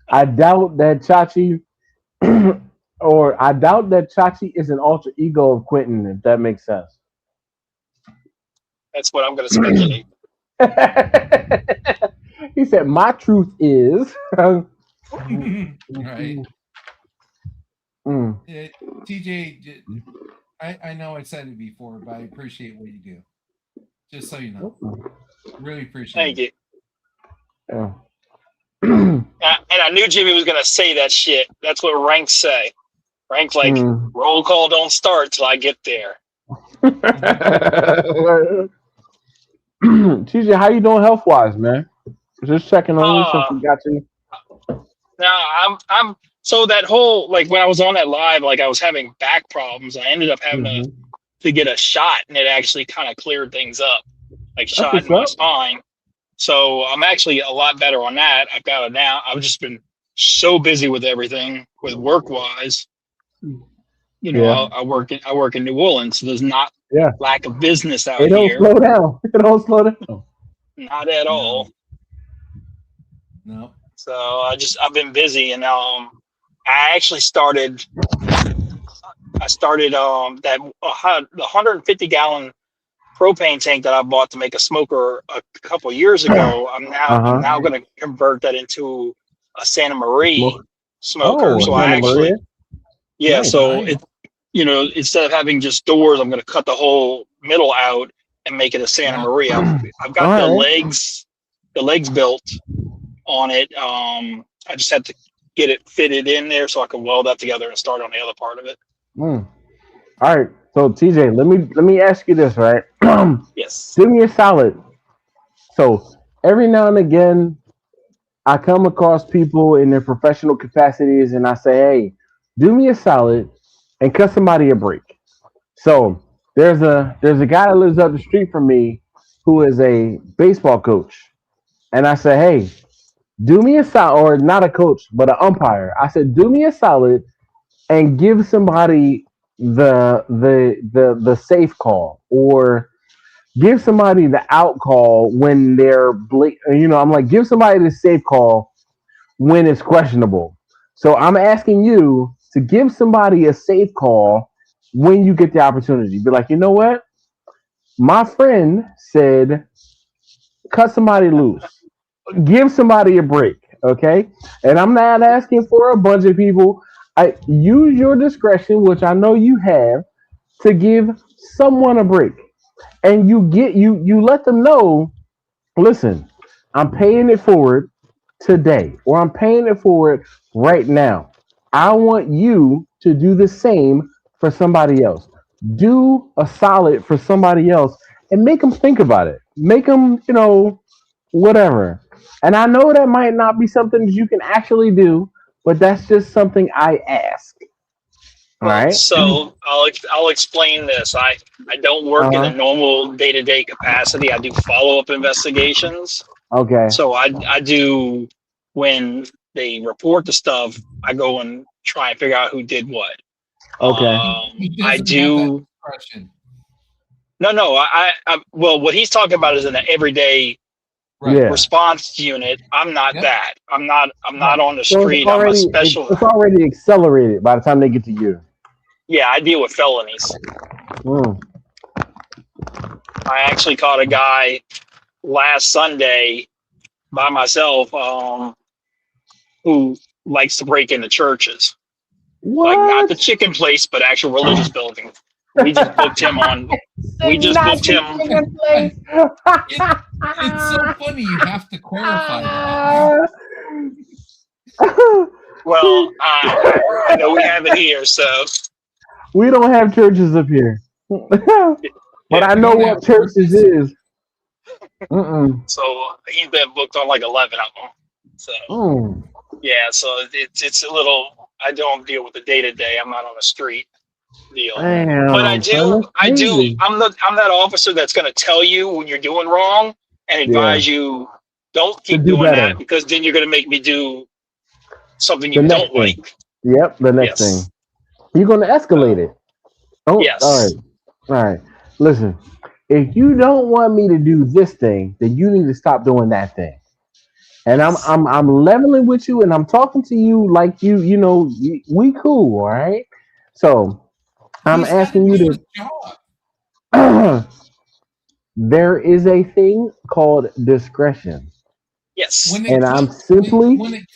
I doubt that Chachi is an alter ego of Quentin, if that makes sense. That's what I'm going to speculate. He said, "My truth is." Right. TJ, I know I said it before, but I appreciate what you do. Just so you know, really appreciate. Thank you. Yeah. And I knew Jimmy was going to say that shit. That's what ranks say. Rank like roll call don't start till I get there. TJ, how you doing health wise, man? Just checking on you since we got you. No, I'm so that whole like when I was on that live, like I was having back problems. I ended up having to get a shot, and it actually kind of cleared things up, like shot in my spine. So I'm actually a lot better on that. I've got it now. I've just been so busy with everything, with work wise. You know, I work in New Orleans, so there's not lack of business out here. It don't slow down. Not at all. No. So I've been busy, and I actually started the 150 gallon propane tank that I bought to make a smoker a couple years ago. I'm now going to convert that into a Santa Maria smoker. So I actually, it, you know, instead of having just doors, I'm going to cut the whole middle out and make it a Santa Maria. I've got the legs built on it. I just had to get it fitted in there so I can weld that together and start on the other part of it. All right. So TJ, let me ask you this, right? Yes. Do me a solid. So every now and again, I come across people in their professional capacities, and I say, "Hey, do me a solid and cut somebody a break." So there's a guy that lives up the street from me who is a baseball coach, and I say, "Hey, do me a solid," or not a coach, but an umpire. I said, "Do me a solid and give somebody the safe call, or give somebody the out call when they're I'm like, give somebody the safe call when it's questionable." So I'm asking you to give somebody a safe call when you get the opportunity. Be like, you know what? My friend said, cut somebody loose. Give somebody a break, okay? And I'm not asking for a bunch of people. I use your discretion, which I know you have, to give someone a break. And you let them know, listen, I'm paying it forward today, or I'm paying it forward right now. I want you to do the same for somebody else. Do a solid for somebody else and make them think about it. Make them, whatever. And I know that might not be something that you can actually do, but that's just something I ask. All Well, right. so I'll explain this. I don't work in a Uh-huh. normal day-to-day capacity. I do follow-up investigations. Okay. So I do when they report the stuff, I go and try and figure out who did what. Okay. He I doesn't have that do discretion. no. Well, what he's talking about is an everyday Right. Yeah. response unit. I'm not Yep. that. I'm not Right. on the So street. I'm a special. it's already accelerated by the time they get to you. Yeah, I deal with felonies. Mm. I actually caught a guy last Sunday by myself who likes to break into churches. Like not the What? chicken place, but actual religious buildings. We just booked him on. We just Not booked the him. chicken place. It's so funny you have to clarify that. Well, I know we have it here, so We don't have churches up here. But I We know don't what have churches churches. is. Mm-mm. so he's been booked on like 11 of them. So Mm. yeah, so it's a little. I don't deal with the day to day. I'm not on the street deal, but Damn, son, that's I do. crazy. I'm that officer that's going to tell you when you're doing wrong and Yeah, advise you don't to keep do doing better. that because then you're going to make me do something The you next don't thing. like. Yep, the next Yes. thing. You're gonna escalate it. Oh, Yes. all right. Listen, if you don't want me to do this thing, then you need to stop doing that thing. And Yes. I'm leveling with you, and I'm talking to you like we cool, all right? So I'm He's got to asking do you his job. to. There is a thing called discretion, Yes. When it and comes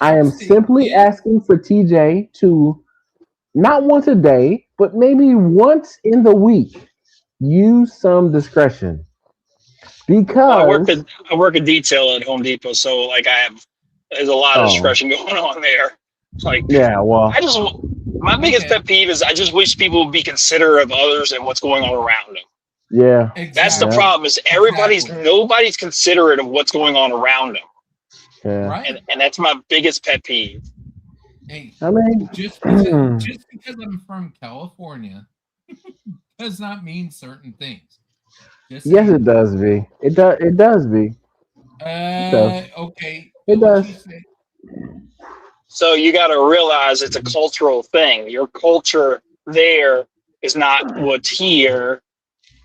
I am to simply his, asking for TJ to not once a day, but maybe once in the week, use some discretion Well, because I work a detail at Home Depot, so like there's a lot of oh discretion going on there. Like yeah, well I just my biggest okay, pet peeve is I just wish people would be considerate of others and what's going on around them. yeah, That's the yeah, exactly, problem is exactly, nobody's considerate of what's going on around them. yeah. right? And that's my biggest pet peeve. Hey, I mean, just because I'm from California does not mean certain things. Just yes, saying. it does, V. It does, V. It does. Okay. It What you does. say? So you got to realize it's a cultural thing. Your culture there is not what's here.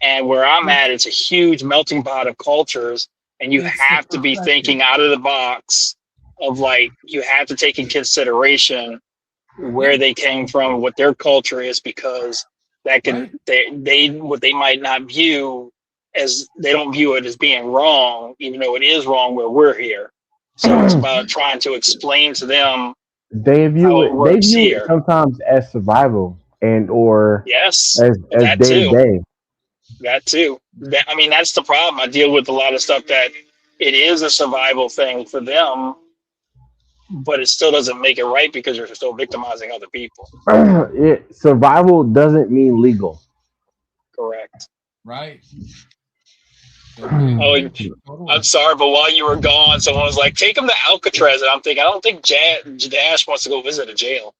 And where I'm at, it's a huge melting pot of cultures. And you It's the have to be thinking perspective. out of the box of like, you have to take in consideration where Yeah, they came from, what their culture is, because that can, right. what they might not view as, they don't view it as being wrong, even though it is wrong where we're here. So it's about trying to explain to them how it They works view it here. sometimes as survival and or Yes, as that day to too. day. That too. I mean, that's the problem. I deal with a lot of stuff that it is a survival thing for them, but it still doesn't make it right because you're still victimizing other people. Survival doesn't mean legal. Correct. Right. Totally Oh, agree. I'm Totally. sorry, but while you were gone, someone was like, "Take him to Alcatraz," and I'm thinking, I don't think Dash wants to go visit a jail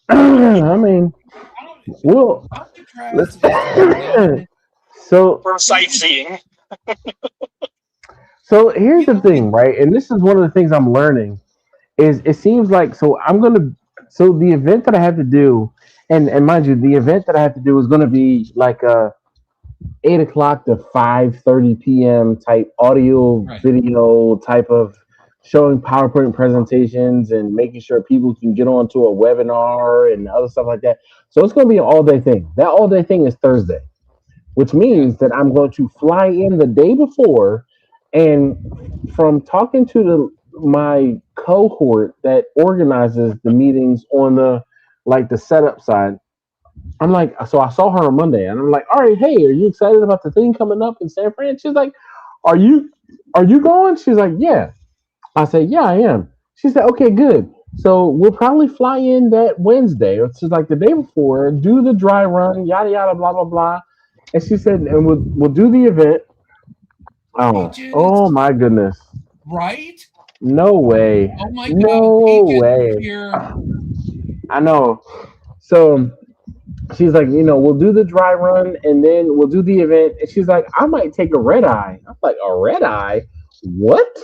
I mean, well, Alcatraz let's. is not. So for sightseeing. so here's You the know, thing, right? And this is one of the things I'm learning is it seems like so the event that I have to do, and mind you, the event that I have to do is gonna be like a 8 o'clock to 5:30 p.m. type audio right. video type of showing PowerPoint presentations and making sure people can get onto a webinar and other stuff like that. So it's gonna be an all day thing. That all day thing is Thursday, which Yeah. means that I'm going to fly in the day before. And from talking to my cohort that organizes the meetings on the setup side, I'm like, so I saw her on Monday, and I'm like, all right, hey, are you excited about the thing coming up in San Fran? She's like, are you going? She's like, yeah. I said, yeah, I am. She said, okay, good. So we'll probably fly in that Wednesday, or she's like the day before, do the dry run, yada yada, blah blah blah. And she said, and we'll do the event. Oh Peaches, my goodness. right? No way. Oh my God, No Peaches is way. here. I know. So she's like, we'll do the dry run and then we'll do the event. And she's like, I might take a red eye. I'm like, a red eye? What?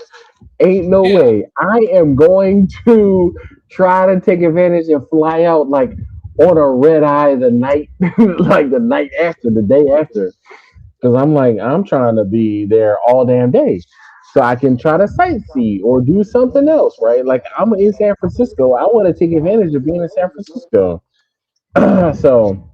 Ain't no Yeah. way. I am going to try to take advantage and fly out like on a red eye the night, like the night after, the day after. Because I'm like, I'm trying to be there all damn day. So I can try to sightsee or do something else, right? Like I'm in San Francisco. I want to take advantage of being in San Francisco. So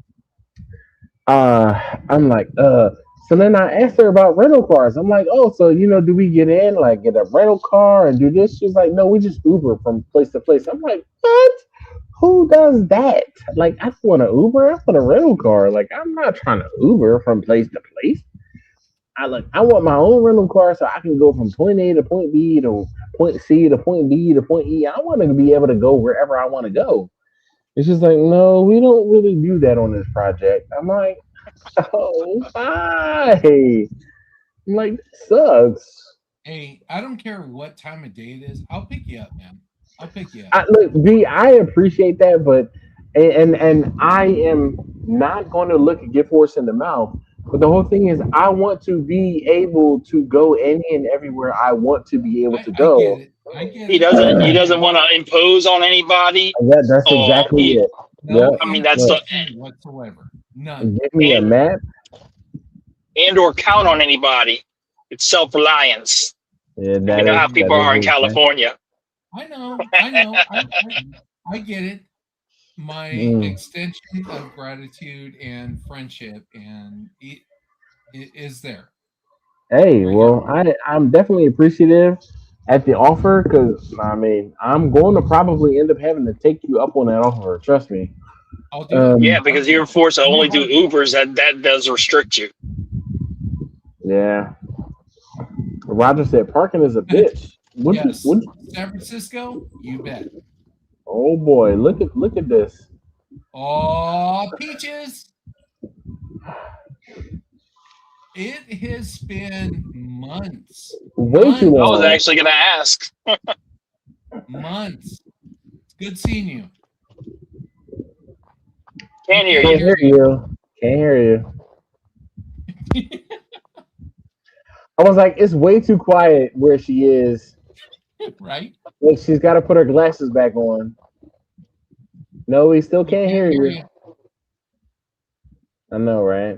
I'm like, so then I asked her about rental cars. I'm like, oh, so do we get in, like get a rental car and do this? She's like, no, we just Uber from place to place. I'm like, what? Who does that? Like, I don't want to Uber. I want a rental car. Like, I'm not trying to Uber from place to place. I want my own rental car so I can go from point A to point B to point C to point D to point E. I want to be able to go wherever I want to go. It's just like, no, we don't really do that on this project. I'm like, oh, why? I'm like, this sucks. Hey, I don't care what time of day it is. I'll pick you up, man. I'll pick you up. Look, B, I appreciate that, but and I am not going to look a gift horse in the mouth. But the whole thing is, I want to be able to go any and everywhere I want to be able to I get go. it. I get He it. doesn't. He I get doesn't it. want to impose on anybody, That's or exactly it. No Yep. I mean, that's the Look, imposition whatsoever. None. give me a and map. or count on anybody. It's self-reliance. Yeah, You know how people are in that is exactly. California. I know. I know. I get it. My Mm. extension of gratitude and friendship and it is there. Hey, Right here. well, I'm definitely appreciative at the offer because I mean I'm going to probably end up having to take you up on that offer. Trust me. I'll do it. Yeah, Um, because you're forced to In a only do heartbeat. Ubers. That does restrict you. yeah. Roger said parking is a bitch. Yes. What? San Francisco, you bet. Oh boy, look at this. Oh, peaches. It has been months. Way too I was Months. long. actually going to ask. Months. It's good seeing you. We Can't hear can't you. Can't hear hear you. Can't hear you. you. I was like, it's way too quiet where she is. Right? Like she's got to put her glasses back on. No, we still We can't can't hear hear you. you. I know, right?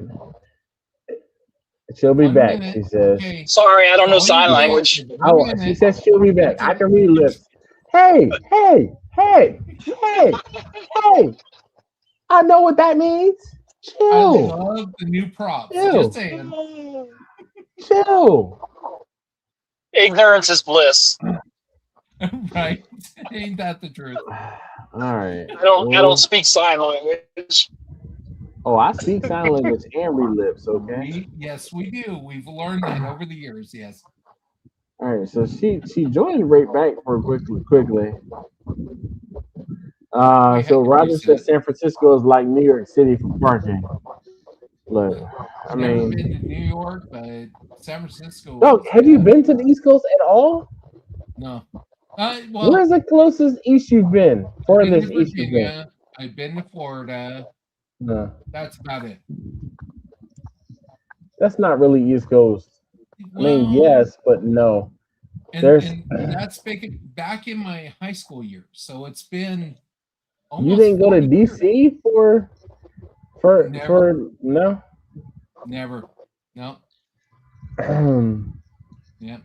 She'll be 1 back. minute. She says. Okay. Sorry, I don't know All you sign get language. is Oh, 1 she minute. says she'll be back. That's I it. can read lips. Hey, hey, hey, hey, hey. I know what that means. I Chill, love the new props. Just chill, saying. chill. Ignorance is bliss. Right? Ain't that the truth? All right. I don't Well, speak sign language. oh, I speak sign language and read lips. Okay. Yes, we do. We've learned that over the years. Yes. All right. So she joined right back for quickly. We had So to Roger said reset. San Francisco is like New York City for parking. Look, I Never been mean, to New York, but San Francisco, no, have you yeah. been to the East Coast at all? No. Where's Well, the closest east you've been? I've been to Furthest east you've been? Virginia. I've been to Florida. No, That's about it. that's not really East Coast. I mean, Well, yes, but no. and There's and that's back in my high school years. So it's been you almost didn't go to 40 years. DC Never, for no. never. No. Yeah.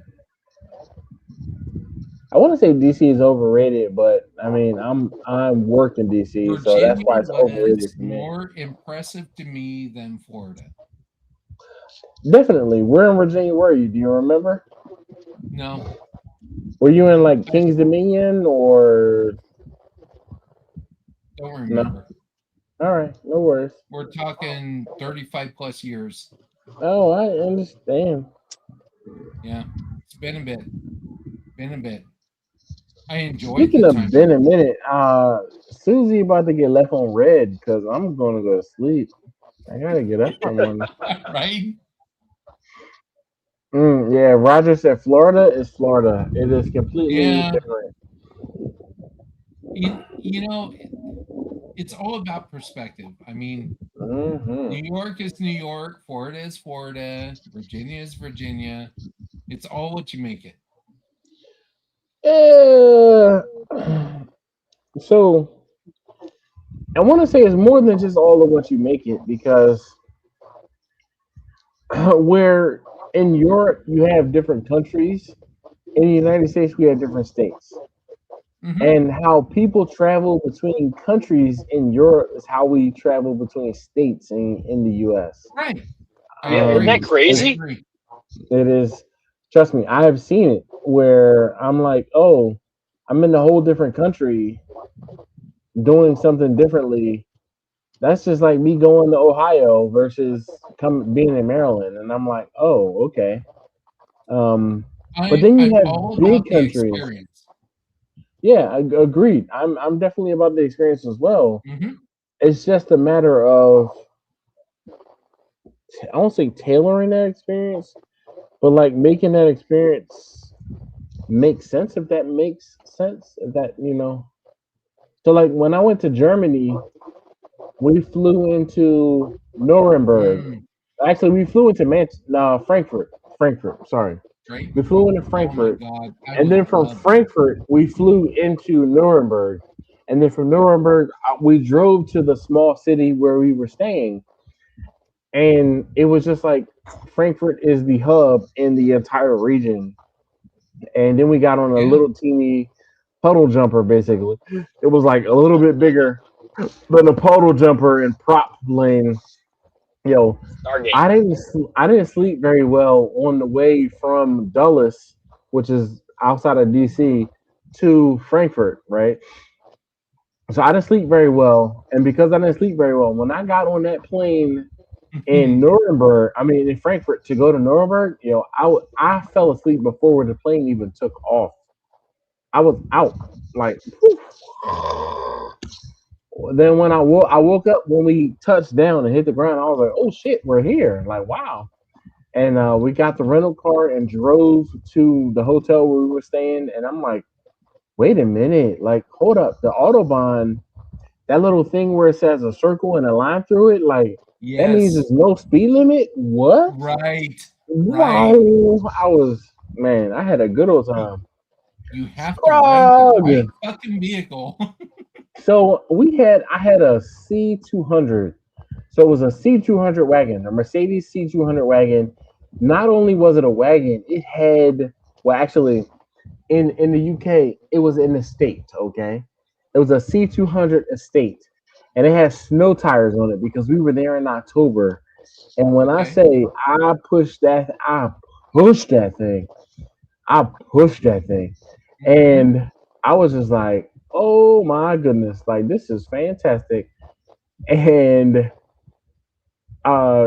I want to say DC is overrated, but I mean, I'm working DC, so that's Virginia why it's overrated was for me. more impressive to me than Florida. Definitely. Where in Virginia were you? Do you remember? No. Were you in like I Kings Dominion or don't no? remember. All right, no worries. We're talking 35 plus years. Oh, I understand. Yeah. It's been a bit. Been a bit. I enjoyed the Speaking of time. been a minute, Susie about to get left on red because I'm gonna go to sleep. I gotta get up in the morning. Right? Yeah, Roger said Florida is Florida. It is completely Yeah. different. You know, it's all about perspective. I mean, Mm-hmm. New York is New York, Florida is Florida, Virginia is Virginia. It's all what you make it. Uh, so I want to say it's more than just all of what you make it because where in Europe you have different countries, in the United States we have different states. Hmm. And how people travel between countries in Europe is how we travel between states in the US. Right. I Yeah, isn't that agree. I It, crazy? agree. it is, trust me, I have seen it where I'm like, oh, I'm in a whole different country doing something differently. That's just like me going to Ohio versus come being in Maryland, and I'm like, oh, okay. Um, but then you I'm have all big about the countries. experience. Yeah, agreed. I'm definitely about the experience as well. Hmm. It's just a matter of I don't say tailoring that experience, but like making that experience make sense. If that makes sense, if that So like when I went to Germany, we flew into Nuremberg. Mm, Actually, we flew into no, Frankfurt. Frankfurt. Sorry, right. we flew into Oh my Frankfurt, God. I and would then from love that. Frankfurt we flew into Nuremberg, and then from Nuremberg we drove to the small city where we were staying, and it was just like Frankfurt is the hub in the entire region, and then we got on a Yeah. little teeny puddle jumper. Basically, it was like a little bit bigger than a puddle jumper in prop lane. Yo, Stargate. I didn't sleep very well on the way from Dulles, which is outside of DC, to Frankfurt, right? So I didn't sleep very well, and because I didn't sleep very well, when I got on that plane in Nuremberg, I mean in Frankfurt to go to Nuremberg, I fell asleep before the plane even took off. I was out, like. Then when I woke up when we touched down and hit the ground, I was like, "Oh shit, we're here!" Like, wow. And we got the rental car and drove to the hotel where we were staying. And I'm like, "Wait a minute! Like, hold up, the autobahn, that little thing where it says a circle and a line through it, like that means Yes. there's no speed limit. What? Right. Wow! Right. I was man, I had a good old You, time. you have to rent the Frog. right fucking vehicle. So I had a C200. So it was a C200 wagon, a Mercedes C200 wagon. Not only was it a wagon, it had well actually in the UK it was an estate, okay? It was a C200 estate and it had snow tires on it because we were there in October. And when I Okay. say I pushed that thing. I pushed that thing. Hmm. And I was just like, "Oh my goodness, like this is fantastic." And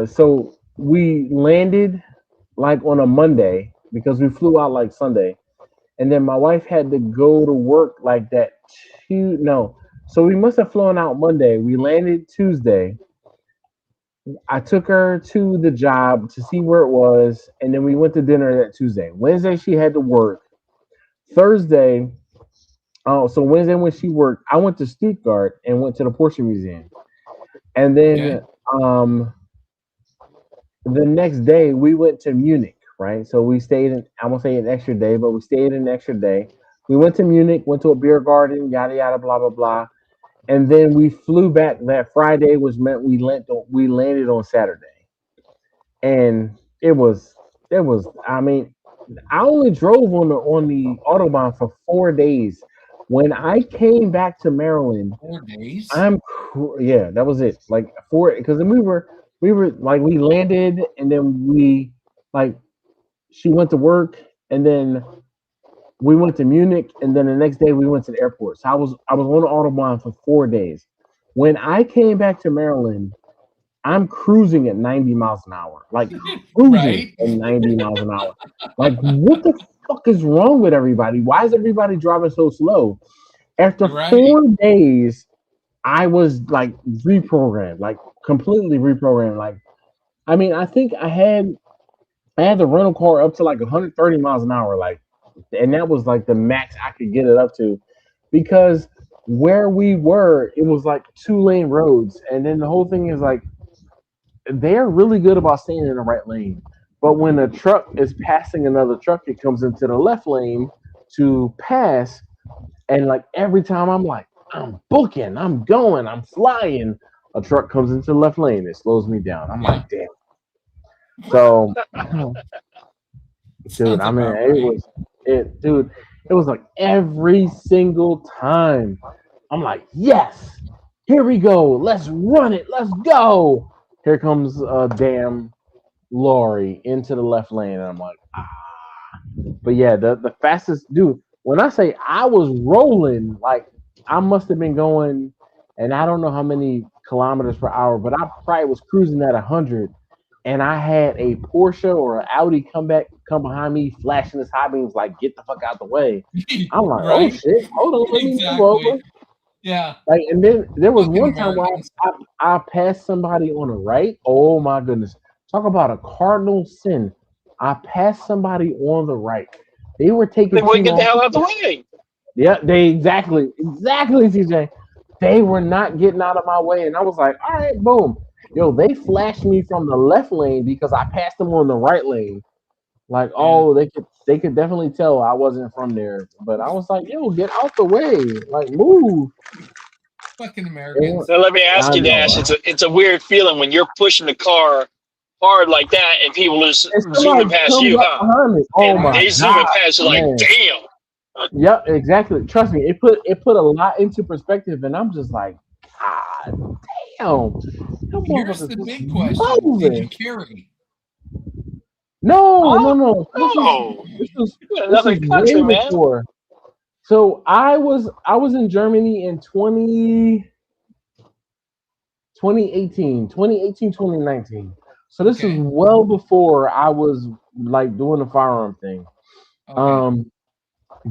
so we landed like on a Monday because we flew out like Sunday, and then my wife had to go to work like that. No, so we must have flown out Monday. We landed Tuesday. I took her to the job to see where it was, and then we went to dinner that Tuesday. Wednesday she had to work. Thursday, oh, so Wednesday when she worked, I went to Stuttgart and went to the Porsche Museum, and Okay. then the next day we went to Munich, right? So we stayed in, I won't say an extra day, but we stayed an extra day. We went to Munich, went to a beer garden, yada yada, blah blah blah, and then we flew back that Friday, which meant we landed on Saturday, and it was. I mean, I only drove on the autobahn for 4 days. When I came back to Maryland, 4 days. yeah, that was it. Like four, because then we were like we landed and then we like she went to work and then we went to Munich and then the next day we went to the airport. So I was on the autobahn for 4 days. When I came back to Maryland, I'm cruising at 90 miles an hour, like cruising Right. at 90 miles an hour. Like what the fuck is wrong with everybody? Why is everybody driving so slow? After Right. 4 days, I was like reprogrammed, like completely reprogrammed. Like, I mean, I think I had the rental car up to like 130 miles an hour, like, and that was like the max I could get it up to, because where we were, it was like 2 lane roads, and then the whole thing is like they're really good about staying in the right lane. But when a truck is passing another truck, it comes into the left lane to pass. And like every time I'm like, I'm booking, I'm going, I'm flying, a truck comes into the left lane. It slows me down. I'm Yeah. like, damn. So, dude, Sounds I mean, about right. it was like every single time. I'm like, yes, here we go. Let's run it. Let's go. Here comes a damn lorry into the left lane. And I'm like, ah. But yeah, the fastest dude. When I say I was rolling, like I must have been going, and I don't know how many kilometers per hour, but I probably was cruising at 100, and I had a Porsche or an Audi come behind me, flashing his high beams, like get the fuck out the way. I'm like, oh Right? shit, hold on, let me move over. Exactly. Yeah. Like, and then there was Fucking one time where Americans. I passed somebody on the right. Oh my goodness, talk about a cardinal sin. I passed somebody on the right. They were They taking too wouldn't get the long. hell out the way. Yeah, they exactly, TJ. They were not getting out of my way, and I was like, all right, boom. Yo, they flashed me from the left lane because I passed them on the right lane. Like, Yeah. oh, they could definitely tell I wasn't from there. But I was like, yo, get out the way. Like, move. Fucking And Americans. Now let me ask I you, Dash. know. It's a weird feeling when you're pushing the car hard like that, and people are And zooming somebody past comes you, up huh? behind me. Oh And my they Right. zooming god, past you like, man. damn. Yep, exactly. Trust me, it put a lot into perspective, and I'm just like, God damn, them Here's motherfuckers the was big question. Did you moving. carry? No, no, Oh, no. no. This was You in this another was way country, man. before. So I was in Germany in 2018, 2019. So this was Okay. well before I was like doing the firearm thing. Okay. Um,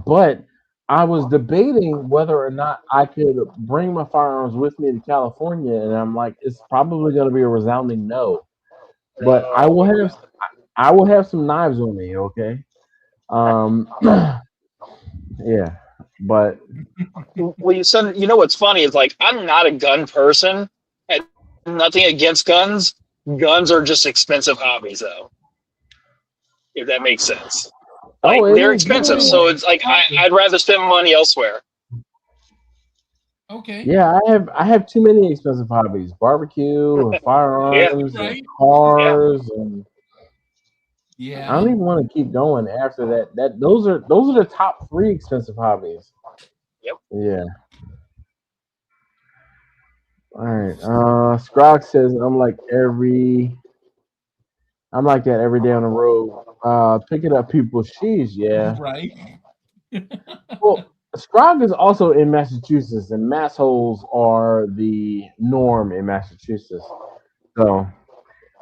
but I was debating whether or not I could bring my firearms with me to California, and I'm like, it's probably going to be a resounding no. But No. I will have some knives on me, okay? Yeah, but Well, you know what's funny is like I'm not a gun person. And nothing against guns. Guns are just expensive hobbies, though. If that makes sense. oh, Like it they're is expensive, definitely so it's like I'd rather spend money elsewhere. Okay. yeah. I have too many expensive hobbies: barbecue and Yeah, firearms and Right. yeah. cars, and I don't Yeah. even want to keep going after that. Those are the top three expensive hobbies. Yep. Yeah. All right. Scrog says I'm like that every day on the road. Picking up people's shoes. Yeah. Right. Well, Scrog is also in Massachusetts, and massholes are the norm in Massachusetts. So,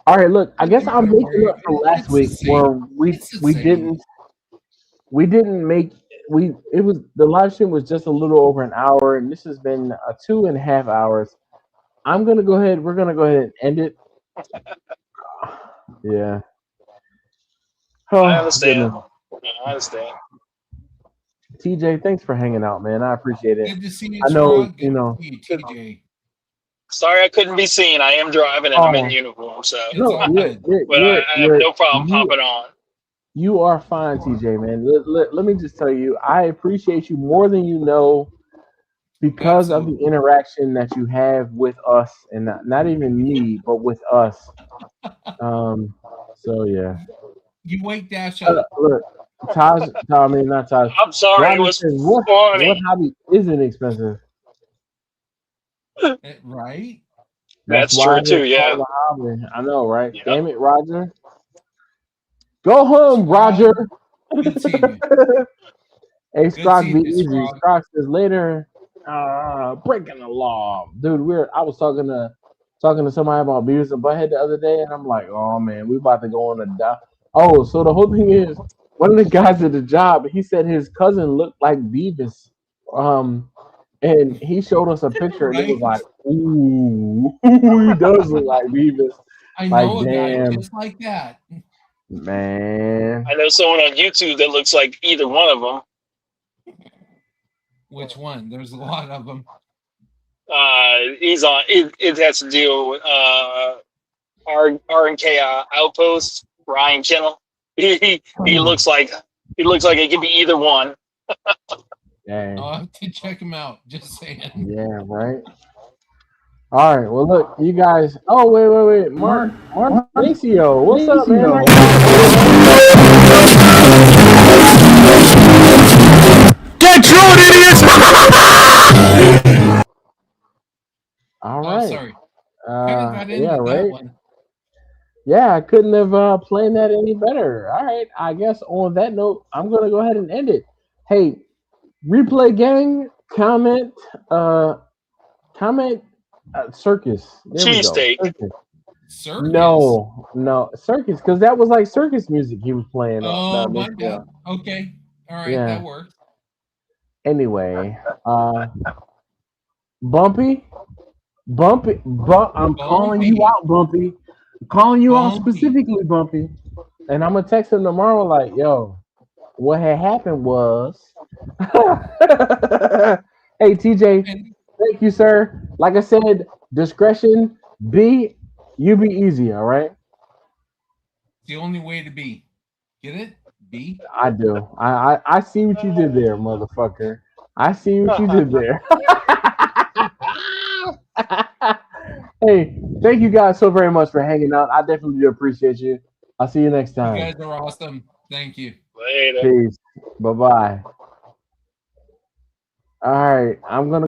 all right. Look, I guess I'm Don't making worry. up for last It's the week same. where we It's the we same. didn't we didn't make we it was the live stream was just a little over an hour, and this has been 2.5 hours. We're gonna go ahead and end it. Yeah. I Oh understand. goodness. I understand. TJ, thanks for hanging out, man. I appreciate it. Good to see you, I know, Scrog. Good to see you, TJ. Sorry I couldn't be seen. I am driving and I'm in oh uniform, so It's no, all good. but I have no problem you popping on. you are fine, TJ, man. Let me just tell you, I appreciate you more than you know because of the Absolutely. interaction that you have with us, and not even me, but with us. Um, so yeah. You wake Dash up. Look, I mean not Taj. I'm sorry, it Roger was says, what funny. hobby isn't expensive? Right? That's That's why true too, it's yeah. called a hobby. I know, right? Yep. Damn it, Roger. Go home, Scrog, Roger. good seeing you. Hey, Good Scrock, be seeing you, easy. Scrog. Scrock says later, breaking the law, dude. I was talking to somebody about Beavis and Butthead the other day, and I'm like, oh man, we about to go on a die. Oh, so the whole thing is, one of the guys at the job, he said his cousin looked like Beavis, and he showed us a picture, and it was Right? like, ooh, he does look like Beavis. I Like, know a guy damn, just like that. man. I know someone on YouTube that looks like either one of them. Which one? There's a lot of them. He's on. It has to deal with R&K Outpost. Ryan Channel. He looks like it could be either one. Dang. I'll have to check him out. Just saying. Yeah, right. All right. Well, look, you guys. Oh, wait. Mark Maceo. What's up, man? Get through it, idiots! All Oh, right. sorry. Kind of got into Yeah, that right. one. Yeah, I couldn't have planned that any better. All right. I guess on that note, I'm gonna go ahead and end it. Hey, replay gang, comment, circus. There we go. Cheesesteak. Circus. Circus. No, circus, because that was like circus music he was playing. Oh my god. Okay. All right, Yeah. that works. Anyway, Bumpy, I'm calling you out, Bumpy. I'm calling you out specifically, Bumpy. And I'm gonna text him tomorrow, like, yo, what had happened was, hey TJ, thank you, sir. Like I said, discretion, you be easy, all right? The only way to be. Get it? Be. I do. I see what you did there, motherfucker. I see what you did there. Hey, thank you guys so very much for hanging out. I definitely do appreciate you. I'll see you next time. You guys are awesome. Thank you. Later. Peace. Bye-bye. All right, I'm gonna